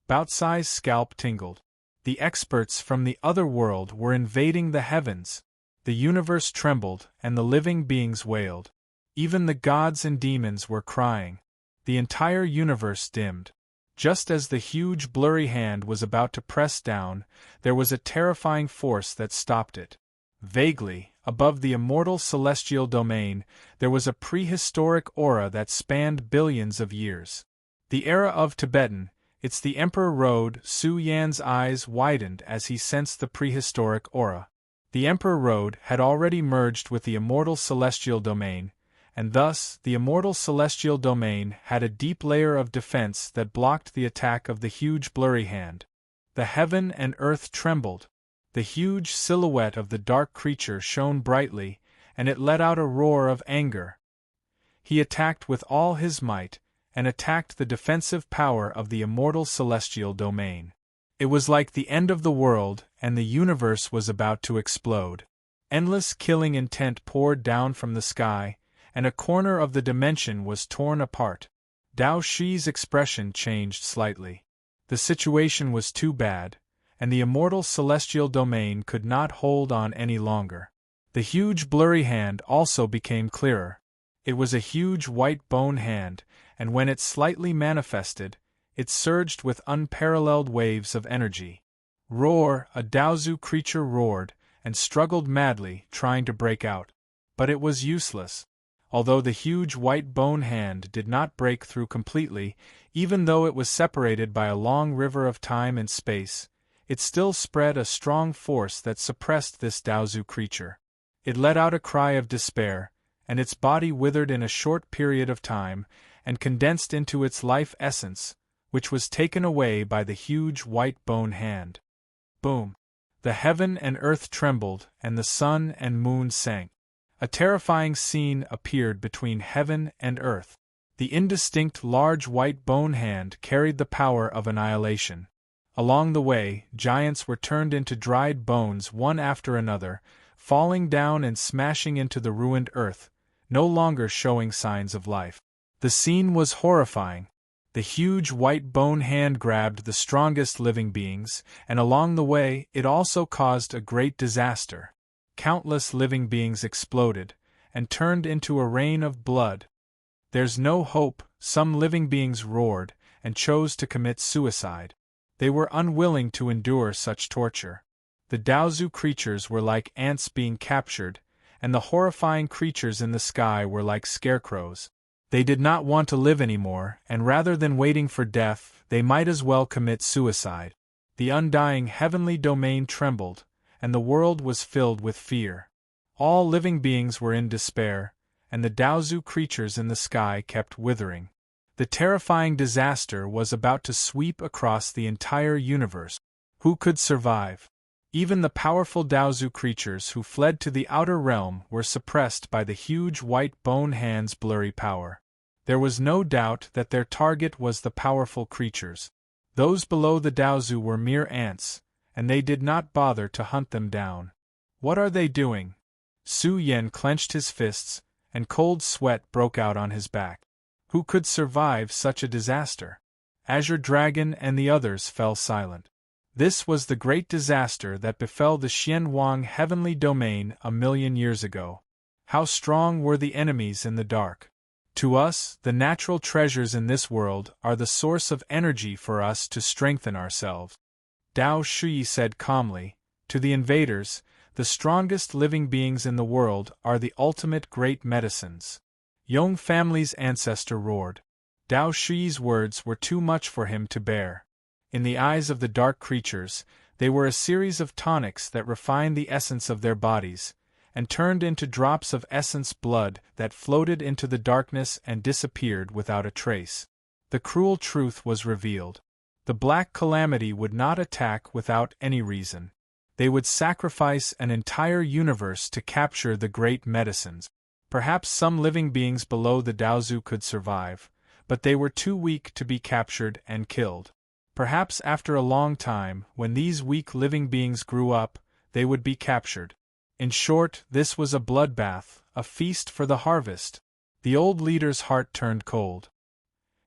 Baotsai's scalp tingled. The experts from the other world were invading the heavens. The universe trembled, and the living beings wailed. Even the gods and demons were crying. The entire universe dimmed. Just as the huge blurry hand was about to press down, there was a terrifying force that stopped it. Vaguely, above the immortal celestial domain, there was a prehistoric aura that spanned billions of years. The era of Tibetan, it's the Emperor Road. Su Yan's eyes widened as he sensed the prehistoric aura. The Emperor Road had already merged with the immortal celestial domain, and thus the immortal celestial domain had a deep layer of defense that blocked the attack of the huge blurry hand. The heaven and earth trembled. The huge silhouette of the dark creature shone brightly, and it let out a roar of anger. He attacked with all his might, and attacked the defensive power of the immortal celestial domain. It was like the end of the world, and the universe was about to explode. Endless killing intent poured down from the sky, and a corner of the dimension was torn apart. Dao Shi's expression changed slightly. The situation was too bad, and the immortal celestial domain could not hold on any longer. The huge blurry hand also became clearer. It was a huge white bone hand, and when it slightly manifested, it surged with unparalleled waves of energy. Roar! A Daozu creature roared, and struggled madly, trying to break out. But it was useless. Although the huge white bone hand did not break through completely, even though it was separated by a long river of time and space, it still spread a strong force that suppressed this Daozu creature. It let out a cry of despair, and its body withered in a short period of time, and condensed into its life essence, which was taken away by the huge white bone hand. Boom! The heaven and earth trembled, and the sun and moon sank. A terrifying scene appeared between heaven and earth. The indistinct large white bone hand carried the power of annihilation. Along the way, giants were turned into dried bones one after another, falling down and smashing into the ruined earth, no longer showing signs of life. The scene was horrifying. The huge white bone hand grabbed the strongest living beings, and along the way it also caused a great disaster. Countless living beings exploded, and turned into a rain of blood. "There's no hope," some living beings roared, and chose to commit suicide. They were unwilling to endure such torture. The Daozu creatures were like ants being captured, and the horrifying creatures in the sky were like scarecrows. They did not want to live anymore, and rather than waiting for death, they might as well commit suicide. The undying heavenly domain trembled, and the world was filled with fear. All living beings were in despair, and the Daozu creatures in the sky kept withering. The terrifying disaster was about to sweep across the entire universe. Who could survive? Even the powerful Daozu creatures who fled to the outer realm were suppressed by the huge white bone hand's blurry power. There was no doubt that their target was the powerful creatures. Those below the Daozu were mere ants, and they did not bother to hunt them down. "What are they doing?" Su Yan clenched his fists, and cold sweat broke out on his back. Who could survive such a disaster? Azure Dragon and the others fell silent. This was the great disaster that befell the Xianwang heavenly domain 1,000,000 years ago. How strong were the enemies in the dark! To us, the natural treasures in this world are the source of energy for us to strengthen ourselves. Dao Shui said calmly, to the invaders, the strongest living beings in the world are the ultimate great medicines. Yong family's ancestor roared. Dao Shui's words were too much for him to bear. In the eyes of the dark creatures, they were a series of tonics that refined the essence of their bodies, and turned into drops of essence blood that floated into the darkness and disappeared without a trace. The cruel truth was revealed. The Black Calamity would not attack without any reason. They would sacrifice an entire universe to capture the great medicines. Perhaps some living beings below the Daozu could survive, but they were too weak to be captured and killed. Perhaps after a long time, when these weak living beings grew up, they would be captured. In short, this was a bloodbath, a feast for the harvest. The old leader's heart turned cold.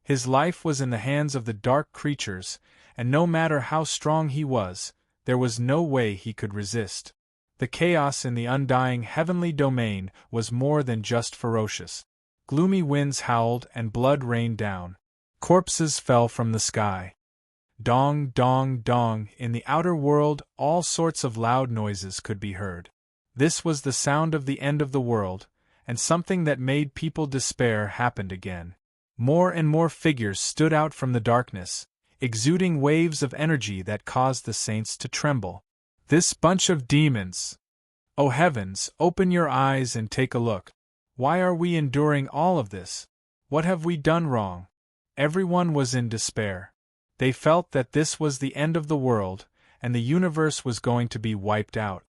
His life was in the hands of the dark creatures, and no matter how strong he was, there was no way he could resist. The chaos in the undying heavenly domain was more than just ferocious. Gloomy winds howled and blood rained down. Corpses fell from the sky. Dong, dong, dong, in the outer world all sorts of loud noises could be heard. This was the sound of the end of the world, and something that made people despair happened again. More and more figures stood out from the darkness, exuding waves of energy that caused the saints to tremble. This bunch of demons! Oh heavens, open your eyes and take a look. Why are we enduring all of this? What have we done wrong? Everyone was in despair. They felt that this was the end of the world, and the universe was going to be wiped out.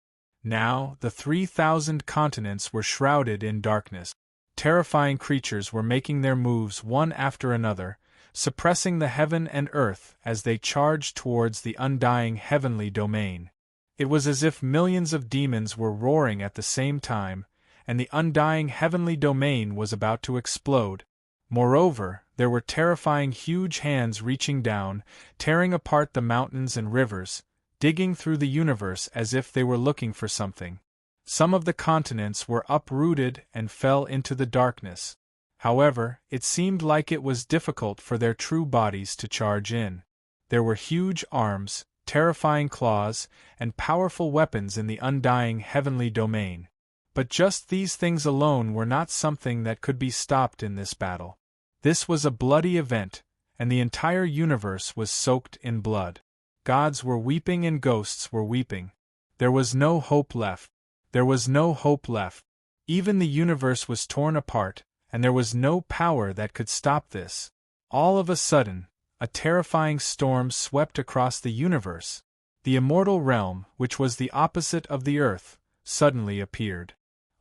Now, the 3,000 continents were shrouded in darkness. Terrifying creatures were making their moves one after another, suppressing the heaven and earth as they charged towards the undying heavenly domain. It was as if millions of demons were roaring at the same time, and the undying heavenly domain was about to explode. Moreover, there were terrifying huge hands reaching down, tearing apart the mountains and rivers, digging through the universe as if they were looking for something. Some of the continents were uprooted and fell into the darkness. However, it seemed like it was difficult for their true bodies to charge in. There were huge arms, terrifying claws, and powerful weapons in the undying heavenly domain. But just these things alone were not something that could be stopped in this battle. This was a bloody event, and the entire universe was soaked in blood. Gods were weeping and ghosts were weeping. There was no hope left. There was no hope left. Even the universe was torn apart, and there was no power that could stop this. All of a sudden, a terrifying storm swept across the universe. The immortal realm, which was the opposite of the earth, suddenly appeared.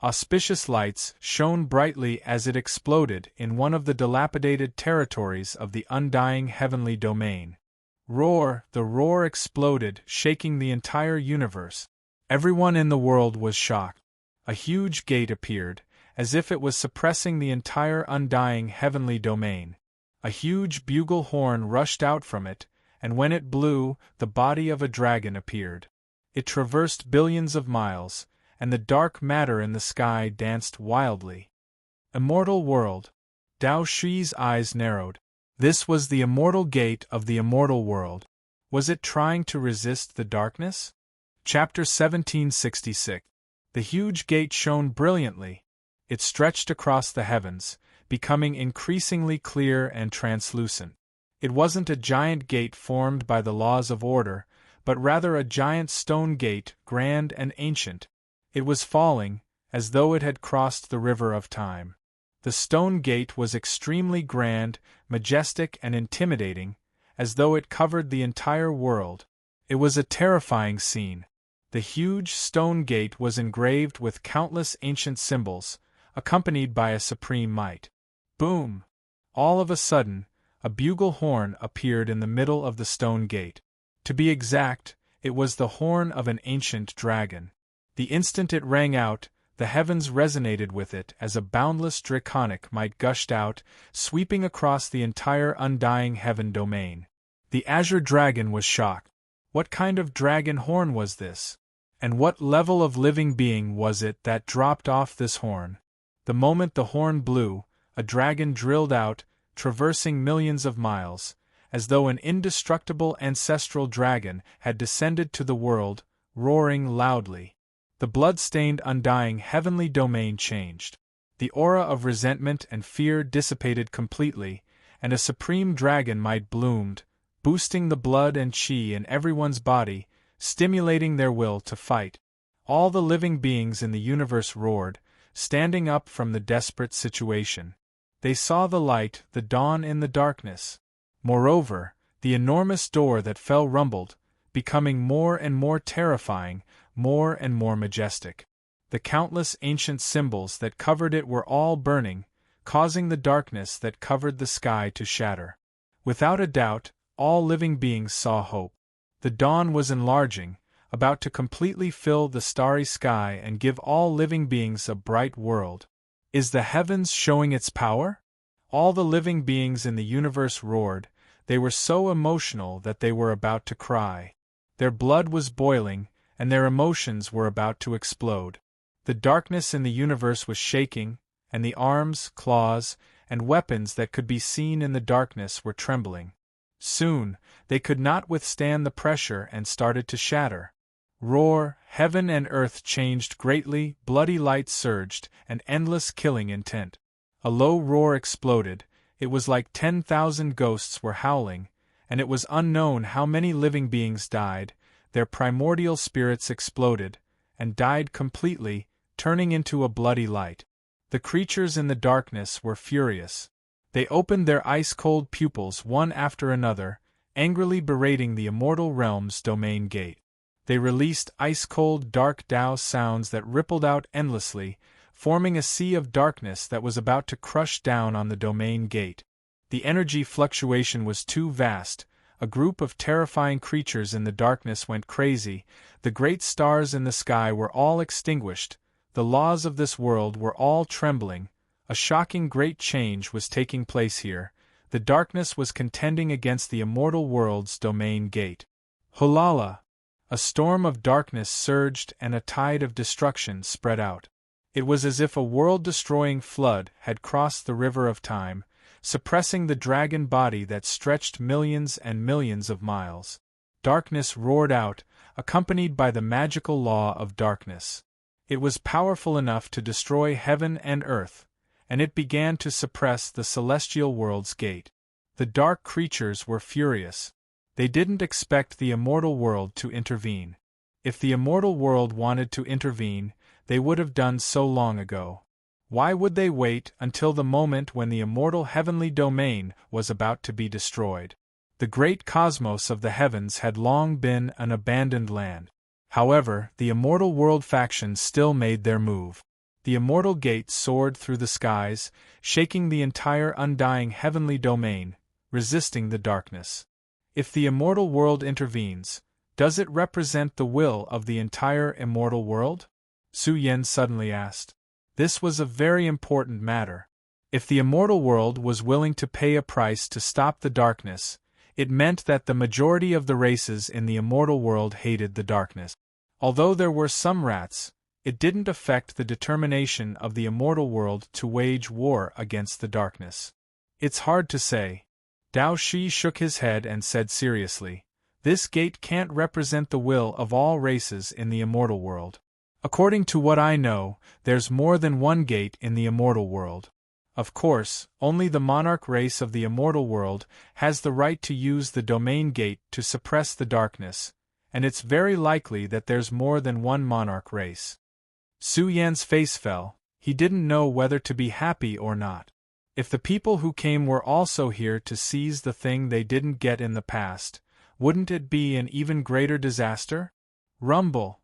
Auspicious lights shone brightly as it exploded in one of the dilapidated territories of the undying heavenly domain. Roar! The roar exploded, shaking the entire universe. Everyone in the world was shocked. A huge gate appeared, as if it was suppressing the entire undying heavenly domain. A huge bugle horn rushed out from it, and when it blew, the body of a dragon appeared. It traversed billions of miles, and the dark matter in the sky danced wildly. Immortal world. Dao Shui's eyes narrowed. This was the immortal gate of the immortal world. Was it trying to resist the darkness? Chapter 1766. The huge gate shone brilliantly. It stretched across the heavens, becoming increasingly clear and translucent. It wasn't a giant gate formed by the laws of order, but rather a giant stone gate, grand and ancient. It was falling, as though it had crossed the river of time. The stone gate was extremely grand, majestic and intimidating, as though it covered the entire world. It was a terrifying scene. The huge stone gate was engraved with countless ancient symbols, accompanied by a supreme might. Boom! All of a sudden, a bugle horn appeared in the middle of the stone gate. To be exact, it was the horn of an ancient dragon. The instant it rang out, the heavens resonated with it as a boundless draconic might gushed out, sweeping across the entire undying heaven domain. The azure dragon was shocked. What kind of dragon horn was this? And what level of living being was it that dropped off this horn? The moment the horn blew, a dragon drilled out, traversing millions of miles, as though an indestructible ancestral dragon had descended to the world, roaring loudly. The blood-stained undying heavenly domain changed. The aura of resentment and fear dissipated completely, and a supreme dragon might bloomed, boosting the blood and chi in everyone's body, stimulating their will to fight. All the living beings in the universe roared, standing up from the desperate situation. They saw the light, the dawn in the darkness. Moreover, the enormous door that fell rumbled, becoming more and more terrifying, more and more majestic. The countless ancient symbols that covered it were all burning, causing the darkness that covered the sky to shatter. Without a doubt, all living beings saw hope. The dawn was enlarging, about to completely fill the starry sky and give all living beings a bright world. Is the heavens showing its power? All the living beings in the universe roared. They were so emotional that they were about to cry. Their blood was boiling, and their emotions were about to explode. The darkness in the universe was shaking, and the arms, claws, and weapons that could be seen in the darkness were trembling. Soon, they could not withstand the pressure and started to shatter. Roar, heaven and earth changed greatly, bloody light surged, and endless killing intent. A low roar exploded. It was like 10,000 ghosts were howling, and it was unknown how many living beings died. Their primordial spirits exploded, and died completely, turning into a bloody light. The creatures in the darkness were furious. They opened their ice-cold pupils one after another, angrily berating the immortal realm's domain gate. They released ice-cold dark Tao sounds that rippled out endlessly, forming a sea of darkness that was about to crush down on the domain gate. The energy fluctuation was too vast. A group of terrifying creatures in the darkness went crazy. The great stars in the sky were all extinguished. The laws of this world were all trembling. A shocking great change was taking place here. The darkness was contending against the immortal world's domain gate. Hulala! A storm of darkness surged and a tide of destruction spread out. It was as if a world-destroying flood had crossed the river of time, suppressing the dragon body that stretched millions and millions of miles. Darkness roared out, accompanied by the magical law of darkness. It was powerful enough to destroy heaven and earth, and it began to suppress the celestial world's gate. The dark creatures were furious. They didn't expect the immortal world to intervene. If the immortal world wanted to intervene, they would have done so long ago. Why would they wait until the moment when the immortal heavenly domain was about to be destroyed? The great cosmos of the heavens had long been an abandoned land. However, the immortal world factions still made their move. The immortal gate soared through the skies, shaking the entire undying heavenly domain, resisting the darkness. If the immortal world intervenes, does it represent the will of the entire immortal world? Su Yen suddenly asked. This was a very important matter. If the immortal world was willing to pay a price to stop the darkness, it meant that the majority of the races in the immortal world hated the darkness. Although there were some rats, it didn't affect the determination of the immortal world to wage war against the darkness. It's hard to say. Dao Shi shook his head and said seriously, "This gate can't represent the will of all races in the immortal world. According to what I know, there's more than one gate in the immortal world. Of course, only the monarch race of the immortal world has the right to use the domain gate to suppress the darkness, and it's very likely that there's more than one monarch race." Su Yan's face fell. He didn't know whether to be happy or not. If the people who came were also here to seize the thing they didn't get in the past, wouldn't it be an even greater disaster? Rumble.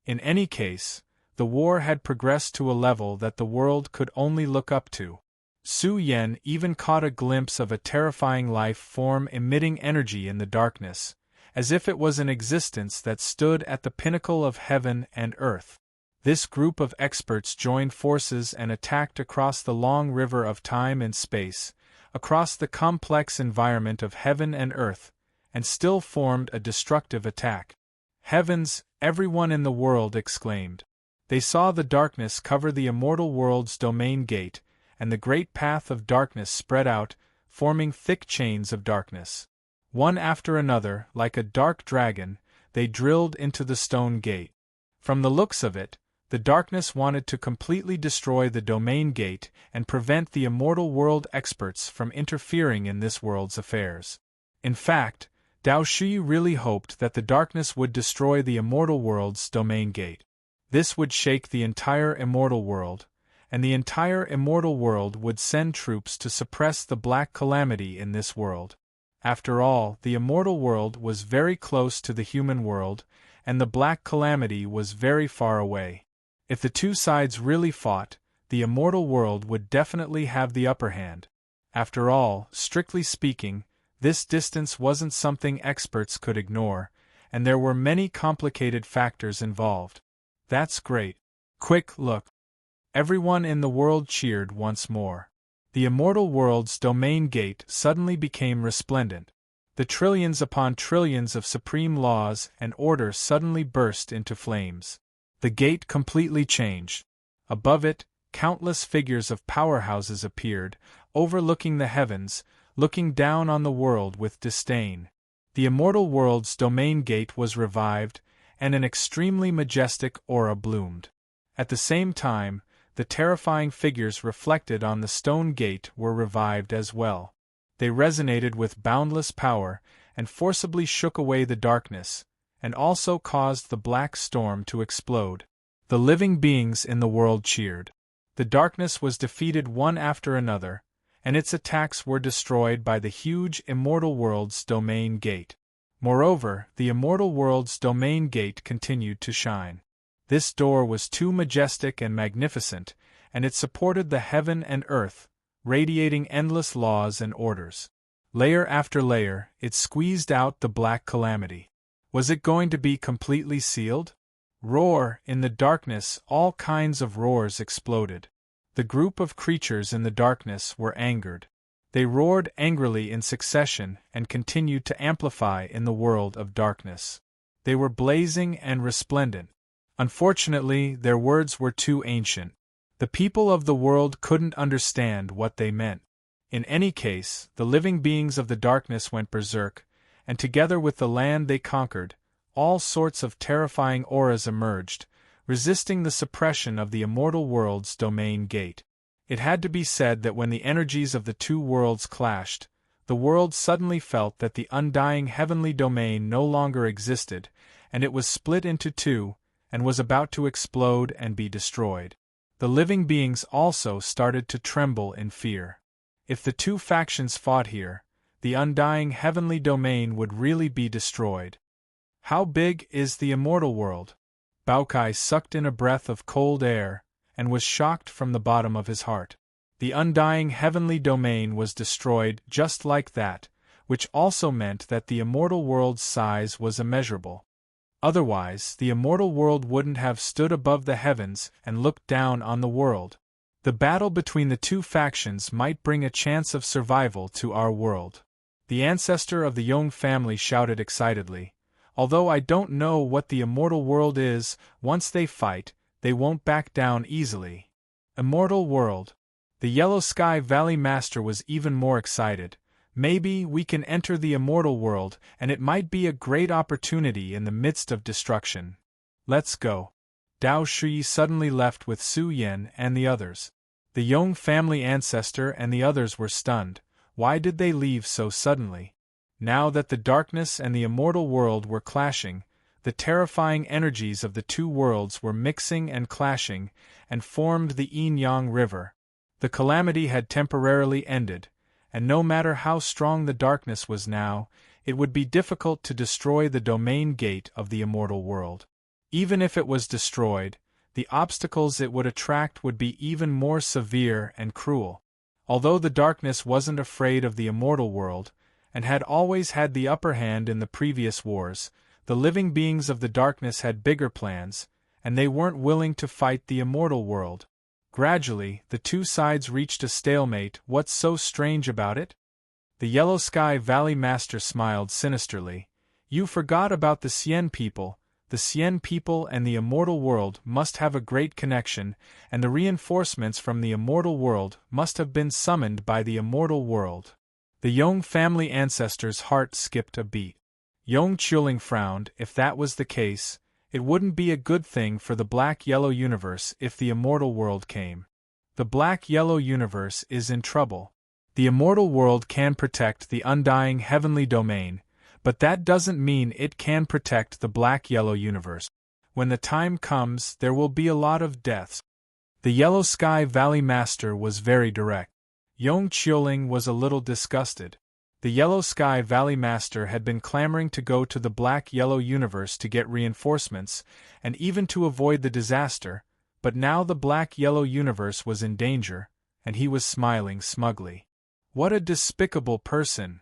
In any case, the war had progressed to a level that the world could only look up to. Su Yen even caught a glimpse of a terrifying life form emitting energy in the darkness, as if it was an existence that stood at the pinnacle of heaven and earth. This group of experts joined forces and attacked across the long river of time and space, across the complex environment of heaven and earth, and still formed a destructive attack. Heavens, everyone in the world exclaimed. They saw the darkness cover the immortal world's domain gate, and the great path of darkness spread out, forming thick chains of darkness. One after another, like a dark dragon, they drilled into the stone gate. From the looks of it, the darkness wanted to completely destroy the domain gate and prevent the immortal world experts from interfering in this world's affairs. In fact, Dao Shi really hoped that the darkness would destroy the immortal world's domain gate. This would shake the entire immortal world, and the entire immortal world would send troops to suppress the black calamity in this world. After all, the immortal world was very close to the human world, and the black calamity was very far away. If the two sides really fought, the immortal world would definitely have the upper hand. After all, strictly speaking, this distance wasn't something experts could ignore, and there were many complicated factors involved. That's great. Quick, look. Everyone in the world cheered once more. The immortal world's domain gate suddenly became resplendent. The trillions upon trillions of supreme laws and order suddenly burst into flames. The gate completely changed. Above it, countless figures of powerhouses appeared, overlooking the heavens, looking down on the world with disdain. The immortal world's domain gate was revived, and an extremely majestic aura bloomed. At the same time, the terrifying figures reflected on the stone gate were revived as well. They resonated with boundless power, and forcibly shook away the darkness, and also caused the black storm to explode. The living beings in the world cheered. The darkness was defeated one after another, and its attacks were destroyed by the huge immortal world's domain gate. Moreover, the immortal world's domain gate continued to shine. This door was too majestic and magnificent, and it supported the heaven and earth, radiating endless laws and orders. Layer after layer, it squeezed out the black calamity. Was it going to be completely sealed? Roar! In the darkness, all kinds of roars exploded. The group of creatures in the darkness were angered. They roared angrily in succession and continued to amplify in the world of darkness. They were blazing and resplendent. Unfortunately, their words were too ancient. The people of the world couldn't understand what they meant. In any case, the living beings of the darkness went berserk, and together with the land they conquered, all sorts of terrifying auras emerged, resisting the suppression of the immortal world's domain gate. It had to be said that when the energies of the two worlds clashed, the world suddenly felt that the undying heavenly domain no longer existed, and it was split into two, and was about to explode and be destroyed. The living beings also started to tremble in fear. If the two factions fought here, the undying heavenly domain would really be destroyed. How big is the immortal world? Baokai sucked in a breath of cold air, and was shocked from the bottom of his heart. The undying heavenly domain was destroyed just like that, which also meant that the immortal world's size was immeasurable. Otherwise, the immortal world wouldn't have stood above the heavens and looked down on the world. The battle between the two factions might bring a chance of survival to our world. The ancestor of the Yong family shouted excitedly, "Although I don't know what the immortal world is, once they fight, they won't back down easily." Immortal world. The Yellow Sky Valley Master was even more excited. Maybe we can enter the immortal world, and it might be a great opportunity in the midst of destruction. Let's go. Dao Shi suddenly left with Su Yen and the others. The Yong family ancestor and the others were stunned. Why did they leave so suddenly? Now that the darkness and the immortal world were clashing, the terrifying energies of the two worlds were mixing and clashing, and formed the Yin-Yang River. The calamity had temporarily ended, and no matter how strong the darkness was now, it would be difficult to destroy the domain gate of the immortal world. Even if it was destroyed, the obstacles it would attract would be even more severe and cruel. Although the darkness wasn't afraid of the immortal world, and had always had the upper hand in the previous wars, the living beings of the darkness had bigger plans, and they weren't willing to fight the immortal world. Gradually, the two sides reached a stalemate. What's so strange about it? The Yellow Sky Valley Master smiled sinisterly. You forgot about the Cien people. The Cien people and the immortal world must have a great connection, and the reinforcements from the immortal world must have been summoned by the immortal world. The Yong family ancestor's heart skipped a beat. Yong Chuling frowned. If that was the case, it wouldn't be a good thing for the Black-Yellow universe if the immortal world came. The Black-Yellow universe is in trouble. The immortal world can protect the undying heavenly domain, but that doesn't mean it can protect the Black-Yellow universe. When the time comes, there will be a lot of deaths. The Yellow Sky Valley Master was very direct. Yong Chuling was a little disgusted. The Yellow Sky Valley Master had been clamoring to go to the Black-Yellow universe to get reinforcements, and even to avoid the disaster, but now the Black-Yellow universe was in danger, and he was smiling smugly. What a despicable person!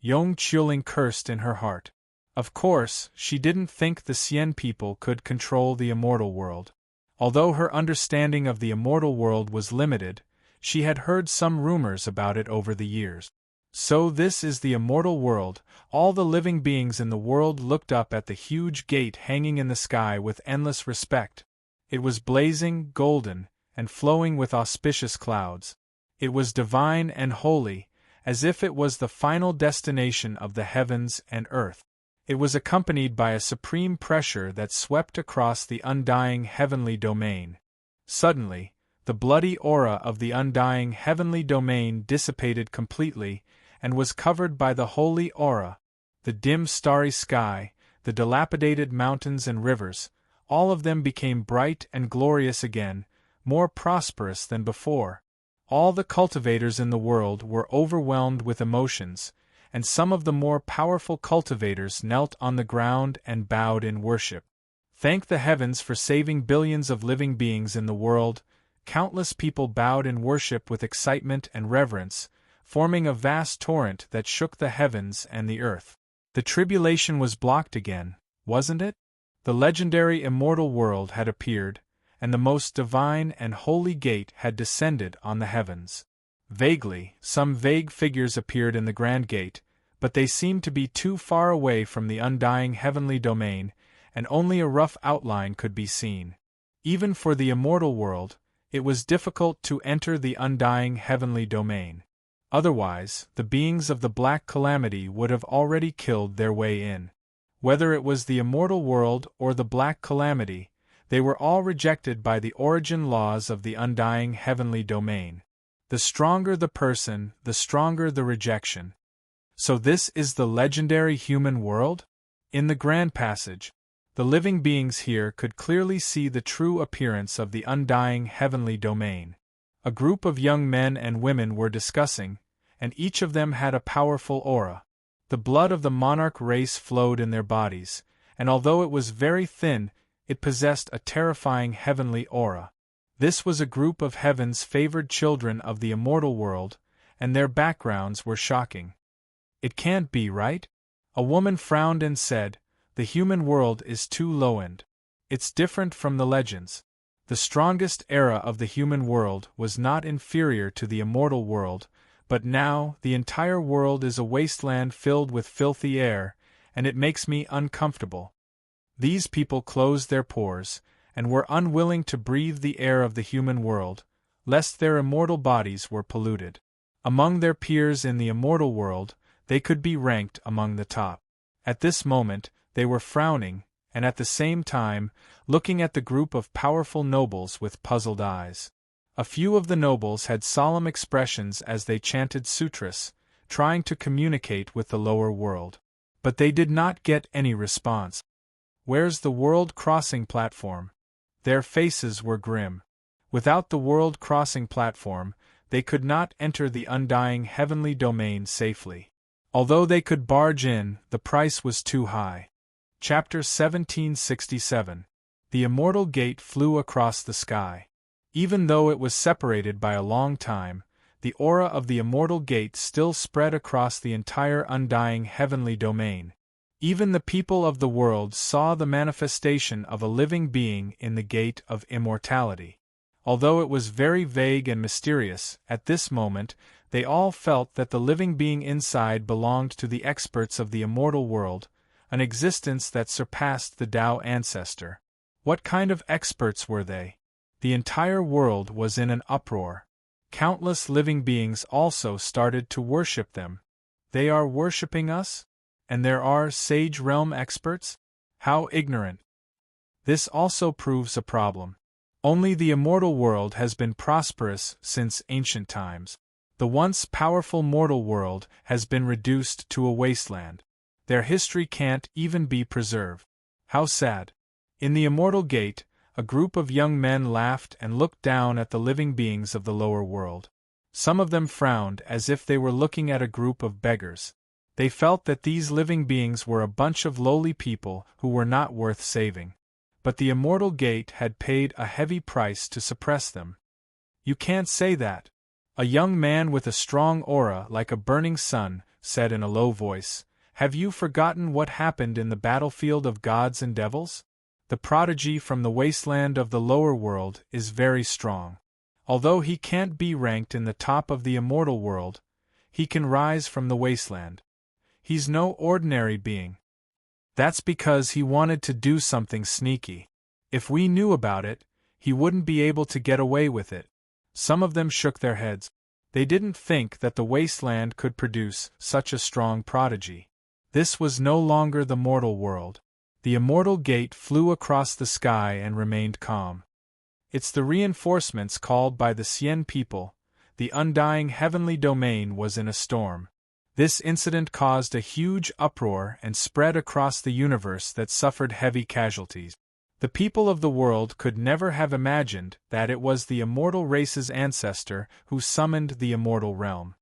Yong Chuling cursed in her heart. Of course, she didn't think the Cien people could control the immortal world. Although her understanding of the immortal world was limited, she had heard some rumors about it over the years. So this is the immortal world. All the living beings in the world looked up at the huge gate hanging in the sky with endless respect. It was blazing, golden, and flowing with auspicious clouds. It was divine and holy, as if it was the final destination of the heavens and earth. It was accompanied by a supreme pressure that swept across the undying heavenly domain. Suddenly, the bloody aura of the undying heavenly domain dissipated completely, and was covered by the holy aura. The dim starry sky, the dilapidated mountains and rivers, all of them became bright and glorious again, more prosperous than before. All the cultivators in the world were overwhelmed with emotions, and some of the more powerful cultivators knelt on the ground and bowed in worship. Thank the heavens for saving billions of living beings in the world. Countless people bowed in worship with excitement and reverence, forming a vast torrent that shook the heavens and the earth. The tribulation was blocked again, wasn't it? The legendary immortal world had appeared, and the most divine and holy gate had descended on the heavens. Vaguely, some vague figures appeared in the grand gate, but they seemed to be too far away from the undying heavenly domain, and only a rough outline could be seen. Even for the immortal world, it was difficult to enter the undying heavenly domain. Otherwise, the beings of the Black Calamity would have already killed their way in. Whether it was the immortal world or the Black Calamity, they were all rejected by the origin laws of the undying heavenly domain. The stronger the person, the stronger the rejection. So this is the legendary human world? In the Grand Passage, the living beings here could clearly see the true appearance of the undying heavenly domain. A group of young men and women were discussing, and each of them had a powerful aura. The blood of the monarch race flowed in their bodies, and although it was very thin, it possessed a terrifying heavenly aura. This was a group of heaven's favored children of the immortal world, and their backgrounds were shocking. It can't be, right? A woman frowned and said, the human world is too low-end. It's different from the legends. The strongest era of the human world was not inferior to the immortal world, but now the entire world is a wasteland filled with filthy air, and it makes me uncomfortable. These people closed their pores, and were unwilling to breathe the air of the human world, lest their immortal bodies were polluted. Among their peers in the immortal world, they could be ranked among the top. At this moment, they were frowning, and at the same time, looking at the group of powerful nobles with puzzled eyes. A few of the nobles had solemn expressions as they chanted sutras, trying to communicate with the lower world. But they did not get any response. Where's the world crossing platform? Their faces were grim. Without the world crossing platform, they could not enter the undying heavenly domain safely. Although they could barge in, the price was too high. Chapter 1767. The immortal gate flew across the sky. Even though it was separated by a long time, the aura of the immortal gate still spread across the entire undying heavenly domain. Even the people of the world saw the manifestation of a living being in the gate of immortality. Although it was very vague and mysterious, at this moment, they all felt that the living being inside belonged to the experts of the immortal world, an existence that surpassed the Tao ancestor. What kind of experts were they? The entire world was in an uproar. Countless living beings also started to worship them. They are worshipping us? And there are Sage Realm experts? How ignorant! This also proves a problem. Only the immortal world has been prosperous since ancient times. The once powerful mortal world has been reduced to a wasteland. Their history can't even be preserved. How sad. In the immortal gate, a group of young men laughed and looked down at the living beings of the lower world. Some of them frowned as if they were looking at a group of beggars. They felt that these living beings were a bunch of lowly people who were not worth saving. But the immortal gate had paid a heavy price to suppress them. You can't say that. A young man with a strong aura like a burning sun said in a low voice, "Have you forgotten what happened in the battlefield of gods and devils? The prodigy from the wasteland of the lower world is very strong. Although he can't be ranked in the top of the immortal world, he can rise from the wasteland. He's no ordinary being. That's because he wanted to do something sneaky. If we knew about it, he wouldn't be able to get away with it." Some of them shook their heads. They didn't think that the wasteland could produce such a strong prodigy. This was no longer the mortal world. The immortal gate flew across the sky and remained calm. It's the reinforcements called by the Sien people. The undying heavenly domain was in a storm. This incident caused a huge uproar and spread across the universe that suffered heavy casualties. The people of the world could never have imagined that it was the immortal race's ancestor who summoned the immortal realm.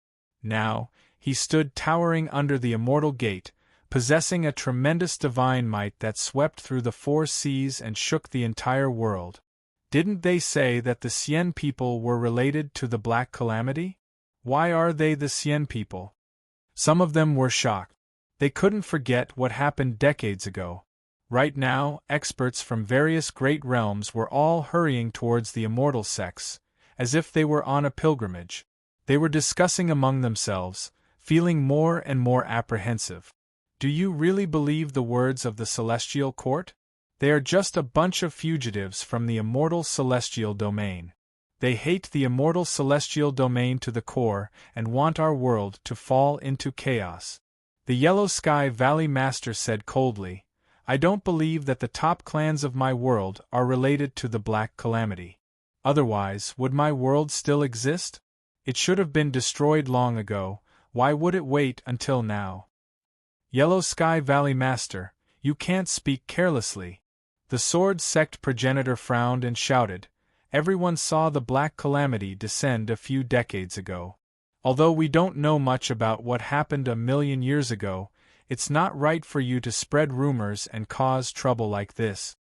Now, he stood towering under the immortal gate, possessing a tremendous divine might that swept through the four seas and shook the entire world. Didn't they say that the Sien people were related to the Black Calamity? Why are they the Sien people? Some of them were shocked. They couldn't forget what happened decades ago. Right now, experts from various great realms were all hurrying towards the immortal sects, as if they were on a pilgrimage. They were discussing among themselves, feeling more and more apprehensive. Do you really believe the words of the celestial court? They are just a bunch of fugitives from the immortal celestial domain. They hate the immortal celestial domain to the core and want our world to fall into chaos. The Yellow Sky Valley Master said coldly, "I don't believe that the top clans of my world are related to the Black Calamity. Otherwise, would my world still exist? It should have been destroyed long ago. Why would it wait until now?" Yellow Sky Valley Master, you can't speak carelessly. The Sword Sect progenitor frowned and shouted, "Everyone saw the Black Calamity descend a few decades ago. Although we don't know much about what happened a million years ago, it's not right for you to spread rumors and cause trouble like this."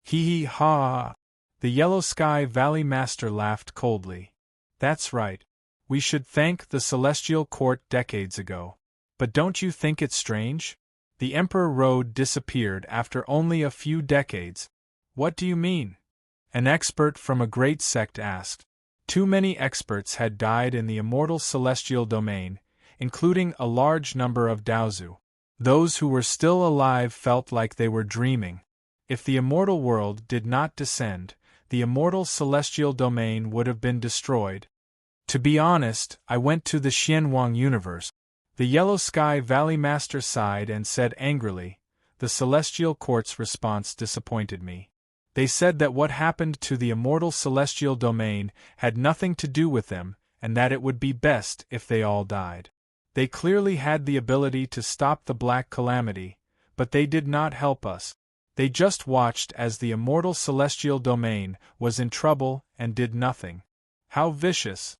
Hee hee ha! The Yellow Sky Valley Master laughed coldly. "That's right. We should thank the Celestial Court decades ago. But don't you think it strange? The Emperor Road disappeared after only a few decades." "What do you mean?" an expert from a great sect asked. Too many experts had died in the immortal celestial domain, including a large number of Daozu. Those who were still alive felt like they were dreaming. If the immortal world did not descend, the immortal celestial domain would have been destroyed. To be honest, I went to the Xianwang universe. The Yellow Sky Valley Master sighed and said angrily, "The Celestial Court's response disappointed me. They said that what happened to the immortal celestial domain had nothing to do with them, and that it would be best if they all died. They clearly had the ability to stop the Black Calamity, but they did not help us. They just watched as the immortal celestial domain was in trouble and did nothing." How vicious!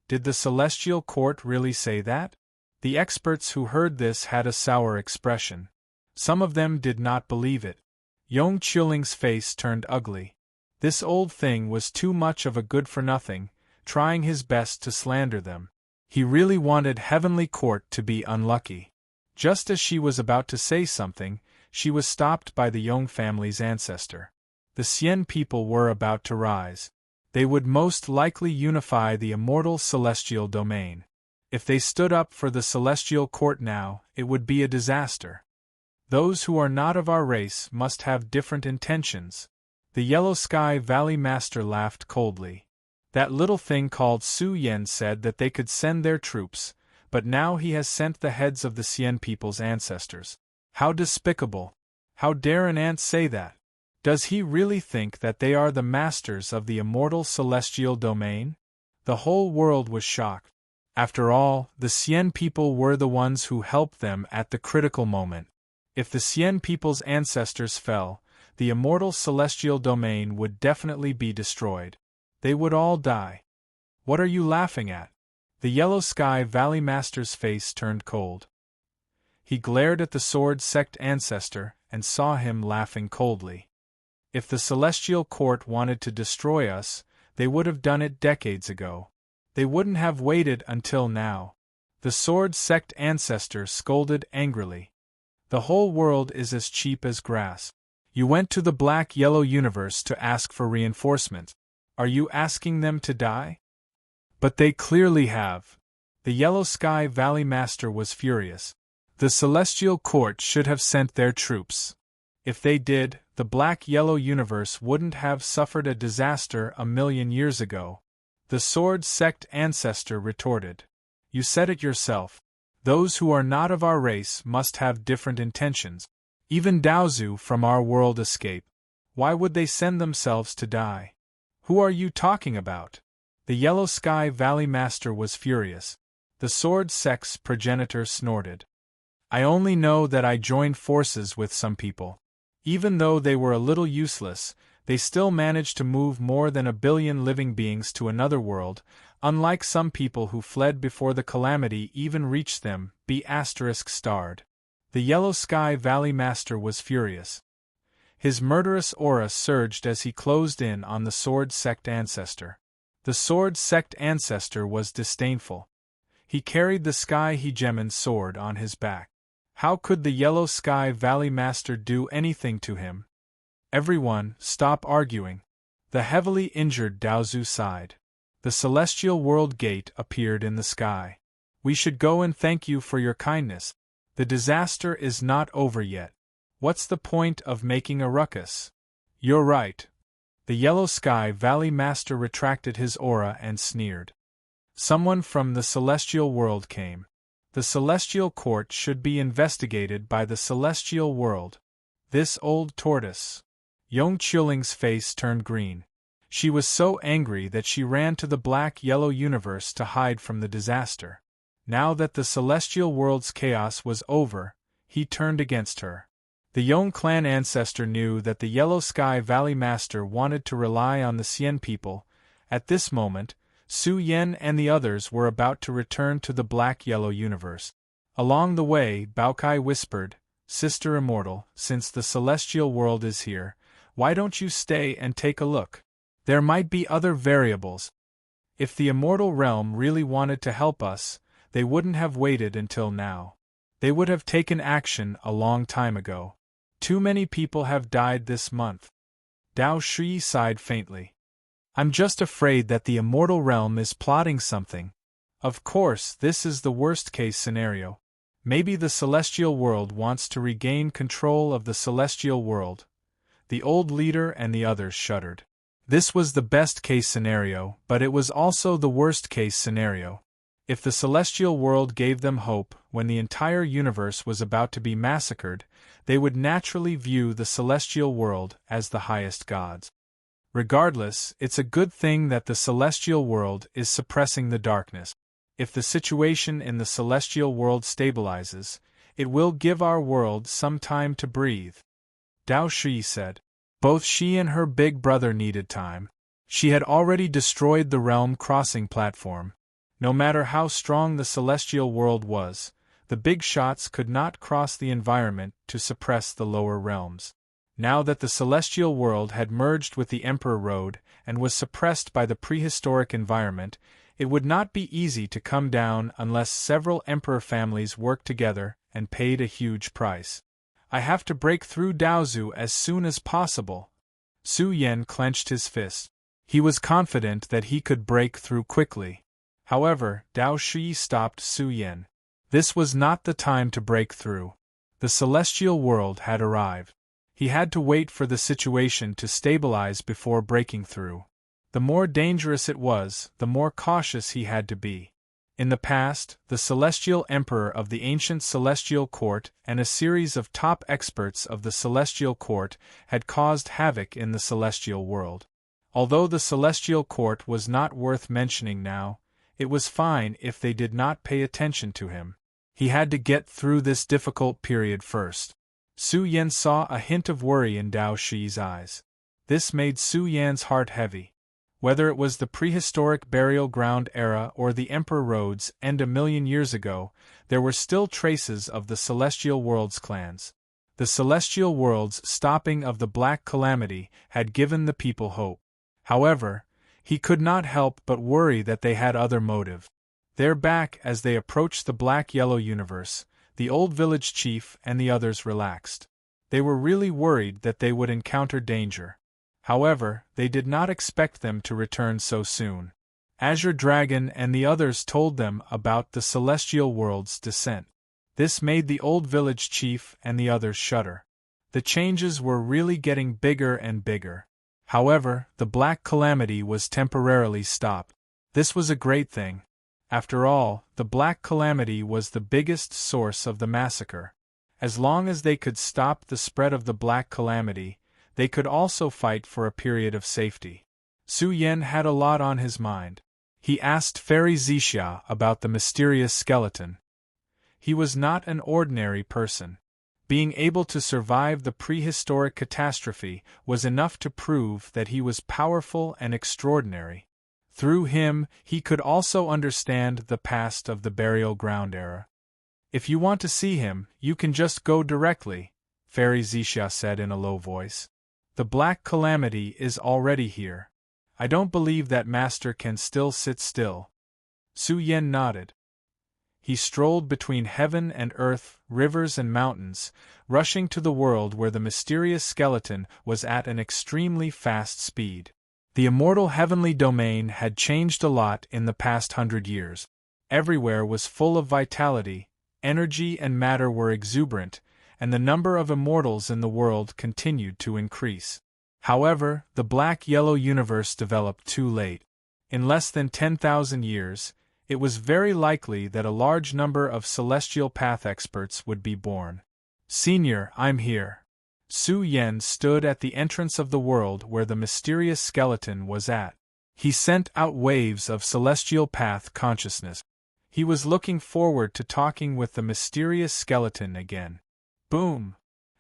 Did the Celestial Court really say that? The experts who heard this had a sour expression. Some of them did not believe it. Yong Chuling's face turned ugly. This old thing was too much of a good-for-nothing, trying his best to slander them. He really wanted Heavenly Court to be unlucky. Just as she was about to say something, she was stopped by the Yong family's ancestor. The Xian people were about to rise. They would most likely unify the immortal celestial domain. If they stood up for the celestial court now, it would be a disaster. Those who are not of our race must have different intentions. The Yellow Sky Valley Master laughed coldly. That little thing called Su Yen said that they could send their troops, but now he has sent the heads of the Xian people's ancestors. How despicable! How dare an ant say that? Does he really think that they are the masters of the immortal celestial domain? The whole world was shocked. After all, the Xian people were the ones who helped them at the critical moment. If the Xian people's ancestors fell, the immortal celestial domain would definitely be destroyed. They would all die. What are you laughing at? The Yellow Sky Valley Master's face turned cold. He glared at the Sword Sect ancestor and saw him laughing coldly. If the Celestial Court wanted to destroy us, they would have done it decades ago. They wouldn't have waited until now. The Sword Sect ancestor scolded angrily. The whole world is as cheap as grass. You went to the black-yellow universe to ask for reinforcements. Are you asking them to die? But they clearly have. The Yellow Sky Valley Master was furious. The Celestial Court should have sent their troops. If they did, the black-yellow universe wouldn't have suffered a disaster 1,000,000 years ago. The Sword Sect ancestor retorted. You said it yourself. Those who are not of our race must have different intentions. Even Daozu from our world escape. Why would they send themselves to die? Who are you talking about? The Yellow Sky Valley Master was furious. The Sword Sect's progenitor snorted. I only know that I joined forces with some people. Even though they were a little useless, they still managed to move more than 1,000,000,000 living beings to another world, unlike some people who fled before the calamity even reached them, ****starred. The Yellow Sky Valley Master was furious. His murderous aura surged as he closed in on the Sword Sect ancestor. The Sword Sect ancestor was disdainful. He carried the Sky Hegemon sword on his back. How could the Yellow Sky Valley Master do anything to him? Everyone, stop arguing. The heavily injured Daozu sighed. The celestial world gate appeared in the sky. We should go and thank you for your kindness. The disaster is not over yet. What's the point of making a ruckus? You're right. The Yellow Sky Valley Master retracted his aura and sneered. Someone from the celestial world came. The celestial court should be investigated by the celestial world. This old tortoise. Yong Chuling's face turned green. She was so angry that she ran to the black-yellow universe to hide from the disaster. Now that the celestial world's chaos was over, he turned against her. The Yong clan ancestor knew that the Yellow Sky Valley Master wanted to rely on the Xian people. At this moment, Su Yen and the others were about to return to the black-yellow universe. Along the way, Baokai whispered, Sister Immortal, since the celestial world is here, why don't you stay and take a look? There might be other variables. If the immortal realm really wanted to help us, they wouldn't have waited until now. They would have taken action a long time ago. Too many people have died this month. Dao Shi sighed faintly. I'm just afraid that the immortal realm is plotting something. Of course, this is the worst-case scenario. Maybe the celestial world wants to regain control of the celestial world. The old leader and the others shuddered. This was the best-case scenario, but it was also the worst-case scenario. If the celestial world gave them hope when the entire universe was about to be massacred, they would naturally view the celestial world as the highest gods. Regardless, it's a good thing that the celestial world is suppressing the darkness. If the situation in the celestial world stabilizes, it will give our world some time to breathe. Dao Shi said. Both she and her big brother needed time. She had already destroyed the realm crossing platform. No matter how strong the celestial world was, the big shots could not cross the environment to suppress the lower realms. Now that the celestial world had merged with the Emperor Road and was suppressed by the prehistoric environment, it would not be easy to come down unless several Emperor families worked together and paid a huge price. I have to break through Daozu as soon as possible. Su Yan clenched his fist. He was confident that he could break through quickly. However, Dao Shi stopped Su Yan. This was not the time to break through. The celestial world had arrived. He had to wait for the situation to stabilize before breaking through. The more dangerous it was, the more cautious he had to be. In the past, the Celestial Emperor of the ancient Celestial Court and a series of top experts of the Celestial Court had caused havoc in the Celestial world. Although the Celestial Court was not worth mentioning now, it was fine if they did not pay attention to him. He had to get through this difficult period first. Su Yan saw a hint of worry in Dao Shi's eyes. This made Su Yan's heart heavy. Whether it was the prehistoric burial ground era or the Emperor Road's end 1,000,000 years ago, there were still traces of the Celestial World's clans. The Celestial World's stopping of the Black Calamity had given the people hope. However, he could not help but worry that they had other motive. There back as they approached the Black-Yellow universe, the old village chief and the others relaxed. They were really worried that they would encounter danger. However, they did not expect them to return so soon. Azure Dragon and the others told them about the Celestial World's descent. This made the old village chief and the others shudder. The changes were really getting bigger and bigger. However, the Black Calamity was temporarily stopped. This was a great thing. After all, the Black Calamity was the biggest source of the massacre. As long as they could stop the spread of the Black Calamity, they could also fight for a period of safety. Su Yan had a lot on his mind. He asked Fairy Zixia about the mysterious skeleton. He was not an ordinary person. Being able to survive the prehistoric catastrophe was enough to prove that he was powerful and extraordinary. Through him, he could also understand the past of the burial ground era. If you want to see him, you can just go directly, Fairy Zixia said in a low voice. The Black Calamity is already here. I don't believe that master can still sit still. Su Yan nodded. He strolled between heaven and earth, rivers and mountains, rushing to the world where the mysterious skeleton was at an extremely fast speed. The immortal heavenly domain had changed a lot in the past 100 years. Everywhere was full of vitality, energy and matter were exuberant, and the number of immortals in the world continued to increase. However, the Black-Yellow universe developed too late. In less than 10,000 years, it was very likely that a large number of celestial path experts would be born. Senior, I'm here. Su Yan stood at the entrance of the world where the mysterious skeleton was at. He sent out waves of celestial path consciousness. He was looking forward to talking with the mysterious skeleton again. Boom!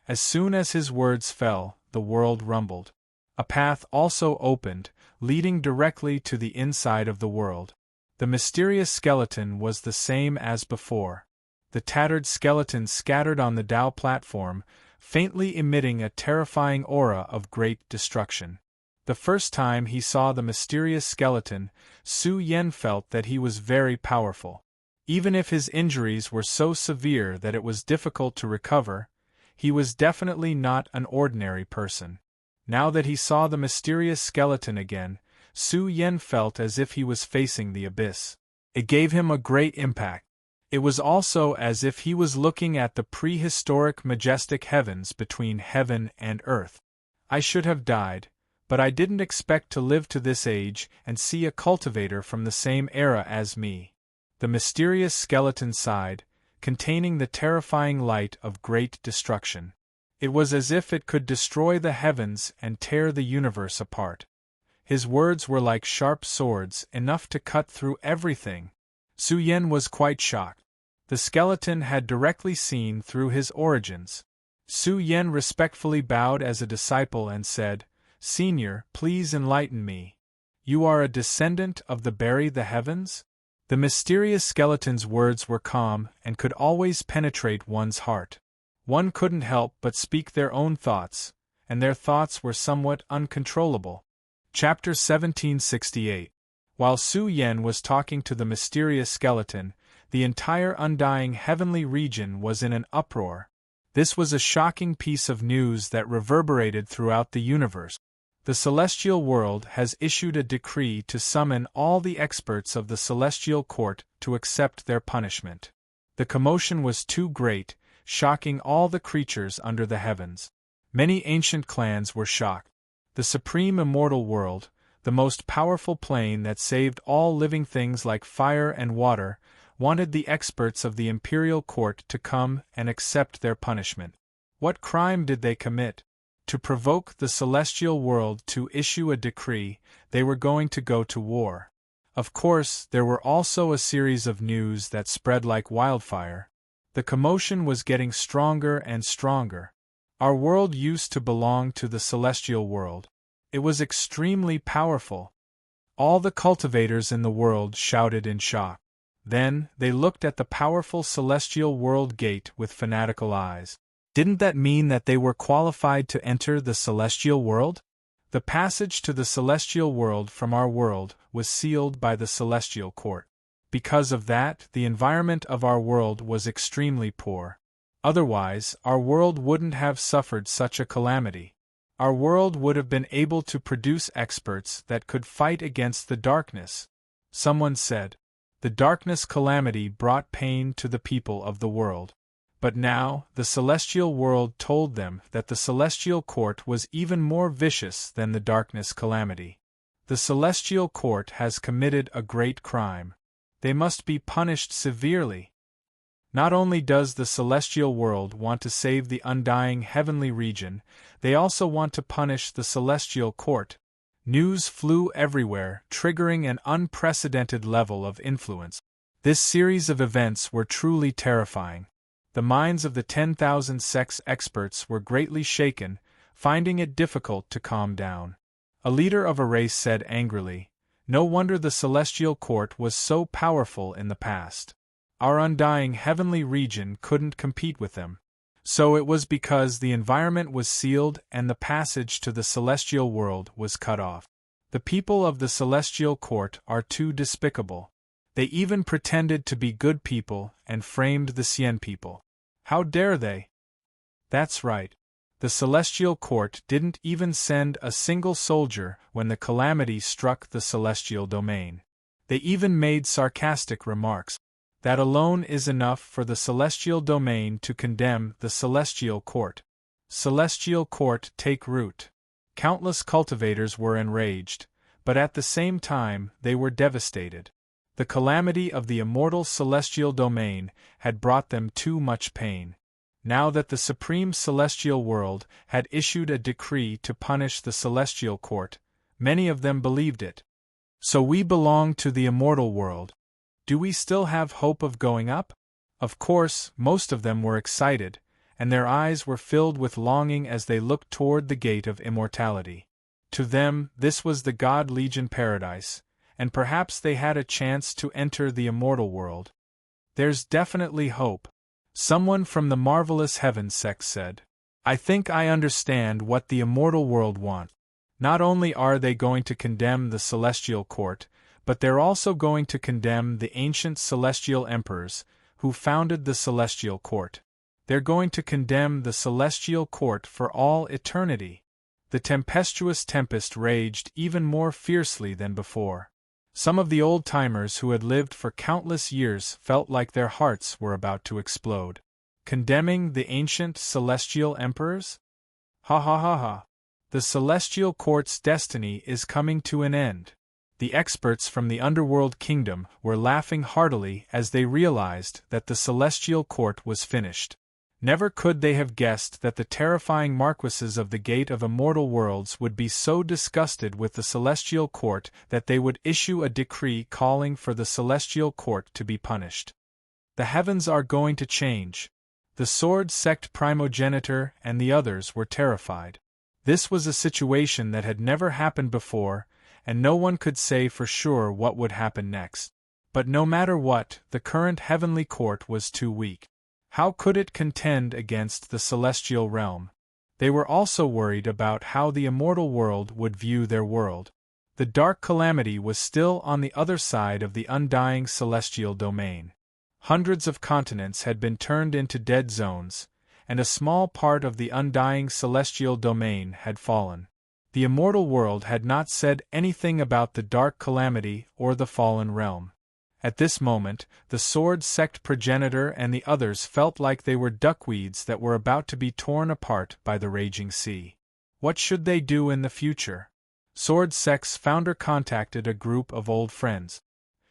As soon as his words fell, the world rumbled. A path also opened, leading directly to the inside of the world. The mysterious skeleton was the same as before. The tattered skeleton scattered on the Dao platform, faintly emitting a terrifying aura of great destruction. The first time he saw the mysterious skeleton, Su Yan felt that he was very powerful. Even if his injuries were so severe that it was difficult to recover, he was definitely not an ordinary person. Now that he saw the mysterious skeleton again, Su Yan felt as if he was facing the abyss. It gave him a great impact. It was also as if he was looking at the prehistoric majestic heavens between heaven and earth. I should have died, but I didn't expect to live to this age and see a cultivator from the same era as me. The mysterious skeleton sighed, containing the terrifying light of great destruction. It was as if it could destroy the heavens and tear the universe apart. His words were like sharp swords, enough to cut through everything. Su Yan was quite shocked. The skeleton had directly seen through his origins. Su Yan respectfully bowed as a disciple and said, "Senior, please enlighten me. You are a descendant of the Bury the Heavens?" The mysterious skeleton's words were calm and could always penetrate one's heart. One couldn't help but speak their own thoughts, and their thoughts were somewhat uncontrollable. Chapter 1768. While Su Yan was talking to the mysterious skeleton, The entire undying heavenly region was in an uproar. This was a shocking piece of news that reverberated throughout the universe. The celestial world has issued a decree to summon all the experts of the celestial court to accept their punishment. The commotion was too great, shocking all the creatures under the heavens. Many ancient clans were shocked. The supreme immortal world, the most powerful plane that saved all living things like fire and water, wanted the experts of the imperial court to come and accept their punishment. What crime did they commit? To provoke the celestial world to issue a decree, they were going to go to war. Of course, there were also a series of news that spread like wildfire. The commotion was getting stronger and stronger. Our world used to belong to the celestial world. It was extremely powerful. All the cultivators in the world shouted in shock. Then, they looked at the powerful celestial world gate with fanatical eyes. Didn't that mean that they were qualified to enter the celestial world? The passage to the celestial world from our world was sealed by the celestial court. Because of that, the environment of our world was extremely poor. Otherwise, our world wouldn't have suffered such a calamity. Our world would have been able to produce experts that could fight against the darkness. Someone said, the darkness calamity brought pain to the people of the world. But now, the celestial world told them that the celestial court was even more vicious than the darkness calamity. The celestial court has committed a great crime. They must be punished severely. Not only does the celestial world want to save the undying heavenly region, they also want to punish the celestial court. News flew everywhere, triggering an unprecedented level of influence. This series of events were truly terrifying. The minds of the 10,000 sex experts were greatly shaken, finding it difficult to calm down. A leader of a race said angrily, "No wonder the celestial court was so powerful in the past. Our undying heavenly region couldn't compete with them." So it was because the environment was sealed and the passage to the celestial world was cut off. The people of the celestial court are too despicable. They even pretended to be good people and framed the Cien people. How dare they? That's right. The celestial court didn't even send a single soldier when the calamity struck the celestial domain. They even made sarcastic remarks. That alone is enough for the celestial domain to condemn the celestial court. Celestial court, take root. Countless cultivators were enraged, but at the same time they were devastated. The calamity of the immortal celestial domain had brought them too much pain. Now that the supreme celestial world had issued a decree to punish the celestial court, many of them believed it. So we belong to the immortal world. Do we still have hope of going up? Of course, most of them were excited, and their eyes were filled with longing as they looked toward the gate of immortality. To them, this was the God Legion paradise, and perhaps they had a chance to enter the immortal world. There's definitely hope. Someone from the Marvelous Heaven sect said, "I think I understand what the immortal world wants. Not only are they going to condemn the celestial court, but they're also going to condemn the ancient celestial emperors who founded the celestial court. They're going to condemn the celestial court for all eternity." The tempestuous tempest raged even more fiercely than before. Some of the old-timers who had lived for countless years felt like their hearts were about to explode. Condemning the ancient celestial emperors? Ha ha ha ha. The celestial court's destiny is coming to an end. The experts from the underworld kingdom were laughing heartily as they realized that the celestial court was finished. Never could they have guessed that the terrifying marquises of the Gate of Immortal Worlds would be so disgusted with the celestial court that they would issue a decree calling for the celestial court to be punished. The heavens are going to change. The Sword Sect primogenitor and the others were terrified. This was a situation that had never happened before, and no one could say for sure what would happen next. But no matter what, the current heavenly court was too weak. How could it contend against the celestial realm? They were also worried about how the immortal world would view their world. The dark calamity was still on the other side of the undying celestial domain. Hundreds of continents had been turned into dead zones, and a small part of the undying celestial domain had fallen. The immortal world had not said anything about the dark calamity or the fallen realm. At this moment, the sword sect progenitor and the others felt like they were duckweeds that were about to be torn apart by the raging sea. What should they do in the future? Sword sect's founder contacted a group of old friends.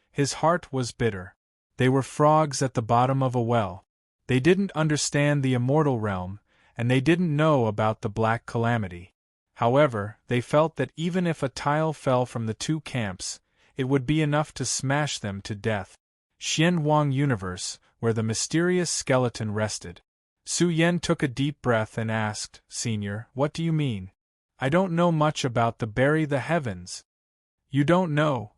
His heart was bitter. They were frogs at the bottom of a well. They didn't understand the immortal realm, and they didn't know about the black calamity. However, they felt that even if a tile fell from the two camps, it would be enough to smash them to death. Xianhuang Universe, where the mysterious skeleton rested. Su Yen took a deep breath and asked, "Senior, what do you mean? I don't know much about the Bury the Heavens." "You don't know?"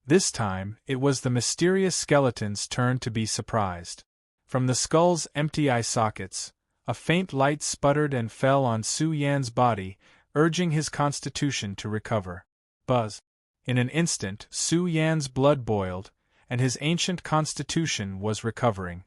This time, it was the mysterious skeleton's turn to be surprised. From the skull's empty eye sockets, a faint light sputtered and fell on Su Yan's body, urging his constitution to recover. Buzz. In an instant, Su Yan's blood boiled, and his ancient constitution was recovering.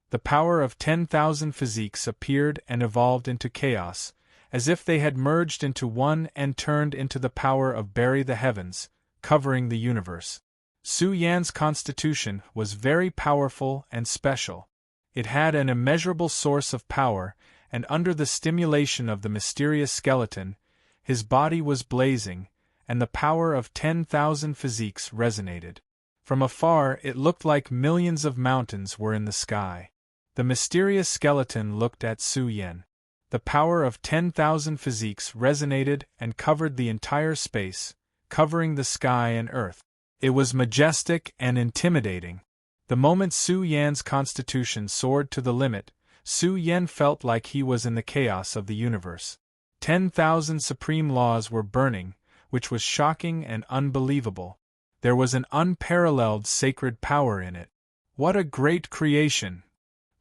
The power of 10,000 physiques appeared and evolved into chaos, as if they had merged into one and turned into the power of Bury the Heavens, covering the universe. Su Yan's constitution was very powerful and special. It had an immeasurable source of power, and under the stimulation of the mysterious skeleton, his body was blazing, and the power of 10,000 physiques resonated. From afar it looked like millions of mountains were in the sky. The mysterious skeleton looked at Su Yen. The power of 10,000 physiques resonated and covered the entire space, covering the sky and earth. It was majestic and intimidating. The moment Su Yan's constitution soared to the limit, Su Yen felt like he was in the chaos of the universe. 10,000 supreme laws were burning, which was shocking and unbelievable. There was an unparalleled sacred power in it. What a great creation!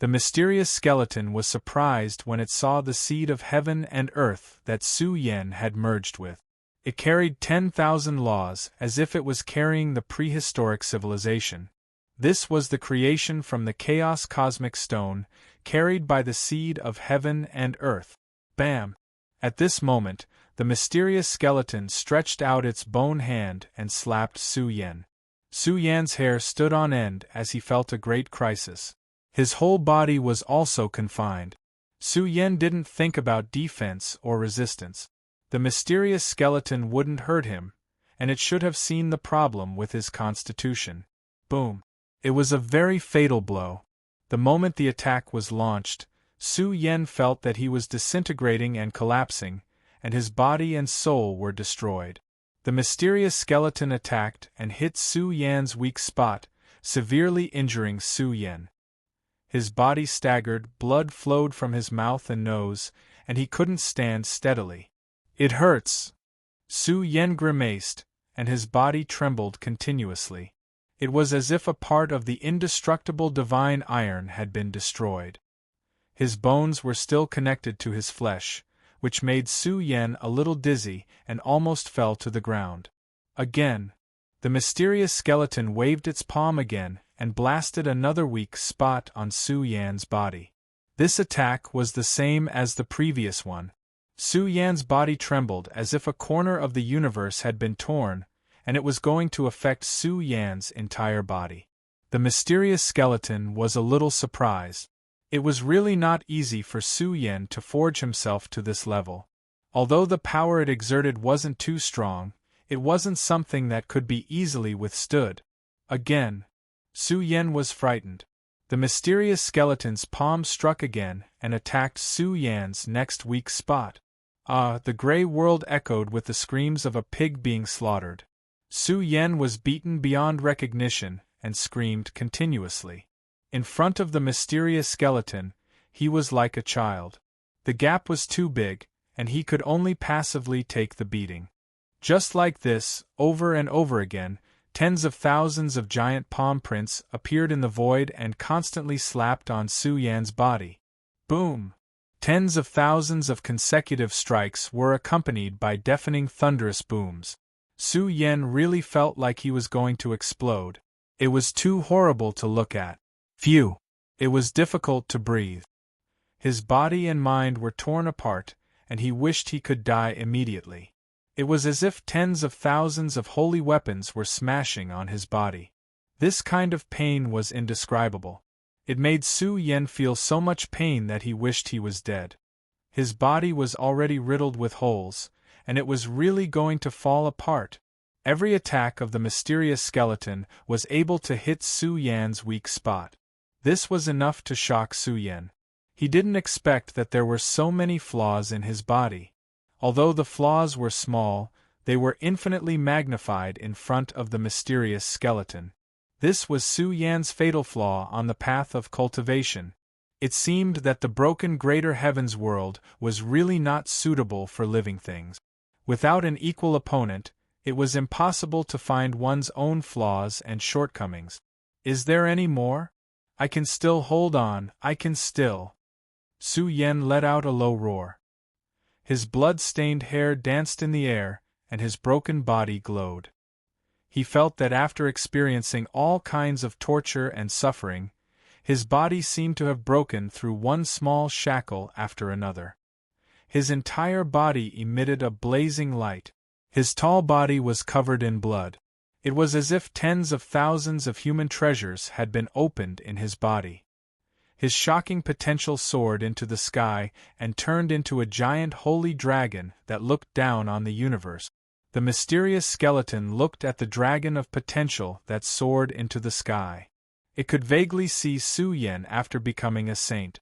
The mysterious skeleton was surprised when it saw the seed of heaven and earth that Su Yen had merged with. It carried 10,000 laws as if it was carrying the prehistoric civilization. This was the creation from the chaos cosmic stone, carried by the seed of heaven and earth. Bam! At this moment, the mysterious skeleton stretched out its bone hand and slapped Su Yen. Su Yan's hair stood on end as he felt a great crisis. His whole body was also confined. Su Yen didn't think about defense or resistance. The mysterious skeleton wouldn't hurt him, and it should have seen the problem with his constitution. Boom! It was a very fatal blow. The moment the attack was launched, Su Yen felt that he was disintegrating and collapsing, and his body and soul were destroyed. The mysterious skeleton attacked and hit Su Yan's weak spot, severely injuring Su Yen. His body staggered, blood flowed from his mouth and nose, and he couldn't stand steadily. "It hurts!" Su Yen grimaced, and his body trembled continuously. It was as if a part of the indestructible divine iron had been destroyed. His bones were still connected to his flesh, which made Su Yen a little dizzy and almost fell to the ground. Again. The mysterious skeleton waved its palm again and blasted another weak spot on Su Yan's body. This attack was the same as the previous one. Su Yan's body trembled as if a corner of the universe had been torn, and it was going to affect Su Yan's entire body. The mysterious skeleton was a little surprised. It was really not easy for Su Yen to forge himself to this level. Although the power it exerted wasn't too strong, it wasn't something that could be easily withstood. Again. Su Yen was frightened. The mysterious skeleton's palm struck again and attacked Su Yan's next weak spot. Ah, the gray world echoed with the screams of a pig being slaughtered. Su Yen was beaten beyond recognition and screamed continuously. In front of the mysterious skeleton, he was like a child. The gap was too big, and he could only passively take the beating. Just like this, over and over again, tens of thousands of giant palm prints appeared in the void and constantly slapped on Su Yan's body. Boom! Tens of thousands of consecutive strikes were accompanied by deafening thunderous booms. Su Yen really felt like he was going to explode. It was too horrible to look at. Phew! It was difficult to breathe. His body and mind were torn apart, and he wished he could die immediately. It was as if tens of thousands of holy weapons were smashing on his body. This kind of pain was indescribable. It made Su Yen feel so much pain that he wished he was dead. His body was already riddled with holes, and it was really going to fall apart. Every attack of the mysterious skeleton was able to hit Su Yan's weak spot. This was enough to shock Su Yen. He didn't expect that there were so many flaws in his body. Although the flaws were small, they were infinitely magnified in front of the mysterious skeleton. This was Su Yan's fatal flaw on the path of cultivation. It seemed that the broken greater heavens world was really not suitable for living things. Without an equal opponent, it was impossible to find one's own flaws and shortcomings. Is there any more? I can still hold on, I can still. Su Yen let out a low roar. His blood-stained hair danced in the air, and his broken body glowed. He felt that after experiencing all kinds of torture and suffering, his body seemed to have broken through one small shackle after another. His entire body emitted a blazing light. His tall body was covered in blood. It was as if tens of thousands of human treasures had been opened in his body. His shocking potential soared into the sky and turned into a giant holy dragon that looked down on the universe. The mysterious skeleton looked at the dragon of potential that soared into the sky. It could vaguely see Su Yen after becoming a saint.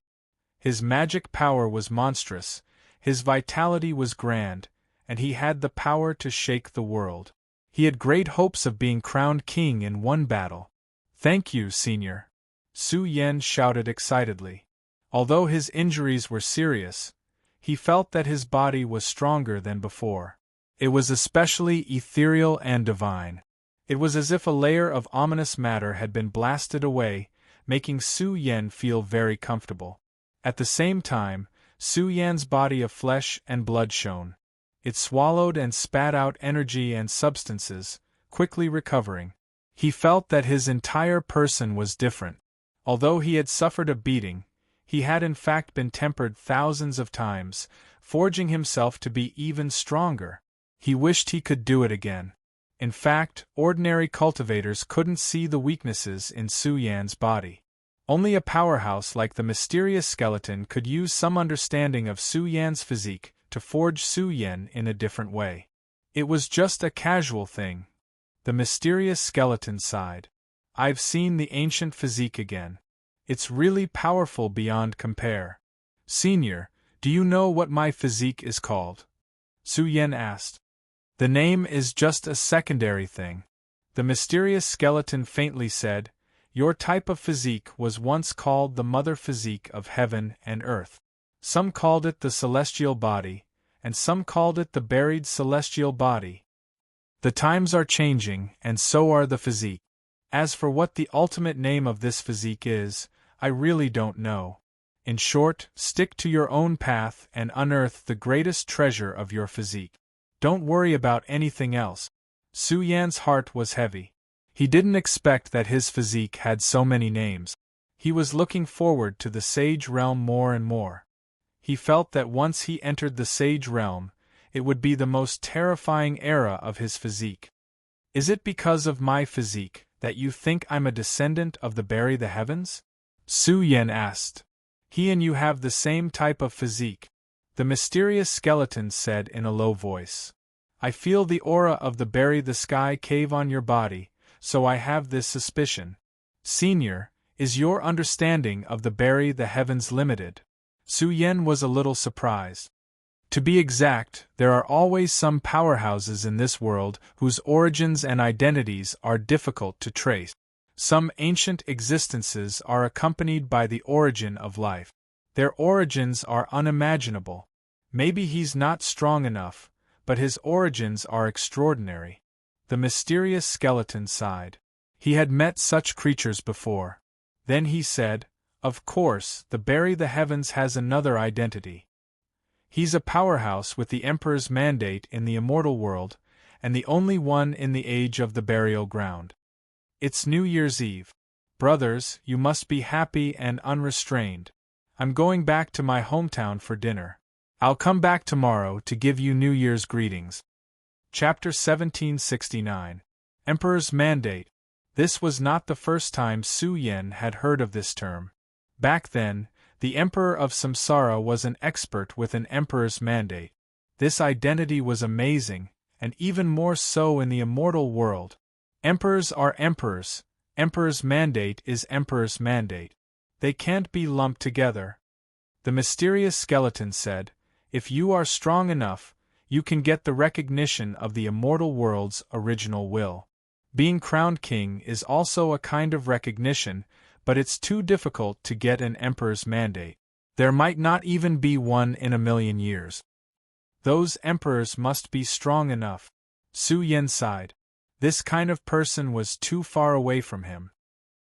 His magic power was monstrous, his vitality was grand, and he had the power to shake the world. He had great hopes of being crowned king in one battle. "Thank you, Senior," Su Yen shouted excitedly. Although his injuries were serious, he felt that his body was stronger than before. It was especially ethereal and divine. It was as if a layer of ominous matter had been blasted away, making Su Yen feel very comfortable. At the same time, Su Yan's body of flesh and blood shone. It swallowed and spat out energy and substances, quickly recovering. He felt that his entire person was different. Although he had suffered a beating, he had in fact been tempered thousands of times, forging himself to be even stronger. He wished he could do it again. In fact, ordinary cultivators couldn't see the weaknesses in Su Yan's body. Only a powerhouse like the mysterious skeleton could use some understanding of Su Yan's physique to forge Su Yen in a different way. It was just a casual thing. The mysterious skeleton sighed. "I've seen the ancient physique again. It's really powerful beyond compare." "Senior, do you know what my physique is called?" Su Yen asked. "The name is just a secondary thing." The mysterious skeleton faintly said, "Your type of physique was once called the mother physique of heaven and earth. Some called it the celestial body, and some called it the buried celestial body. The times are changing, and so are the physique. As for what the ultimate name of this physique is, I really don't know. In short, stick to your own path and unearth the greatest treasure of your physique. Don't worry about anything else." Su Yan's heart was heavy. He didn't expect that his physique had so many names. He was looking forward to the Sage Realm more and more. He felt that once he entered the Sage Realm, it would be the most terrifying era of his physique. "Is it because of my physique that you think I'm a descendant of the Bury the Heavens?" Su Yen asked. "He and you have the same type of physique," the mysterious skeleton said in a low voice. "I feel the aura of the Bury the Sky cave on your body, so I have this suspicion. Senior, is your understanding of the Bury the Heavens limited?" Su Yen was a little surprised. To be exact, there are always some powerhouses in this world whose origins and identities are difficult to trace. Some ancient existences are accompanied by the origin of life. Their origins are unimaginable. Maybe he's not strong enough, but his origins are extraordinary. The mysterious skeleton sighed. He had met such creatures before. Then he said, "Of course, the Bury the Heavens has another identity. He's a powerhouse with the Emperor's mandate in the immortal world, and the only one in the age of the burial ground. It's New Year's Eve. Brothers, you must be happy and unrestrained. I'm going back to my hometown for dinner. I'll come back tomorrow to give you New Year's greetings. Chapter 1769. Emperor's Mandate. This was not the first time Su Yen had heard of this term. Back then, the Emperor of Samsara was an expert with an emperor's mandate. This identity was amazing, and even more so in the immortal world. Emperors are emperors. Emperor's mandate is emperor's mandate. They can't be lumped together. The mysterious skeleton said, "If you are strong enough, you can get the recognition of the immortal world's original will. Being crowned king is also a kind of recognition, but it's too difficult to get an emperor's mandate. There might not even be one in a million years. Those emperors must be strong enough." Su Yen sighed. This kind of person was too far away from him.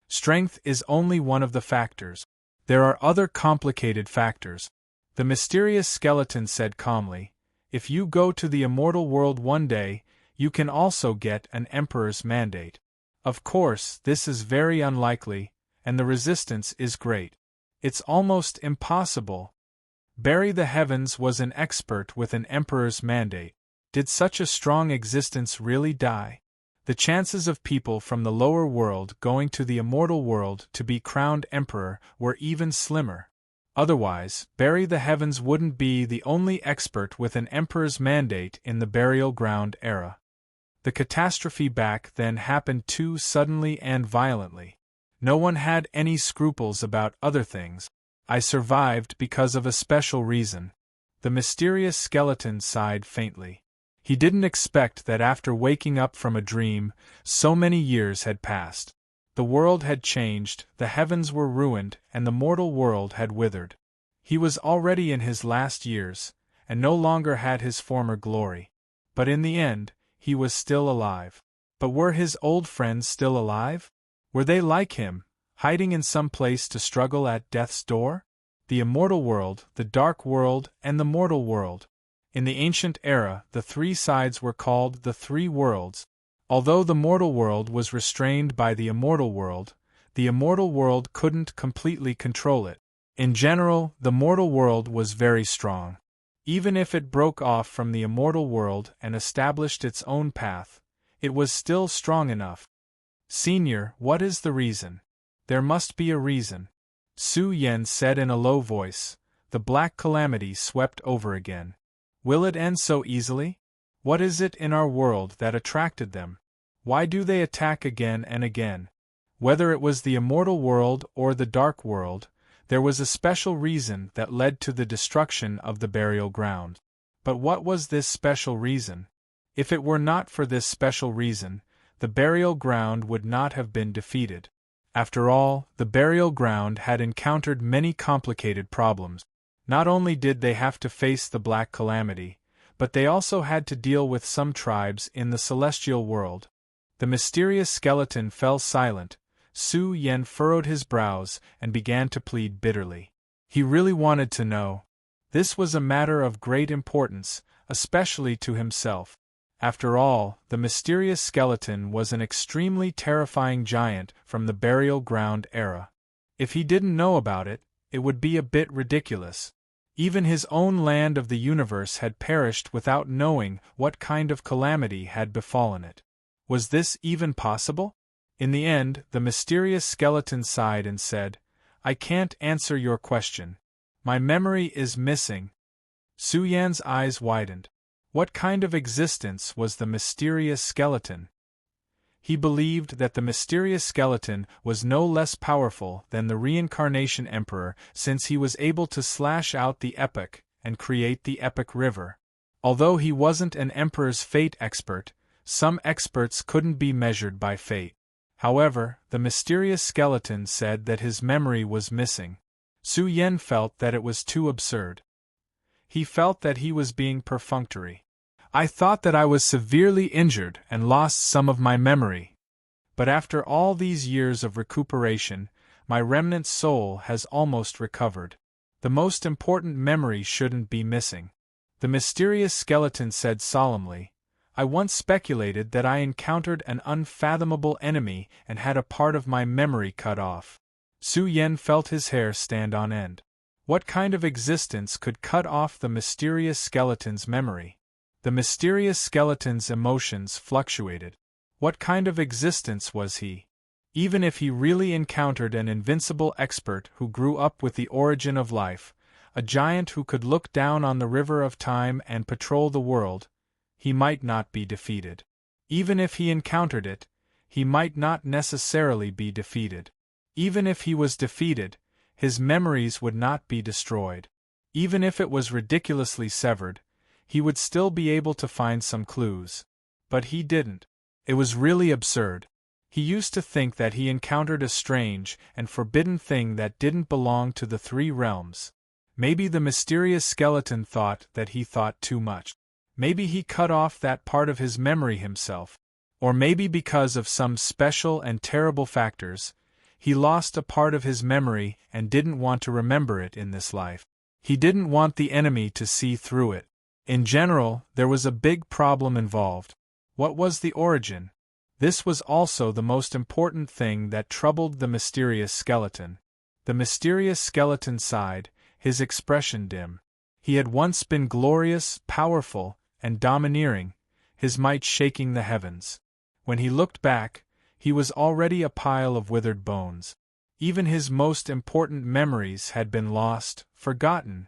Strength is only one of the factors. There are other complicated factors. The mysterious skeleton said calmly, "If you go to the immortal world one day, you can also get an emperor's mandate. Of course, this is very unlikely, and the resistance is great. It's almost impossible." Barry the Heavens was an expert with an emperor's mandate. Did such a strong existence really die? The chances of people from the lower world going to the immortal world to be crowned emperor were even slimmer. Otherwise, Barry the Heavens wouldn't be the only expert with an emperor's mandate in the burial ground era. The catastrophe back then happened too suddenly and violently. No one had any scruples about other things. I survived because of a special reason. The mysterious skeleton sighed faintly. He didn't expect that after waking up from a dream, so many years had passed. The world had changed, the heavens were ruined, and the mortal world had withered. He was already in his last years, and no longer had his former glory. But in the end, he was still alive. But were his old friends still alive? Were they like him, hiding in some place to struggle at death's door? The immortal world, the dark world, and the mortal world. In the ancient era, the three sides were called the three worlds. Although the mortal world was restrained by the immortal world couldn't completely control it. In general, the mortal world was very strong. Even if it broke off from the immortal world and established its own path, it was still strong enough. "Senior, what is the reason?" "There must be a reason," Su Yen said in a low voice. The black calamity swept over again. "Will it end so easily? What is it in our world that attracted them? Why do they attack again and again?" Whether it was the immortal world or the dark world, there was a special reason that led to the destruction of the burial ground. But what was this special reason? If it were not for this special reason, the burial ground would not have been defeated. After all, the burial ground had encountered many complicated problems. Not only did they have to face the black calamity, but they also had to deal with some tribes in the celestial world. The mysterious skeleton fell silent. Su Yen furrowed his brows and began to plead bitterly. He really wanted to know. This was a matter of great importance, especially to himself. After all, the mysterious skeleton was an extremely terrifying giant from the burial ground era. If he didn't know about it, it would be a bit ridiculous. Even his own land of the universe had perished without knowing what kind of calamity had befallen it. Was this even possible? In the end, the mysterious skeleton sighed and said, "I can't answer your question. My memory is missing." Su Yan's eyes widened. What kind of existence was the mysterious skeleton? He believed that the mysterious skeleton was no less powerful than the reincarnation emperor, since he was able to slash out the epoch and create the epic river. Although he wasn't an emperor's fate expert, some experts couldn't be measured by fate. However, the mysterious skeleton said that his memory was missing. Su Yen felt that it was too absurd. He felt that he was being perfunctory. "I thought that I was severely injured and lost some of my memory. But after all these years of recuperation, my remnant soul has almost recovered. The most important memory shouldn't be missing." The mysterious skeleton said solemnly, I once speculated that I encountered an unfathomable enemy and had a part of my memory cut off. Su Yen felt his hair stand on end. What kind of existence could cut off the mysterious skeleton's memory? The mysterious skeleton's emotions fluctuated. What kind of existence was he? Even if he really encountered an invincible expert who grew up with the origin of life, a giant who could look down on the river of time and patrol the world, he might not be defeated. Even if he encountered it, he might not necessarily be defeated. Even if he was defeated, his memories would not be destroyed. Even if it was ridiculously severed, he would still be able to find some clues. But he didn't. It was really absurd. He used to think that he encountered a strange and forbidden thing that didn't belong to the three realms. Maybe the mysterious skeleton thought that he thought too much. Maybe he cut off that part of his memory himself. Or maybe because of some special and terrible factors, he lost a part of his memory and didn't want to remember it in this life. He didn't want the enemy to see through it. In general, there was a big problem involved. What was the origin? This was also the most important thing that troubled the mysterious skeleton. The mysterious skeleton sighed, his expression dim. He had once been glorious, powerful, and domineering, his might shaking the heavens. When he looked back, he was already a pile of withered bones. Even his most important memories had been lost, forgotten.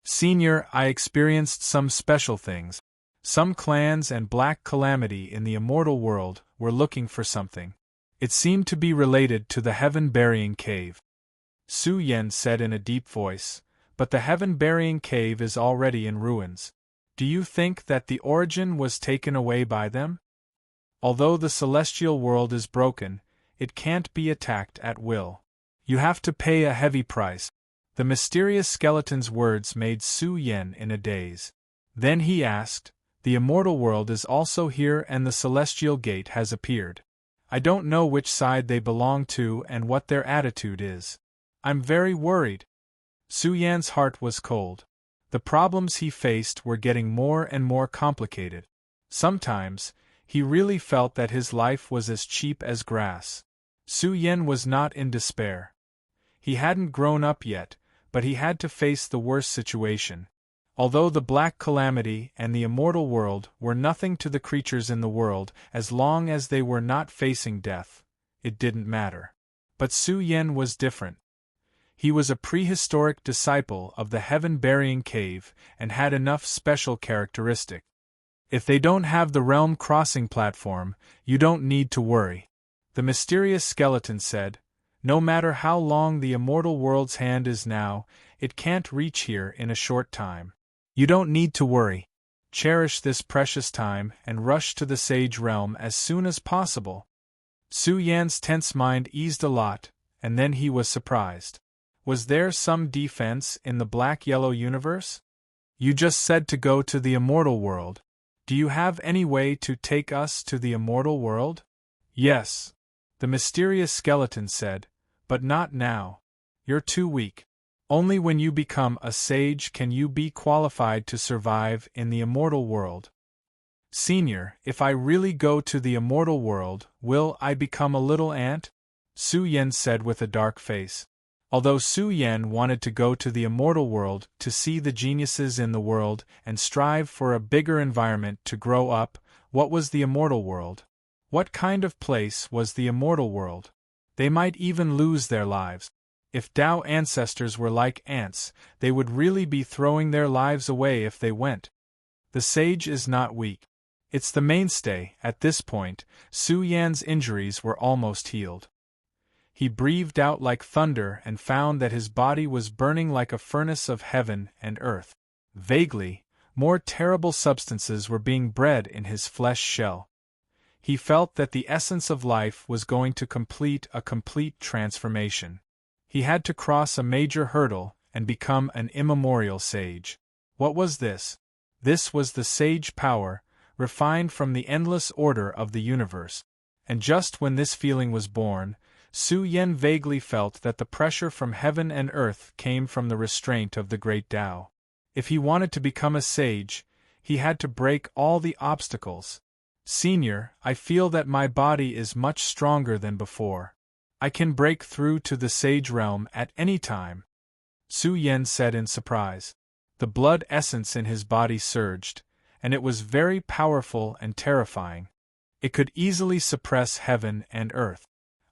Senior, I experienced some special things. Some clans and black calamity in the immortal world were looking for something. It seemed to be related to the heaven-burying cave. Su Yen said in a deep voice, but the heaven-burying cave is already in ruins. Do you think that the origin was taken away by them? Although the celestial world is broken, it can't be attacked at will. You have to pay a heavy price. The mysterious skeleton's words made Su Yen in a daze. Then he asked, the immortal world is also here and the celestial gate has appeared. I don't know which side they belong to and what their attitude is. I'm very worried. Su Yan's heart was cold. The problems he faced were getting more and more complicated. Sometimes, he really felt that his life was as cheap as grass. Su Yen was not in despair. He hadn't grown up yet, but he had to face the worst situation. Although the black calamity and the immortal world were nothing to the creatures in the world, as long as they were not facing death, it didn't matter. But Su Yen was different. He was a prehistoric disciple of the heaven-burying cave and had enough special characteristics. If they don't have the realm crossing platform, you don't need to worry. The mysterious skeleton said, no matter how long the immortal world's hand is now, it can't reach here in a short time. You don't need to worry. Cherish this precious time and rush to the sage realm as soon as possible. Su Yan's tense mind eased a lot, and then he was surprised. Was there some defense in the black-yellow universe? You just said to go to the immortal world. Do you have any way to take us to the immortal world? Yes. The mysterious skeleton said, but not now. You're too weak. Only when you become a sage can you be qualified to survive in the immortal world. Senior, if I really go to the immortal world, will I become a little ant? Su Yen said with a dark face. Although Su Yen wanted to go to the immortal world to see the geniuses in the world and strive for a bigger environment to grow up, what was the immortal world? What kind of place was the immortal world? They might even lose their lives. If Tao ancestors were like ants, they would really be throwing their lives away if they went. The sage is not weak. It's the mainstay. At this point, Su Yan's injuries were almost healed. He breathed out like thunder and found that his body was burning like a furnace of heaven and earth. Vaguely, more terrible substances were being bred in his flesh shell. He felt that the essence of life was going to complete a complete transformation. He had to cross a major hurdle and become an immemorial sage. What was this? This was the sage power, refined from the endless order of the universe. And just when this feeling was born, Su Yen vaguely felt that the pressure from heaven and earth came from the restraint of the great Tao. If he wanted to become a sage, he had to break all the obstacles. Senior, I feel that my body is much stronger than before. I can break through to the Sage Realm at any time. Su Yen said in surprise. The blood essence in his body surged, and it was very powerful and terrifying. It could easily suppress heaven and earth.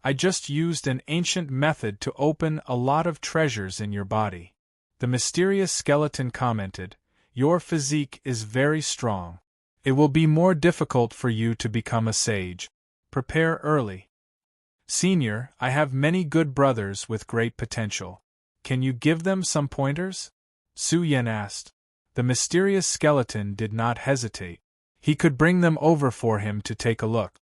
I just used an ancient method to open a lot of treasures in your body. The mysterious skeleton commented, Your physique is very strong. It will be more difficult for you to become a sage. Prepare early. Senior, I have many good brothers with great potential. Can you give them some pointers? Su Yen asked. The mysterious skeleton did not hesitate. He could bring them over for him to take a look.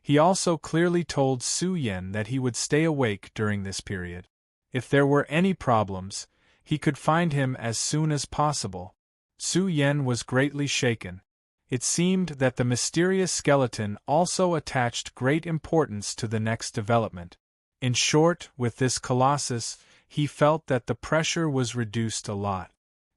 He also clearly told Su Yen that he would stay awake during this period. If there were any problems, he could find him as soon as possible. Su Yen was greatly shaken. It seemed that the mysterious skeleton also attached great importance to the next development. In short, with this colossus, he felt that the pressure was reduced a lot.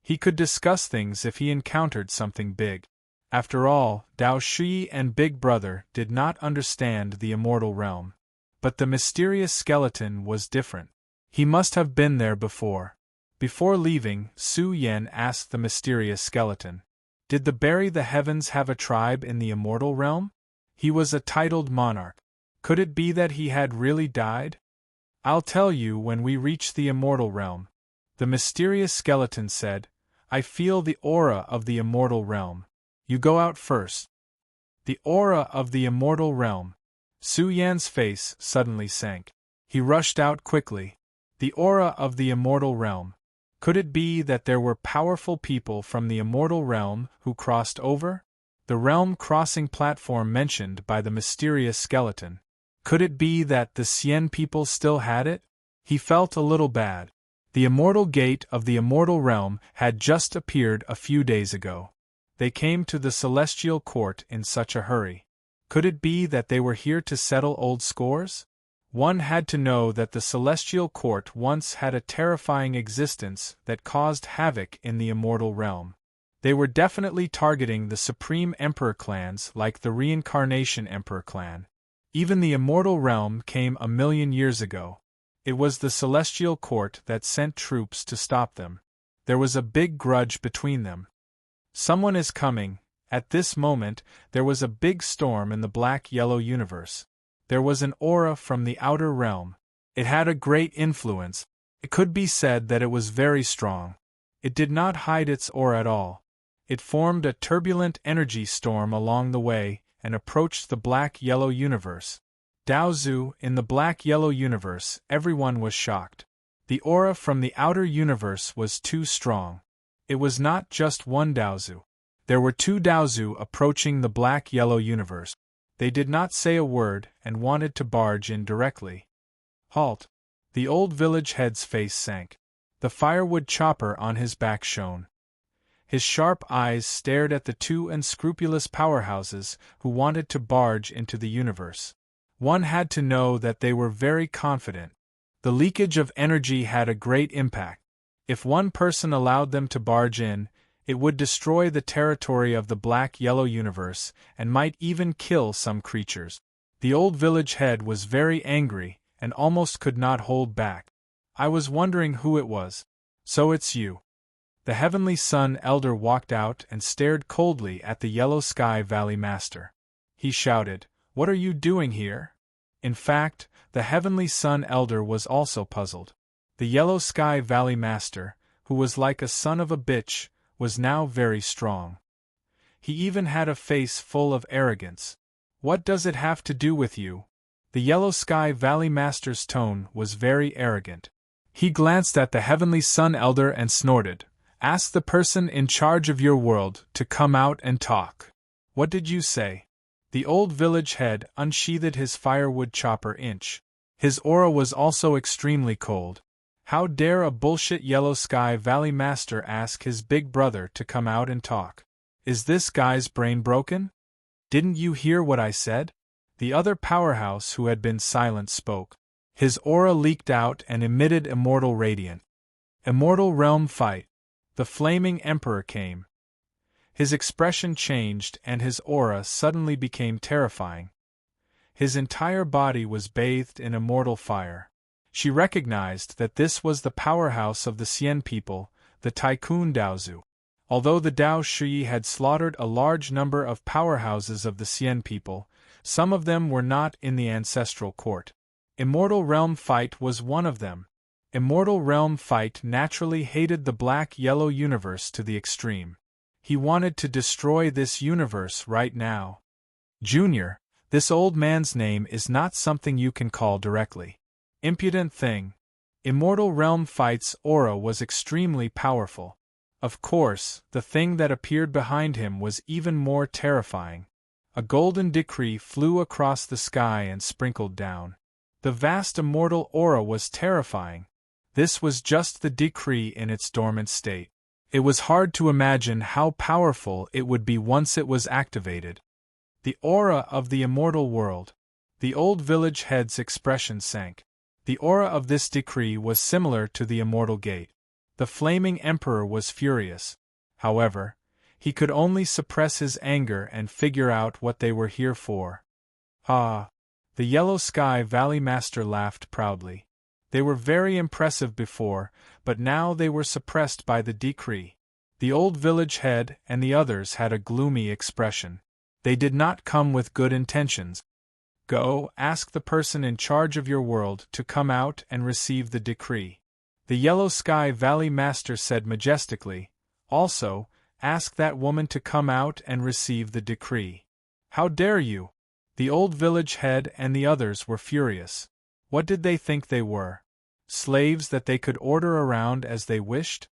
He could discuss things if he encountered something big. After all, Dao Shi and Big Brother did not understand the immortal realm. But the mysterious skeleton was different. He must have been there before. Before leaving, Su Yen asked the mysterious skeleton, Did the Bury the Heavens have a tribe in the immortal realm? He was a titled monarch. Could it be that he had really died? I'll tell you when we reach the immortal realm. The mysterious skeleton said, I feel the aura of the immortal realm. You go out first. The aura of the immortal realm. Su Yan's face suddenly sank. He rushed out quickly. The aura of the immortal realm. Could it be that there were powerful people from the immortal realm who crossed over? The realm-crossing platform mentioned by the mysterious skeleton. Could it be that the Xian people still had it? He felt a little bad. The immortal gate of the immortal realm had just appeared a few days ago. They came to the celestial court in such a hurry. Could it be that they were here to settle old scores? One had to know that the celestial court once had a terrifying existence that caused havoc in the immortal realm. They were definitely targeting the Supreme Emperor clans like the Reincarnation Emperor clan. Even the immortal realm came 1,000,000 years ago. It was the celestial court that sent troops to stop them. There was a big grudge between them. Someone is coming. At this moment, there was a big storm in the black-yellow universe. There was an aura from the outer realm. It had a great influence. It could be said that it was very strong. It did not hide its aura at all. It formed a turbulent energy storm along the way and approached the black-yellow universe. Daozu, in the black-yellow universe, everyone was shocked. The aura from the outer universe was too strong. It was not just one Daozu. There were two Daozu approaching the black-yellow universe. They did not say a word and wanted to barge in directly. Halt! The old village head's face sank. The firewood chopper on his back shone. His sharp eyes stared at the two unscrupulous powerhouses who wanted to barge into the universe. One had to know that they were very confident. The leakage of energy had a great impact. If one person allowed them to barge in, it would destroy the territory of the black-yellow universe and might even kill some creatures. The old village head was very angry and almost could not hold back. I was wondering who it was. So it's you. The Heavenly Sun Elder walked out and stared coldly at the Yellow Sky Valley Master. He shouted, What are you doing here? In fact, the Heavenly Sun Elder was also puzzled. The Yellow Sky Valley Master, who was like a son of a bitch, was now very strong. He even had a face full of arrogance. What does it have to do with you? The Yellow Sky Valley Master's tone was very arrogant. He glanced at the Heavenly Sun Elder and snorted, Ask the person in charge of your world to come out and talk. What did you say? The old village head unsheathed his firewood chopper inch. His aura was also extremely cold. How dare a bullshit Yellow Sky Valley Master ask his big brother to come out and talk? Is this guy's brain broken? Didn't you hear what I said? The other powerhouse who had been silent spoke. His aura leaked out and emitted immortal radiant. Immortal realm fight. The flaming emperor came. His expression changed and his aura suddenly became terrifying. His entire body was bathed in immortal fire. She recognized that this was the powerhouse of the Xian people, the Tycoon Daozu. Although the Dao Shi had slaughtered a large number of powerhouses of the Xian people, some of them were not in the ancestral court. Immortal Realm Fight was one of them. Immortal Realm Fight naturally hated the black-yellow universe to the extreme. He wanted to destroy this universe right now. Junior, this old man's name is not something you can call directly. Impudent thing. Immortal Realm Fight's aura was extremely powerful. Of course, the thing that appeared behind him was even more terrifying. A golden decree flew across the sky and sprinkled down. The vast immortal aura was terrifying. This was just the decree in its dormant state. It was hard to imagine how powerful it would be once it was activated. The aura of the immortal world. The old village head's expression sank. The aura of this decree was similar to the immortal gate. The flaming emperor was furious. However, he could only suppress his anger and figure out what they were here for. Ah! The Yellow Sky Valley Master laughed proudly. They were very impressive before, but now they were suppressed by the decree. The old village head and the others had a gloomy expression. They did not come with good intentions. Go, ask the person in charge of your world to come out and receive the decree. The Yellow Sky Valley Master said majestically. Also, ask that woman to come out and receive the decree. How dare you? The old village head and the others were furious. What did they think they were? Slaves that they could order around as they wished?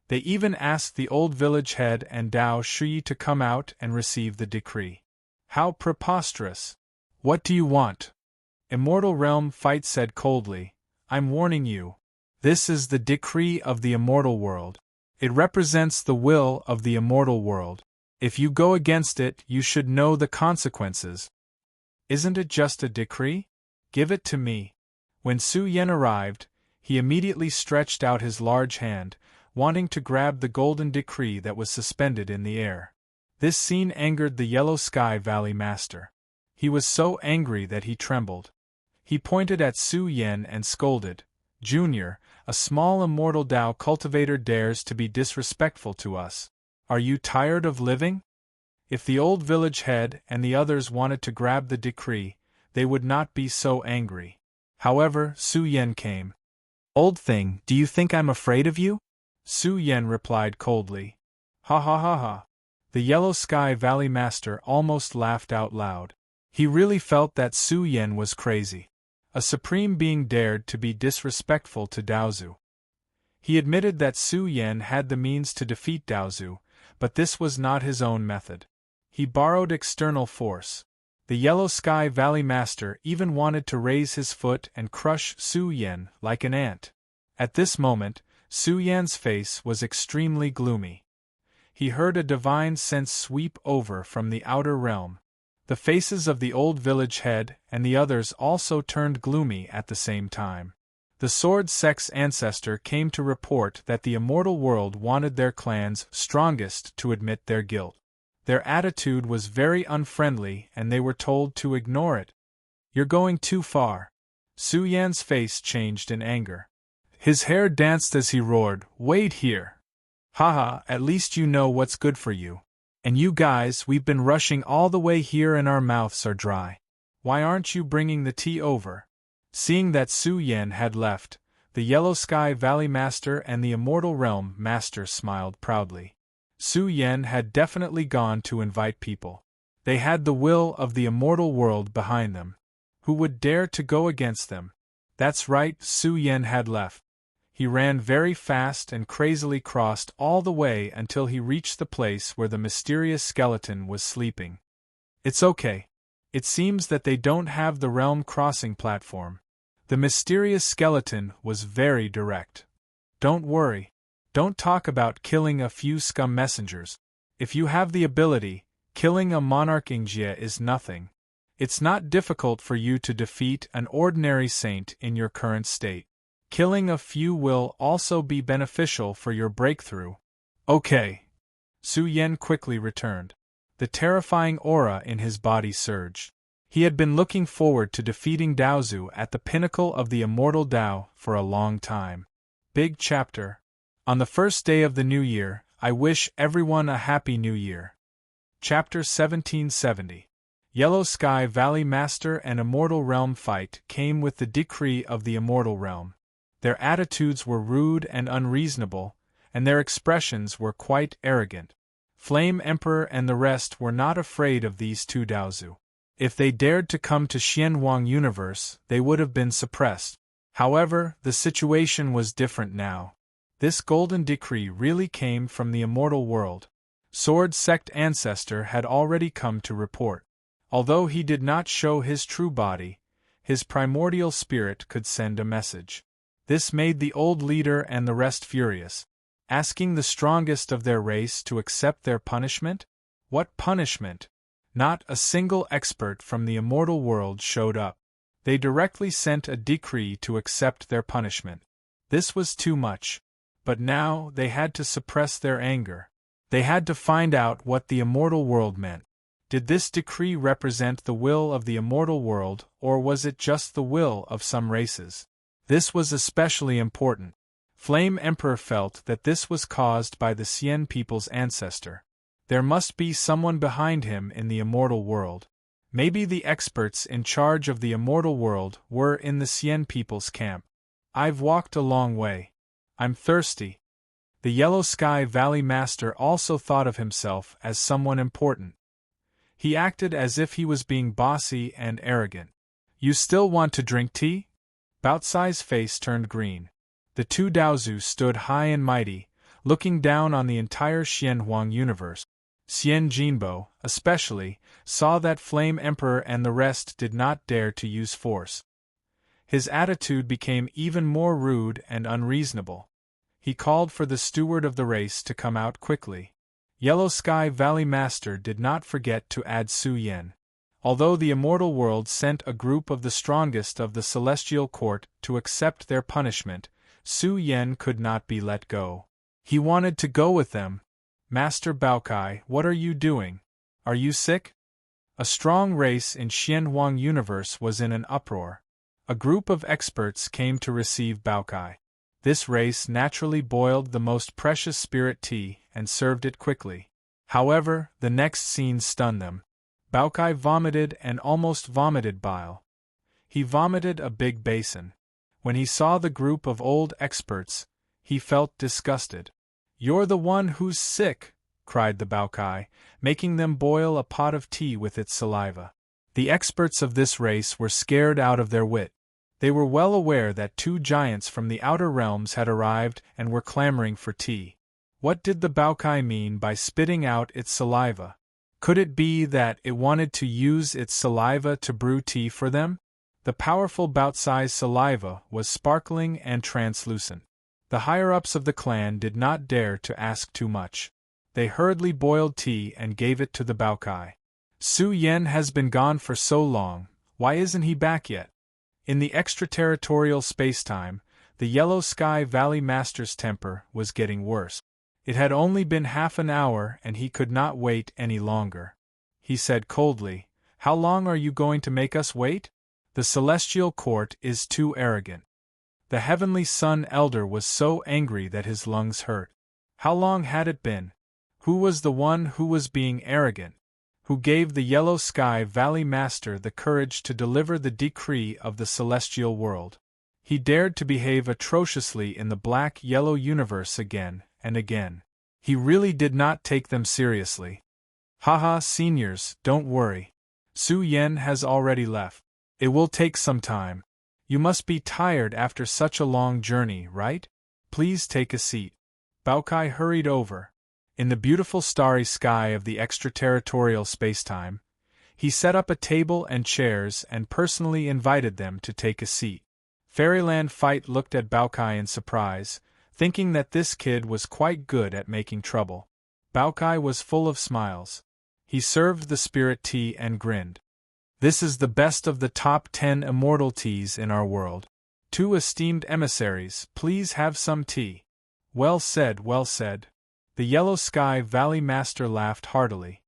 They even asked the old village head and Dao Shi to come out and receive the decree. How preposterous! What do you want? Immortal Realm Fight said coldly. I'm warning you. This is the decree of the immortal world. It represents the will of the immortal world. If you go against it, you should know the consequences. Isn't it just a decree? Give it to me. When Su Yan arrived, he immediately stretched out his large hand, wanting to grab the golden decree that was suspended in the air. This scene angered the Yellow Sky Valley Master. He was so angry that he trembled. He pointed at Su Yan and scolded, Junior, a small immortal Dao cultivator dares to be disrespectful to us. Are you tired of living? If the old village head and the others wanted to grab the decree, they would not be so angry. However, Su Yan came. Old thing, do you think I'm afraid of you? Su Yan replied coldly. Ha ha ha ha. The Yellow Sky Valley Master almost laughed out loud. He really felt that Su Yan was crazy. A supreme being dared to be disrespectful to Daozu. He admitted that Su Yan had the means to defeat Daozu, but this was not his own method. He borrowed external force. The Yellow Sky Valley Master even wanted to raise his foot and crush Su Yan like an ant. At this moment, Su Yan's face was extremely gloomy. He heard a divine sense sweep over from the outer realm. The faces of the old village head and the others also turned gloomy at the same time. The Sword Sex ancestor came to report that the immortal world wanted their clan's strongest to admit their guilt. Their attitude was very unfriendly and they were told to ignore it. You're going too far. Su Yan's face changed in anger. His hair danced as he roared, Wait here. Haha, at least you know what's good for you. And you guys, we've been rushing all the way here and our mouths are dry. Why aren't you bringing the tea over? Seeing that Su Yan had left, the Yellow Sky Valley Master and the Immortal Realm Master smiled proudly. Su Yan had definitely gone to invite people. They had the will of the immortal world behind them. Who would dare to go against them? That's right, Su Yan had left. He ran very fast and crazily crossed all the way until he reached the place where the mysterious skeleton was sleeping. It's okay. It seems that they don't have the realm crossing platform. The mysterious skeleton was very direct. Don't worry. Don't talk about killing a few scum messengers. If you have the ability, killing a monarch Ingjia is nothing. It's not difficult for you to defeat an ordinary saint in your current state. Killing a few will also be beneficial for your breakthrough. Okay. Su Yen quickly returned. The terrifying aura in his body surged. He had been looking forward to defeating Daozu at the pinnacle of the immortal Dao for a long time. Big chapter. On the first day of the new year, I wish everyone a happy new year. Chapter 1770. Yellow Sky Valley Master and Immortal Realm fight came with the decree of the Immortal Realm. Their attitudes were rude and unreasonable, and their expressions were quite arrogant. Flame Emperor and the rest were not afraid of these two Daozu. If they dared to come to Xianhuang Universe, they would have been suppressed. However, the situation was different now. This golden decree really came from the immortal world. Sword Sect Ancestor had already come to report. Although he did not show his true body, his primordial spirit could send a message. This made the old leader and the rest furious, asking the strongest of their race to accept their punishment? What punishment? Not a single expert from the immortal world showed up. They directly sent a decree to accept their punishment. This was too much. But now they had to suppress their anger. They had to find out what the immortal world meant. Did this decree represent the will of the immortal world, or was it just the will of some races? This was especially important. Flame Emperor felt that this was caused by the Xian people's ancestor. There must be someone behind him in the immortal world. Maybe the experts in charge of the immortal world were in the Xian people's camp. I've walked a long way. I'm thirsty. The Yellow Sky Valley Master also thought of himself as someone important. He acted as if he was being bossy and arrogant. You still want to drink tea? Baotsai's face turned green. The two Daozu stood high and mighty, looking down on the entire Xianhuang universe. Xian Jinbo, especially, saw that Flame Emperor and the rest did not dare to use force. His attitude became even more rude and unreasonable. He called for the steward of the race to come out quickly. Yellow Sky Valley Master did not forget to add Su Yen. Although the immortal world sent a group of the strongest of the celestial court to accept their punishment, Su Yen could not be let go. He wanted to go with them. Master Baokai, what are you doing? Are you sick? A strong race in Xianhuang Universe was in an uproar. A group of experts came to receive Baokai. This race naturally boiled the most precious spirit tea and served it quickly. However, the next scene stunned them. Baokai vomited and almost vomited bile. He vomited a big basin. When he saw the group of old experts, he felt disgusted. You're the one who's sick, cried the Baokai, making them boil a pot of tea with its saliva. The experts of this race were scared out of their wit. They were well aware that two giants from the outer realms had arrived and were clamoring for tea. What did the Baokai mean by spitting out its saliva? Could it be that it wanted to use its saliva to brew tea for them? The powerful Baotsai's saliva was sparkling and translucent. The higher-ups of the clan did not dare to ask too much. They hurriedly boiled tea and gave it to the Baokai. Su Yen has been gone for so long, why isn't he back yet? In the extraterritorial spacetime, the Yellow Sky Valley Master's temper was getting worse. It had only been half an hour and he could not wait any longer. He said coldly, "How long are you going to make us wait? The Celestial Court is too arrogant." The Heavenly Sun Elder was so angry that his lungs hurt. How long had it been? Who was the one who was being arrogant? Who gave the Yellow Sky Valley Master the courage to deliver the decree of the celestial world? He dared to behave atrociously in the black-yellow universe again and again. He really did not take them seriously. Haha, seniors, don't worry. Su Yen has already left. It will take some time. You must be tired after such a long journey, right? Please take a seat. Baokai hurried over. In the beautiful starry sky of the extraterritorial spacetime, he set up a table and chairs and personally invited them to take a seat. Fairyland Fight looked at Baokai in surprise, thinking that this kid was quite good at making trouble. Baokai was full of smiles. He served the spirit tea and grinned. This is the best of the top 10 immortal teas in our world. 2 esteemed emissaries, please have some tea. Well said, well said. The Yellow Sky Valley Master laughed heartily.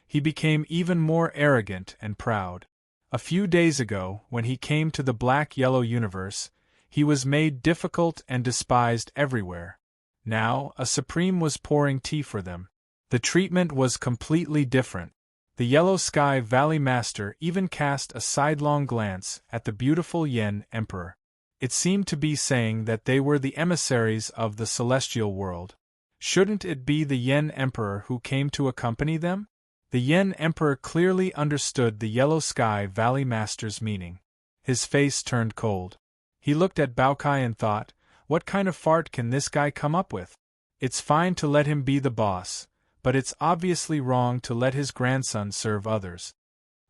He became even more arrogant and proud. A few days ago, when he came to the black-yellow universe, he was made difficult and despised everywhere. Now, a Supreme was pouring tea for them. The treatment was completely different. The Yellow Sky Valley Master even cast a sidelong glance at the beautiful Yen Emperor. It seemed to be saying that they were the emissaries of the celestial world. Shouldn't it be the Yen Emperor who came to accompany them? The Yen Emperor clearly understood the Yellow Sky Valley Master's meaning. His face turned cold. He looked at Baokai and thought, what kind of fart can this guy come up with? It's fine to let him be the boss, but it's obviously wrong to let his grandson serve others.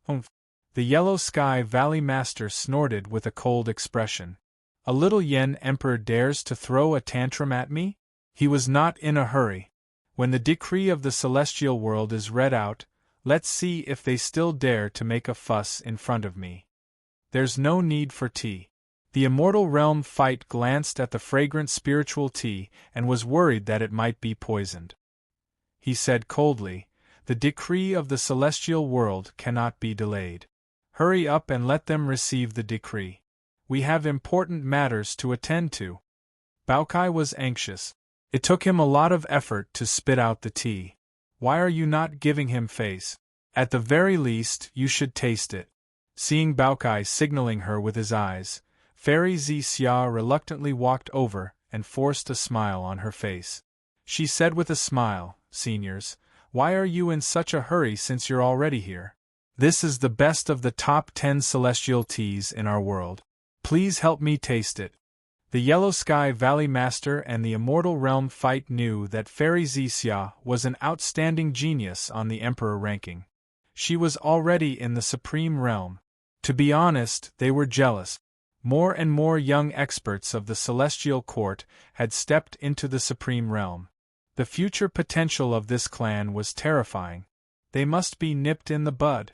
Humph! The Yellow Sky Valley Master snorted with a cold expression. A little Yen Emperor dares to throw a tantrum at me? He was not in a hurry. When the decree of the celestial world is read out, let's see if they still dare to make a fuss in front of me. There's no need for tea. The Immortal Realm Fight glanced at the fragrant spiritual tea and was worried that it might be poisoned. He said coldly, the decree of the celestial world cannot be delayed. Hurry up and let them receive the decree. We have important matters to attend to. Baokai was anxious. It took him a lot of effort to spit out the tea. Why are you not giving him face? At the very least, you should taste it. Seeing Baokai signaling her with his eyes, Fairy Xia reluctantly walked over and forced a smile on her face. She said with a smile, Seniors, why are you in such a hurry since you're already here? This is the best of the top 10 celestial teas in our world. Please help me taste it. The Yellow Sky Valley Master and the Immortal Realm Fight knew that Fairy Xia was an outstanding genius on the Emperor ranking. She was already in the Supreme Realm. To be honest, they were jealous. More and more young experts of the Celestial Court had stepped into the Supreme Realm. The future potential of this clan was terrifying. They must be nipped in the bud.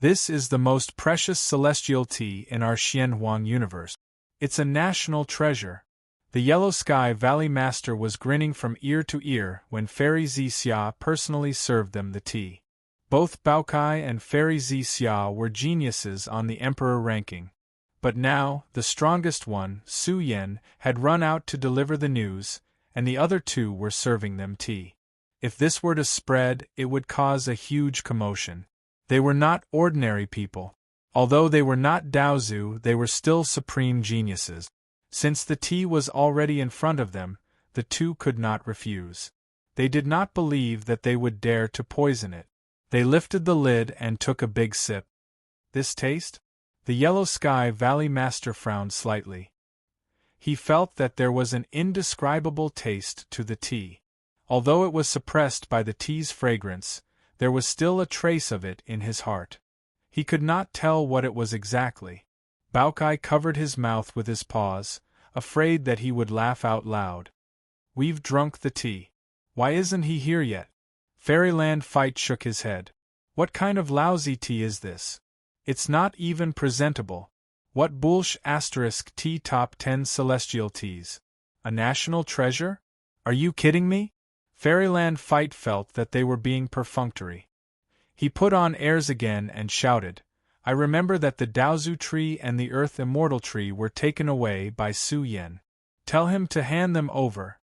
This is the most precious celestial tea in our Xianhuang universe. It's a national treasure. The Yellow Sky Valley Master was grinning from ear to ear when Fairy Xia personally served them the tea. Both Baokai and Fairy Xia were geniuses on the Emperor ranking. But now, the strongest one, Su Yan, had run out to deliver the news, and the other two were serving them tea. If this were to spread, it would cause a huge commotion. They were not ordinary people. Although they were not Daozu, they were still supreme geniuses. Since the tea was already in front of them, the two could not refuse. They did not believe that they would dare to poison it. They lifted the lid and took a big sip. This taste? The Yellow Sky Valley Master frowned slightly. He felt that there was an indescribable taste to the tea. Although it was suppressed by the tea's fragrance, there was still a trace of it in his heart. He could not tell what it was exactly. Baokai covered his mouth with his paws, afraid that he would laugh out loud. We've drunk the tea. Why isn't he here yet? Fairyland Fight shook his head. What kind of lousy tea is this? It's not even presentable. What bullsh * tea top 10 celestial teas? A national treasure? Are you kidding me? Fairyland Fight felt that they were being perfunctory. He put on airs again and shouted, I remember that the Daozu tree and the Earth Immortal tree were taken away by Su Yan. Tell him to hand them over.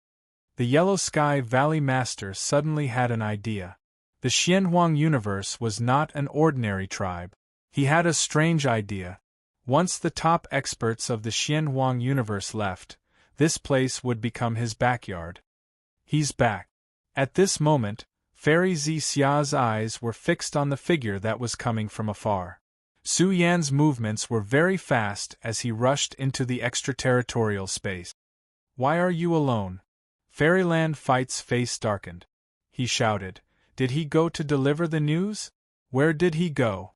The Yellow Sky Valley Master suddenly had an idea. The Xianhuang universe was not an ordinary tribe. He had a strange idea. Once the top experts of the Xianhuang universe left, this place would become his backyard. He's back. At this moment, Fairy Xia's eyes were fixed on the figure that was coming from afar. Su Yan's movements were very fast as he rushed into the extraterritorial space. Why are you alone? Fairyland Fight's face darkened. He shouted, Did he go to deliver the news? Where did he go?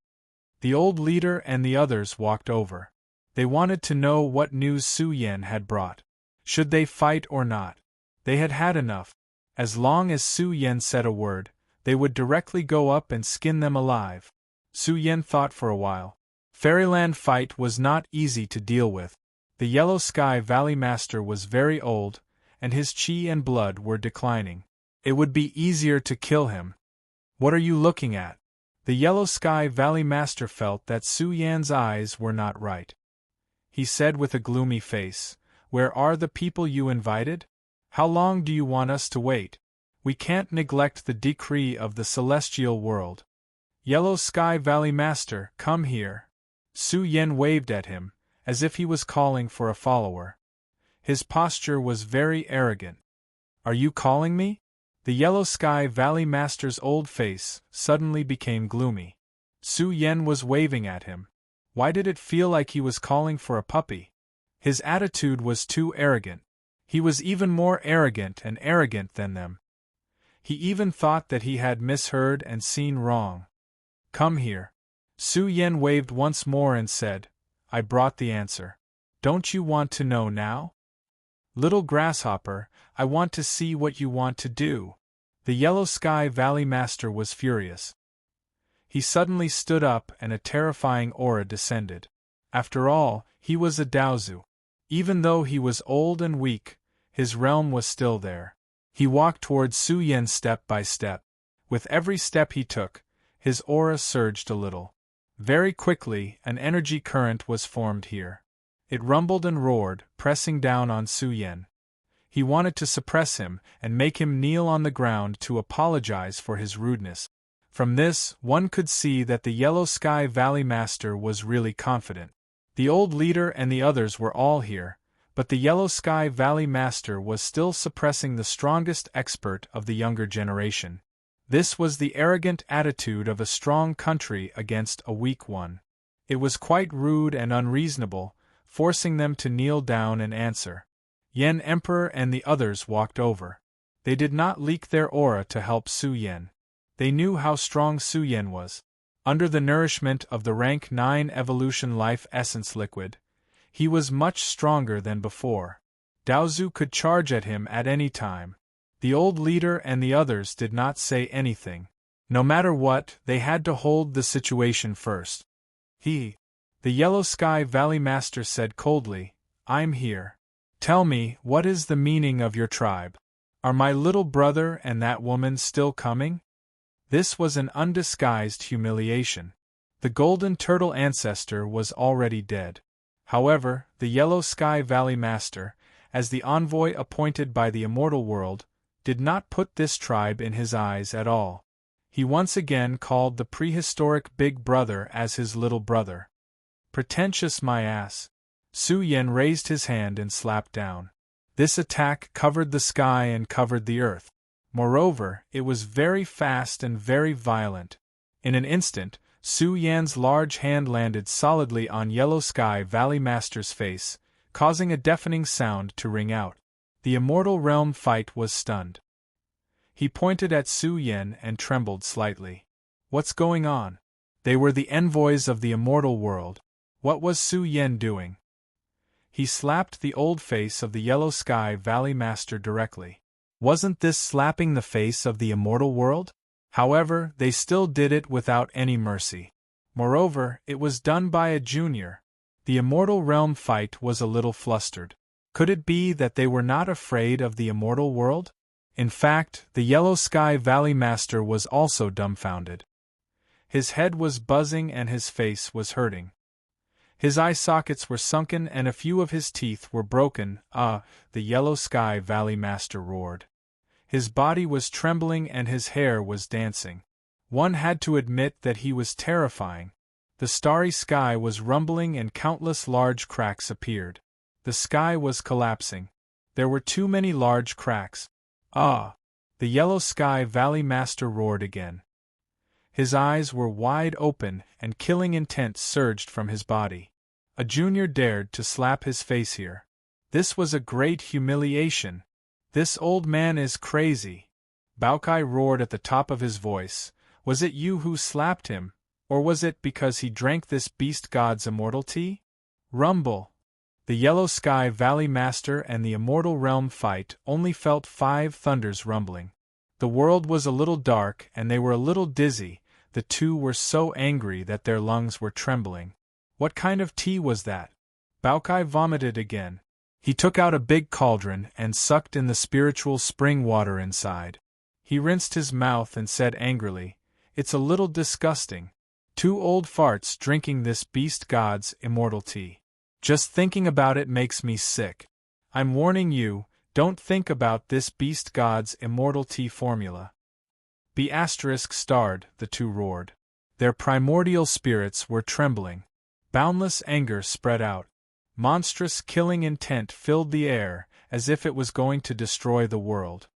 The old leader and the others walked over. They wanted to know what news Su Yan had brought. Should they fight or not? They had had enough. As long as Su Yan said a word, they would directly go up and skin them alive. Su Yan thought for a while. Fairyland Fight was not easy to deal with. The Yellow Sky Valley Master was very old, and his chi and blood were declining. It would be easier to kill him. What are you looking at? The Yellow Sky Valley Master felt that Su Yan's eyes were not right. He said with a gloomy face, "Where are the people you invited? How long do you want us to wait? We can't neglect the decree of the celestial world. Yellow Sky Valley Master, come here." Su Yan waved at him, as if he was calling for a follower. His posture was very arrogant. "Are you calling me?" The Yellow Sky Valley Master's old face suddenly became gloomy. Su Yan was waving at him. Why did it feel like he was calling for a puppy? His attitude was too arrogant. He was even more arrogant than them. He even thought that he had misheard and seen wrong. "Come here." Su Yan waved once more and said, "I brought the answer. Don't you want to know now?" "Little grasshopper, I want to see what you want to do." The Yellow Sky Valley Master was furious. He suddenly stood up and a terrifying aura descended. After all, he was a Daozu. Even though he was old and weak, his realm was still there. He walked towards Su Yan step by step. With every step he took, his aura surged a little. Very quickly, an energy current was formed here. It rumbled and roared, pressing down on Su Yan. He wanted to suppress him and make him kneel on the ground to apologize for his rudeness. From this, one could see that the Yellow Sky Valley Master was really confident. The old leader and the others were all here, but the Yellow Sky Valley Master was still suppressing the strongest expert of the younger generation. This was the arrogant attitude of a strong country against a weak one. It was quite rude and unreasonable, forcing them to kneel down and answer. Yen Emperor and the others walked over. They did not leak their aura to help Su Yan. They knew how strong Su Yan was. Under the nourishment of the rank 9 evolution life essence liquid, he was much stronger than before. Daozu could charge at him at any time. The old leader and the others did not say anything. No matter what, they had to hold the situation first. The Yellow Sky Valley Master said coldly, "I'm here. Tell me, what is the meaning of your tribe? Are my little brother and that woman still coming?" This was an undisguised humiliation. The Golden Turtle ancestor was already dead. However, the Yellow Sky Valley Master, as the envoy appointed by the immortal world, did not put this tribe in his eyes at all. He once again called the prehistoric big brother as his little brother. "Pretentious my ass." Su Yan raised his hand and slapped down. This attack covered the sky and covered the earth. Moreover, it was very fast and very violent. In an instant, Su Yan's large hand landed solidly on Yellow Sky Valley Master's face, causing a deafening sound to ring out. The Immortal Realm fight was stunned. He pointed at Su Yan and trembled slightly. What's going on? They were the envoys of the immortal world. What was Su Yan doing? He slapped the old face of the Yellow Sky Valley Master directly. Wasn't this slapping the face of the immortal world? However, they still did it without any mercy. Moreover, it was done by a junior. The Immortal Realm fight was a little flustered. Could it be that they were not afraid of the immortal world? In fact, the Yellow Sky Valley Master was also dumbfounded. His head was buzzing and his face was hurting. His eye sockets were sunken and a few of his teeth were broken. "Ah!" the Yellow Sky Valley Master roared. His body was trembling and his hair was dancing. One had to admit that he was terrifying. The starry sky was rumbling and countless large cracks appeared. The sky was collapsing. There were too many large cracks. "Ah!" the Yellow Sky Valley Master roared again. His eyes were wide open and killing intent surged from his body. A junior dared to slap his face here. This was a great humiliation. This old man is crazy. Baokai roared at the top of his voice. Was it you who slapped him, or was it because he drank this beast god's immortal tea? Rumble. The Yellow Sky Valley Master and the Immortal Realm fight only felt 5 thunders rumbling. The world was a little dark and they were a little dizzy. The two were so angry that their lungs were trembling. What kind of tea was that? Baokai vomited again. He took out a big cauldron and sucked in the spiritual spring water inside. He rinsed his mouth and said angrily, "It's a little disgusting. 2 old farts drinking this beast god's immortal tea. Just thinking about it makes me sick. I'm warning you, don't think about this beast god's immortal tea formula." Be asterisk starred, the 2 roared. Their primordial spirits were trembling. Boundless anger spread out. Monstrous killing intent filled the air, as if it was going to destroy the world.